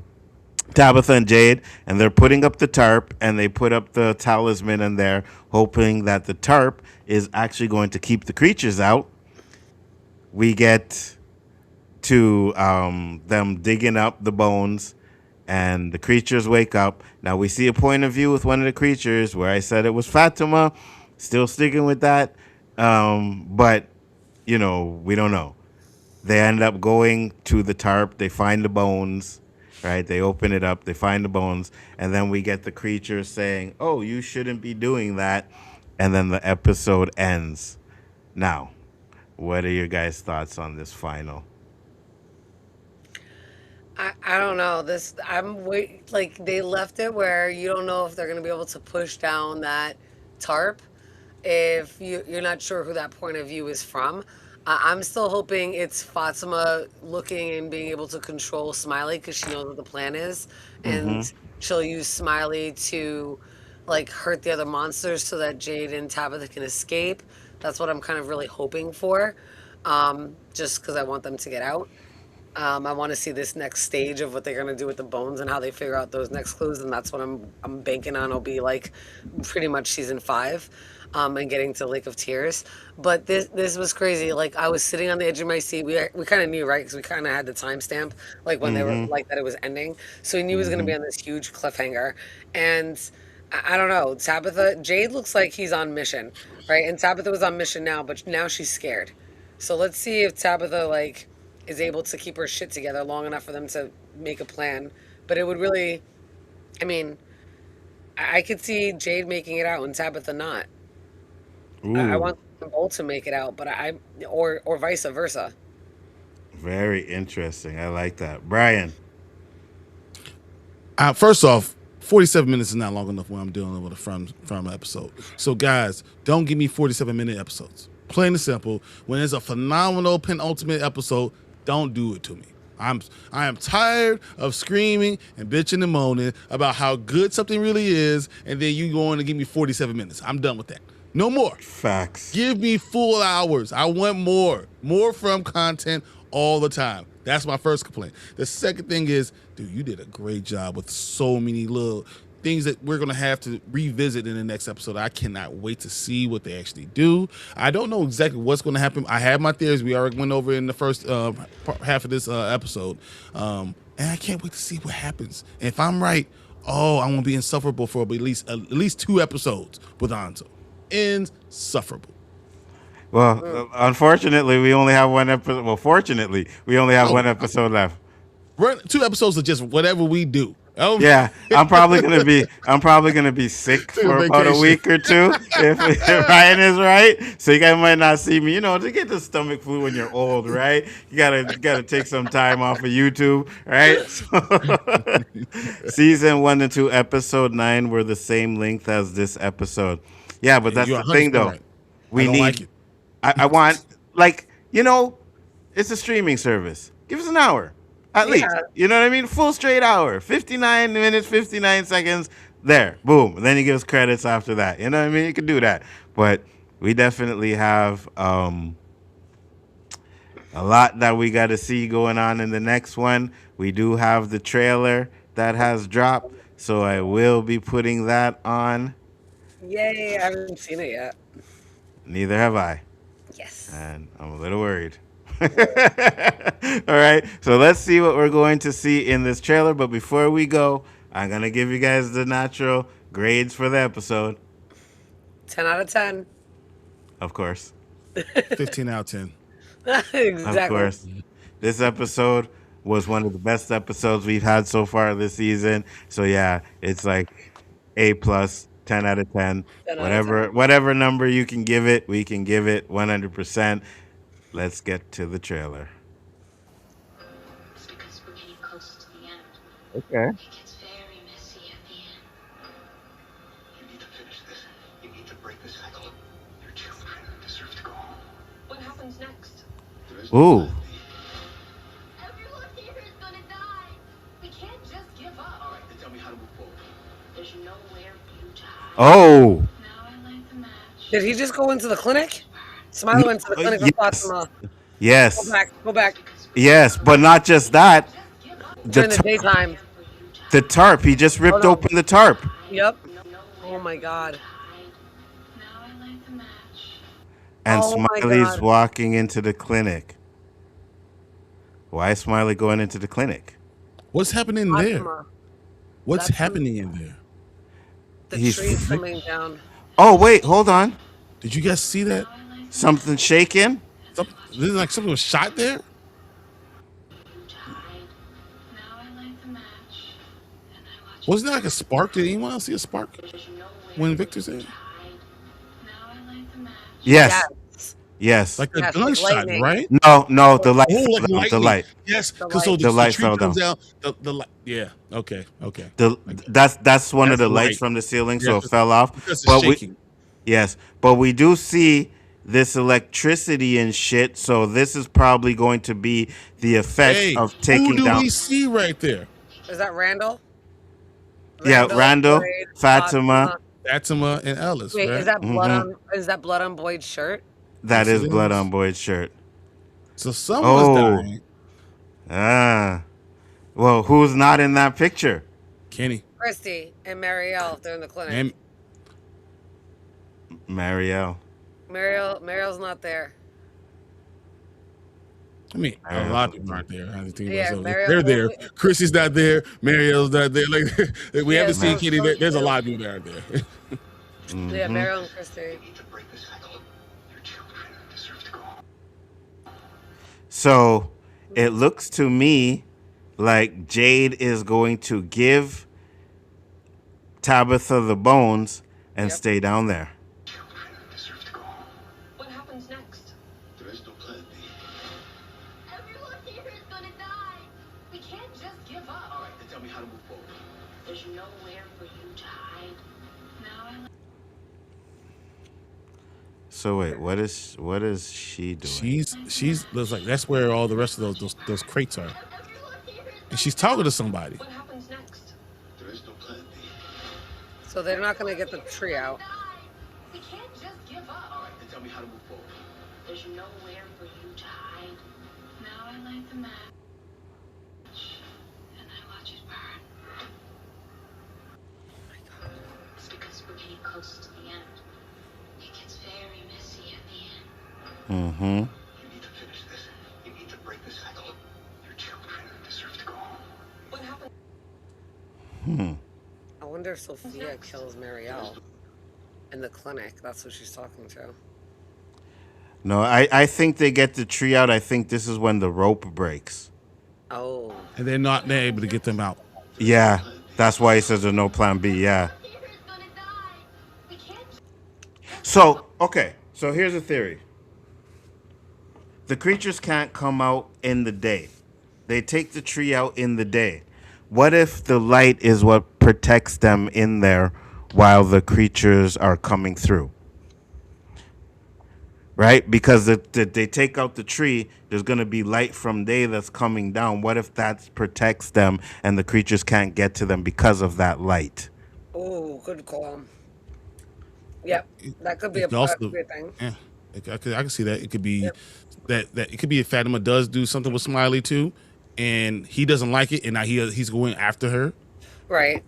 Tabitha and Jade, and they're putting up the tarp, and they put up the talisman in there, hoping that the tarp is actually going to keep the creatures out. We get to them digging up the bones, and the creatures wake up. Now we see a point of view with one of the creatures where I said it was Fatima. Still sticking with that. But, we don't know. They end up going to the tarp. They find the bones, right? They open it up. They find the bones. And then we get the creature saying, oh, you shouldn't be doing that. And then the episode ends. Now, what are your guys' thoughts on this final? I don't know. Like they left it where you don't know if they're gonna be able to push down that tarp if you're not sure who that point of view is from. I'm still hoping it's Fatima looking and being able to control Smiley because she knows what the plan is, and she'll use Smiley to like hurt the other monsters so that Jade and Tabitha can escape. That's what I'm kind of really hoping for, just because I want them to get out. I want to see this next stage of what they're gonna do with the bones and how they figure out those next clues, and that's what I'm banking on. Will be like pretty much season 5, and getting to Lake of Tears. But this was crazy. Like I was sitting on the edge of my seat. We kind of knew, right? Because we kind of had the timestamp, like when they were like that it was ending. So we knew it was gonna be on this huge cliffhanger, and. I don't know. Tabitha, Jade looks like he's on mission, right? And Tabitha was on mission now, but now she's scared. So let's see if Tabitha like is able to keep her shit together long enough for them to make a plan. But it would really, I mean, I could see Jade making it out and Tabitha not. I Ooh, want them both to make it out, but or vice versa. very interesting. I like that. Brian. First off, 47 minutes is not long enough when I'm dealing with a from episode. So guys, don't give me 47-minute episodes. Plain and simple. When there's a phenomenal penultimate episode, don't do it to me. I am tired of screaming and bitching and moaning about how good something really is, and then you going to give me 47 minutes. I'm done with that. No more. Facts. Give me full hours. I want more from content all the time. That's my first complaint. The second thing is, dude, you did a great job with so many little things that we're going to have to revisit in the next episode. I cannot wait to see what they actually do. I don't know exactly what's going to happen. I have my theories. We already went over in the first half of this episode. And I can't wait to see what happens. And if I'm right, I'm going to be insufferable for at least 2 episodes with Nzo. Insufferable. Well, unfortunately, we only have one episode. Well, fortunately, we only have one episode left. 2 episodes of just whatever we do. Yeah, I'm probably gonna be sick for about a week or two if Ryan is right. So you guys might not see me. To get the stomach flu when you're old, right? You gotta take some time off of YouTube, right? So, season 1 and 2, episode 9 were the same length as this episode. Yeah, but that's You're the thing, 100% though. right. We I don't need. like it. I want it's a streaming service. Give us an hour. At least, you know what I mean? Full straight hour, 59 minutes, 59 seconds. There, boom. And then you give us credits after that. You know what I mean? You can do that. But we definitely have a lot that we got to see going on in the next one. We do have the trailer that has dropped, so I will be putting that on. Yay! I haven't seen it yet. Neither have I. Yes. And I'm a little worried. All right, so let's see what we're going to see in this trailer. But before we go, I'm going to give you guys the natural grades for the episode. 10 out of 10. Of course. 15 out of 10. Exactly. Of course. This episode was one of the best episodes we've had so far this season. So yeah, it's like A+, 10 out of 10. 10 out of 10. Whatever number you can give it, we can give it 100%. Let's get to the trailer. It's because we're getting closer to the end. Okay. It gets very messy at the end. You need to finish this. You need to break the cycle. Your children deserve to go home. What happens next? There is no Ooh. plan B. Everyone here is gonna die. We can't just give up. All right, then tell me how to move forward. There's nowhere for you to hide. Oh. Now I light the match. Did he just go into the clinic? Smiley went to the clinic with Fatima. Yes. Go back. Yes, but not just that. During the daytime. The tarp. He just ripped open the tarp. Yep. Oh my God. Now I light the match. And Oh my Smiley's God. walking into the clinic. Why is Smiley going into the clinic? What's happening there? Fatima. What's That's happening in there? The He's tree's coming down. Oh, wait, hold on. Did you guys see that? Something shaking? This is like something was shot there? Now I light the match. And I watch. Wasn't there like a spark? Did anyone else see a spark There's nowhere when Victor's there? to hide. Now I light the match. Yes. Yes. Yes. Like a Yes, gunshot, lightning. right? No, the light. Oh, like fell down, the lightning. light. Yes, The because so light. the, The light tree fell comes down. The light. Yeah. Okay. That's one of That's the lights light. from the ceiling, Yeah, so it fell off. because it's But shaking. but we do see this electricity and shit. So this is probably going to be the effect Hey, of who taking do down. we see right there? Is that Randall? Yeah, Randall, Boyd, Fatima. Fatima and Ellis, Wait, right? is that blood Mhm. on? Is that blood on Boyd's shirt? That Yes, is it blood is. on Boyd's shirt. So someone's Oh. dying. Ah. Well, who's not in that picture? Kenny Christy and Marielle, if they're in the clinic. and Marielle. Marielle's not there. I mean, a Marielle's lot of not people aren't there. I think about Yeah, it. So Marielle. they're there. Chrissy's not there. Marielle's not there. Like we Yeah, haven't seen so- Kenny. so- There's a lot of people that aren't there. Yeah, Marielle and Christy. You need to break this cycle. Your children deserve to go home. So it looks to me like Jade is going to give Tabitha the bones and Yep. stay down there. Children deserve to go home. What happens next? There is no plan B. Everyone here is gonna die. We can't just give up. All right, then tell me how to move forward. There's nowhere for you to hide. Now I So wait, what is she doing? She's looks like that's where all the rest of those crates are, everyone here is and she's talking to somebody. What happens next? There is no plan B. So they're not gonna get the tree out. We can't just give up. All right, then tell me how to move forward. There's nowhere for you to hide. Now I light the match and I watch it burn. Oh my God. It's because we're getting close to the end. It gets very messy at the end. Mm-hmm. You need to finish this. You need to break this cycle. Your children deserve to go home. What happened? I wonder if Sophia kills Marielle in the clinic. That's what she's talking to. No, I think they get the tree out. I think this is when the rope breaks. Oh. And they're able to get them out. Yeah, that's why he says there's no plan B. Yeah. Here is gonna die. We can't. So, okay. So here's a theory. The creatures can't come out in the day. They take the tree out in the day. What if the light is what protects them in there while the creatures are coming through? Right? Because they take out the tree, there's going to be light from day that's coming down. What if that protects them and the creatures can't get to them because of that light? Oh, good call. Yep, that could be It a also- good thing. Yeah, I can see that. It could be that it could be if Fatima does do something with Smiley too, and he doesn't like it, and now he's going after her. Right.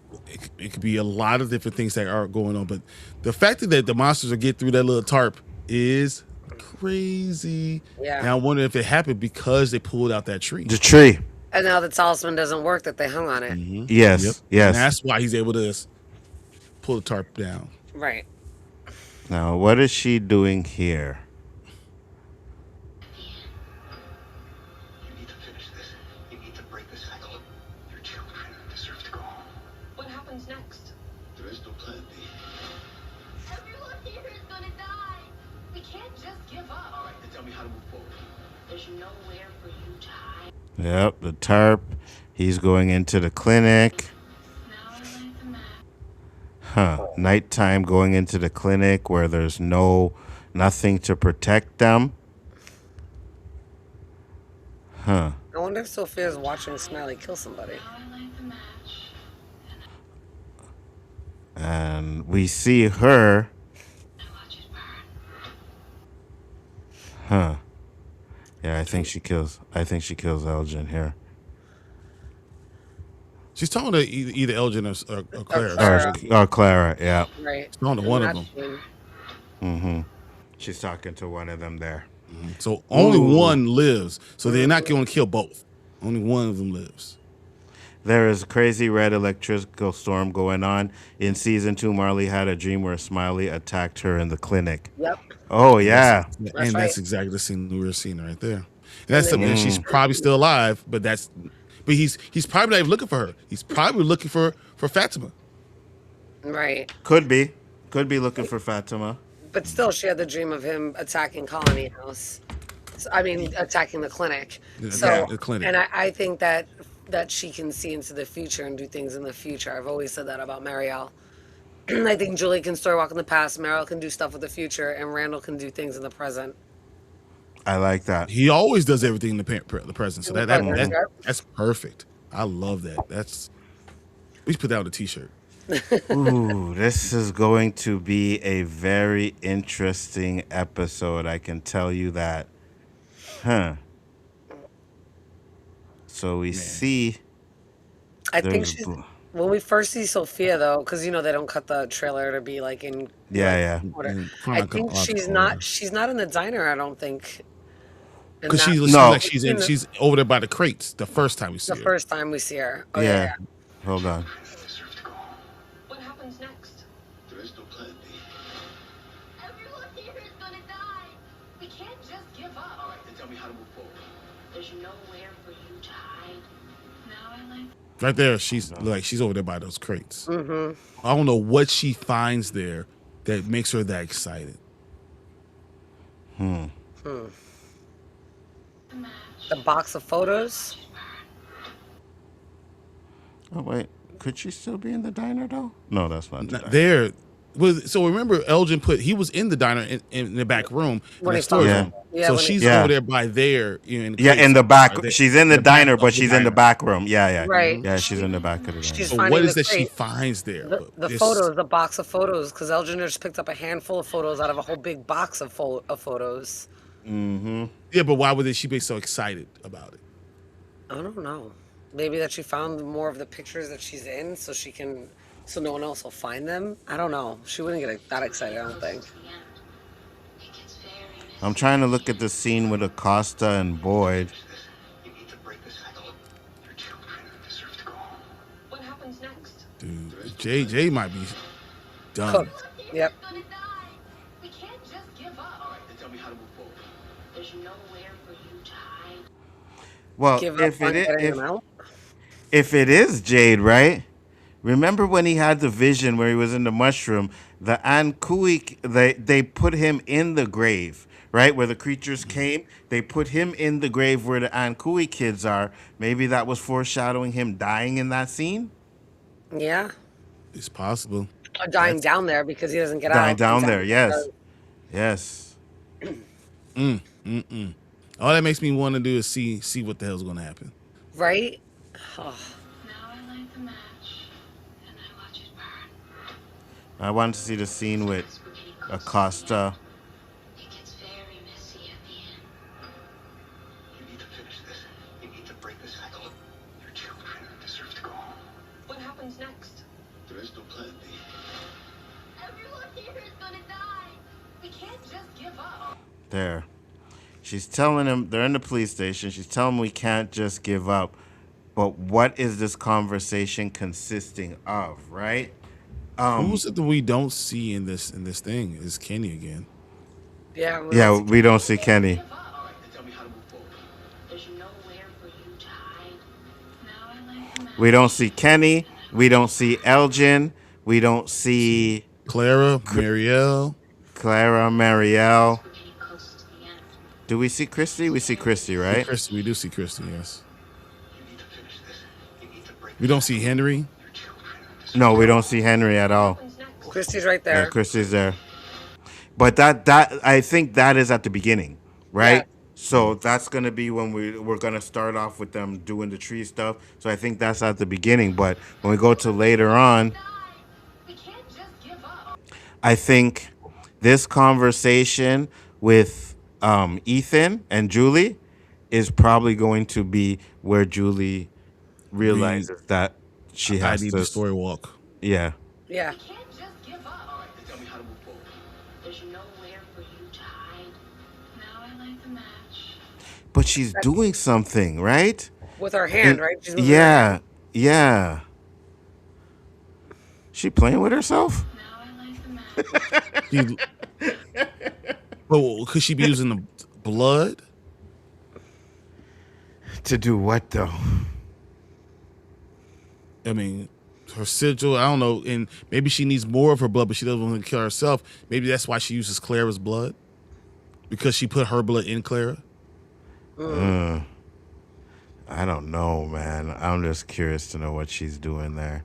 It could be a lot of different things that are going on, but the fact that the monsters will get through that little tarp is crazy. Yeah. And I wonder if it happened because they pulled out that tree. The tree. And now the talisman doesn't work that they hung on it. Yes. Yep. Yes. And that's why he's able to pull the tarp down. Right. Now, what is she doing here? You need to finish this. You need to break this cycle. Your children deserve to go home. What happens next? There is no plan B. Everyone here is gonna die. We can't just give up. All right, then tell me how to move forward. There's nowhere for you to hide. Yep, the tarp. He's going into the clinic. Now I light the match. Huh. Nighttime going into the clinic where there's nothing to protect them. Huh. I wonder if Sophia's watching Smiley kill somebody. Now I light the match. And we see her. I watch it burn. Huh. Yeah, I think she kills Elgin here. She's talking to either Elgin or Clara. Clara. Or Clara, yeah. Right. She's talking to one of them. Mm-hmm. She's talking to one of them there. So only Ooh. one lives. So they're not going to kill both. Only one of them lives. There is a crazy red electrical storm going on. In season 2, Marley had a dream where Smiley attacked her in the clinic. Yep. Oh, yeah. And right. that's exactly the scene we were seeing right there. And that's something. She's probably still alive, but he's probably not even looking for her. He's probably looking for Fatima. Right. Could be looking for Fatima. But still, she had the dream of him attacking Colony House. I mean, attacking the clinic. Yeah, So, the clinic. and I think that she can see into the future and do things in the future. I've always said that about Marielle. I think Julie can story walk in the past, Marielle can do stuff with the future, and Randall can do things in the present. I like that. He always does everything in the present. So Yep. that's perfect. I love that. We should put that on a t-shirt. Ooh, this is going to be a very interesting episode. I can tell you that. Huh. So we see I think there's she's when we first see Sophia though, because they don't cut the trailer to be like in yeah. order. In I think she's chronological not order. she's not in the diner. I don't think. And Because that she seems No. like she's over there by the crates the first time we see the her. first time we see her. Oh yeah. Yeah. Hold on. Deserve to go home. What happens next? There is no plan B. Everyone here is gonna die. We can't just give up. All right, then tell me how to move forward. There's nowhere for you to hide. Now I like. Right there, she's over there by those crates. Mm-hmm. I don't know what she finds there that makes her that excited. The match. The box of photos. Oh wait, could she still be in the diner though? No, that's not the Not diner. there. So remember, Elgin he was in the diner in the back room, When in he the storage found room. her. Yeah, So when he she's found her. over there by there. In the Yeah, crates in the back. right there. She's in the The back diner, of but the she's in the diner. back room. Yeah. Right. Yeah, she's in the back of the diner. She's So finding what is the that she crate. finds there? The This- photos, the box of photos, because Elgin just picked up a handful of photos out of a whole big box of photos. Yeah, but why would she be so excited about it? I don't know. Maybe that she found more of the pictures that she's in, so no one else will find them. I don't know. She wouldn't get that excited. I don't think. To the end. It gets very messy. I'm trying to look at the scene with Acosta and Boyd. You need to break the cycle. Your children deserve to go home. What happens next? Dude, JJ might be done. Cooked. Yep. Everyone's gonna die. We can't just give up. All right, then tell me how to move forward. There's nowhere for you to hide. Well, Give up on getting them out. if it is Jade, right? Remember when he had the vision where he was in the mushroom? The Ankui, they put him in the grave, right? Where the creatures came, they put him in the grave where the Ankui kids are. Maybe that was foreshadowing him dying in that scene. Yeah. It's possible. Or dying down there because he doesn't get Dying out. down there, yes, yes. All that makes me want to do is see what the hell's going to happen. Right? Oh, Now I light the match and I watch it burn. I wanted to see the scene with As we're getting close to the Acosta. end, it gets very messy at the end. You need to finish this. You need to break the cycle. Your children deserve to go home. What happens next? There is no plan B. Everyone here is gonna die. We can't just give up. There. She's telling him, they're in the police station. She's telling him we can't just give up. But what is this conversation consisting of, right? Who's it that we don't see in this thing? Is Kenny again? yeah. Yeah, we don't see Kenny. All right, then tell me how to move forward. There's nowhere for you to hide. Now I light the match. We don't see Kenny. We don't see Elgin. We don't see Clara, Marielle. Clara, Marielle. We're getting close to the end. Do we see Christy? We see Christy, right? Christy, we do see Christy, yes. You need to finish this. You need to break We don't see Henry. your children deserve No, we don't see Henry at all. What happens next? Christy's right Yeah, there. Christy's there. But that I think that is at the beginning, right? Yeah. So that's gonna be when we're gonna start off with them doing the tree stuff. So I think that's at the beginning. But when we go to later on, Die. We can't just give up. I think this conversation with Ethan and Julie is probably going to be where Julie realizes that she I has need to. the story walk. Yeah. Yeah. We can't just give up. All right, then tell me how to move forward. There's nowhere for you to hide. Now I light the match. But she's doing something, right? With her hand, right? She's moving her hand. Yeah. She playing with herself? Now I light the match. Well, could she be using the blood? To do what though? I mean, her sigil, I don't know. And maybe she needs more of her blood, but she doesn't want to kill herself. Maybe that's why she uses Clara's blood. Because she put her blood in Clara. I don't know, man. I'm just curious to know what she's doing there.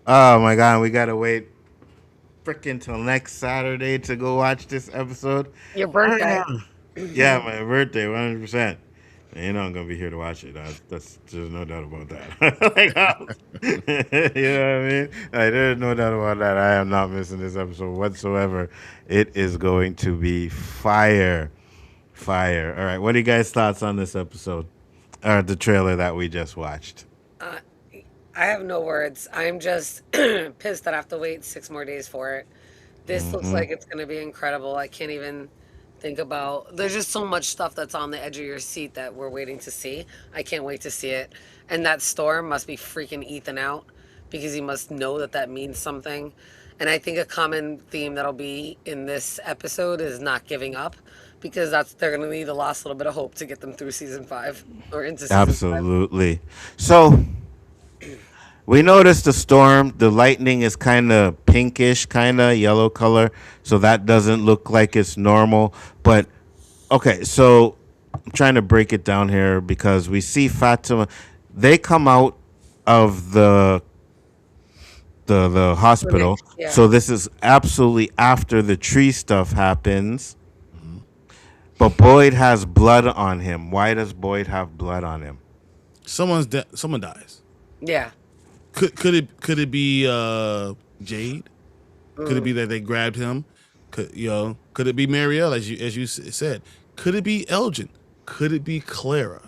Oh my god, we gotta wait freaking till next Saturday to go watch this episode. Your birthday. Yeah, my birthday, 100%. And you know I'm gonna be here to watch it. There's no doubt about that. You know what I mean? Like, there's no doubt about that. I am not missing this episode whatsoever. It is going to be fire. All right, what are you guys' thoughts on this episode? Or the trailer that we just watched. Uh, I have no words. I'm just pissed that I have to wait 6 more days for it. This looks Hmm. like it's going to be incredible. I can't even think about. There's just so much stuff that's on the edge of your seat that we're waiting to see. I can't wait to see it. And that storm must be freaking Ethan out because he must know that that means something. And I think a common theme that'll be in this episode is not giving up because they're going to need the last little bit of hope to get them through season 5 or into season 5. Absolutely. So we noticed the storm. The lightning is kind of pinkish, kind of yellow color. So that doesn't look like it's normal. But okay, so I'm trying to break it down here because we see Fatima. They come out of the hospital. Clinic, yeah. So this is absolutely after the tree stuff happens. But Boyd has blood on him. Why does Boyd have blood on him? Someone dies. Yeah. Could it be Jade? Could it be that they grabbed him? Could it be Marielle as you said? Could it be Elgin? Could it be Clara?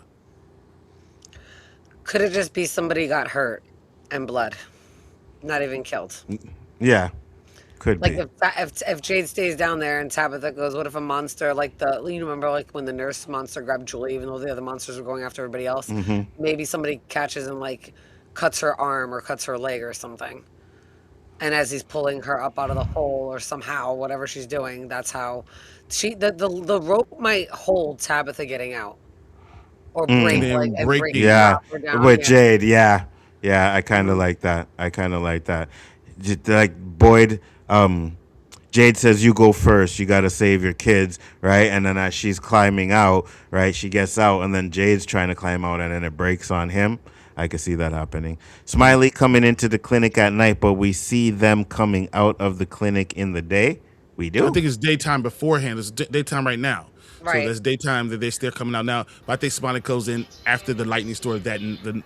Could it just be somebody got hurt and blood, not even killed? Yeah, could Like be. if Jade stays down there and Tabitha goes, what if a monster like remember like when the nurse monster grabbed Julie, even though the other monsters were going after everybody else? Hmm. Maybe somebody catches and like cuts her arm or cuts her leg or something. And as he's pulling her up out of the hole or somehow whatever she's doing, that's how the rope might hold Tabitha getting out or break And then and break break the Yeah, drop her down. with Yeah. Jade. Yeah, yeah. I kind of Mhm. like that. I kind of like that. Like Boyd, Jade says, "You go first. You got to save your kids, right?" And then as she's climbing out, right, she gets out, and then Jade's trying to climb out, and then it breaks on him. I could see that happening. Smiley coming into the clinic at night, but we see them coming out of the clinic in the day. We I do. think it's daytime beforehand. It's daytime right now. So Right. that's daytime that they're coming out now. But I think Smiley goes in after the lightning storm the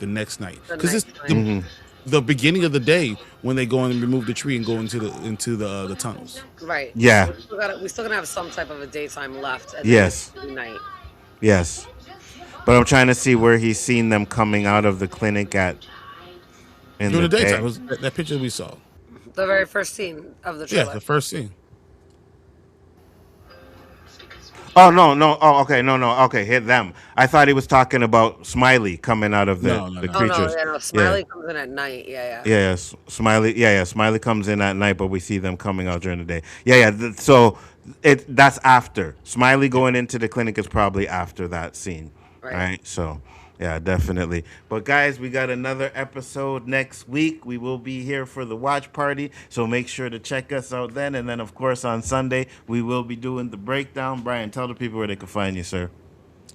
next night. The Because it's next time. Hmm. the beginning of the day when they go in and remove the tree and go into the tunnels. Right. Yeah. So we still gonna have some type of a daytime left, and then Yes. it's night. Yes. But I'm trying to see where he's seen them coming out of the clinic at in During the the daytime, day. it was that picture we saw. The very first scene of the Yeah, trailer. the first scene. Oh no, no. Oh, okay, no, no. Okay, hit them. I thought he was talking about Smiley coming out of No, the no. Oh no, creatures. yeah, no. Yeah, Smiley comes in at night. Yeah, yeah, yeah. Smiley, yeah, yeah. Smiley comes in at night, but we see them coming out during the day. Yeah, yeah. So that's after Smiley going into the clinic is probably after that scene, Right. right? So. Yeah, definitely. But guys, we got another episode next week. We will be here for the watch party, so make sure to check us out then. And then, of course, on Sunday we will be doing the breakdown. Brian, tell the people where they can find you, sir.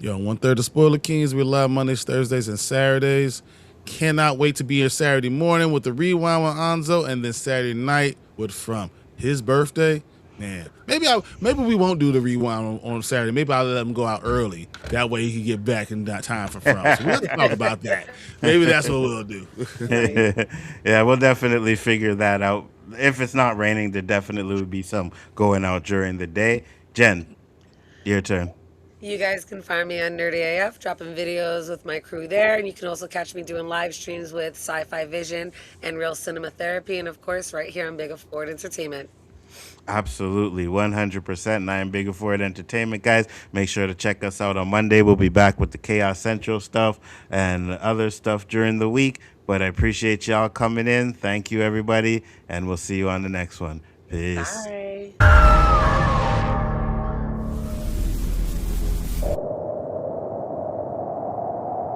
Yo, 1/3 of Spoiler Kings. We're live Mondays, Thursdays, and Saturdays. Cannot wait to be here Saturday morning with the rewind with Nzo, and then Saturday night with From his birthday. Man, maybe we won't do the rewind on Saturday. Maybe I'll let him go out early. That way he can get back in that time for From. So we'll have to talk about that. Maybe that's what we'll do. Yeah, we'll definitely figure that out. If it's not raining, there definitely would be some going out during the day. Jen, your turn. You guys can find me on Nerdy AF, dropping videos with my crew there, and you can also catch me doing live streams with Sci-Fi Vision and Real Cinema Therapy, and of course, right here on Big Afford Entertainment. Absolutely, 100%. And I am Bigger for It Entertainment, guys. Make sure to check us out on Monday. We'll be back with the Chaos Central stuff and other stuff during the week. But I appreciate y'all coming in. Thank you, everybody. And we'll see you on the next one. Peace. Bye.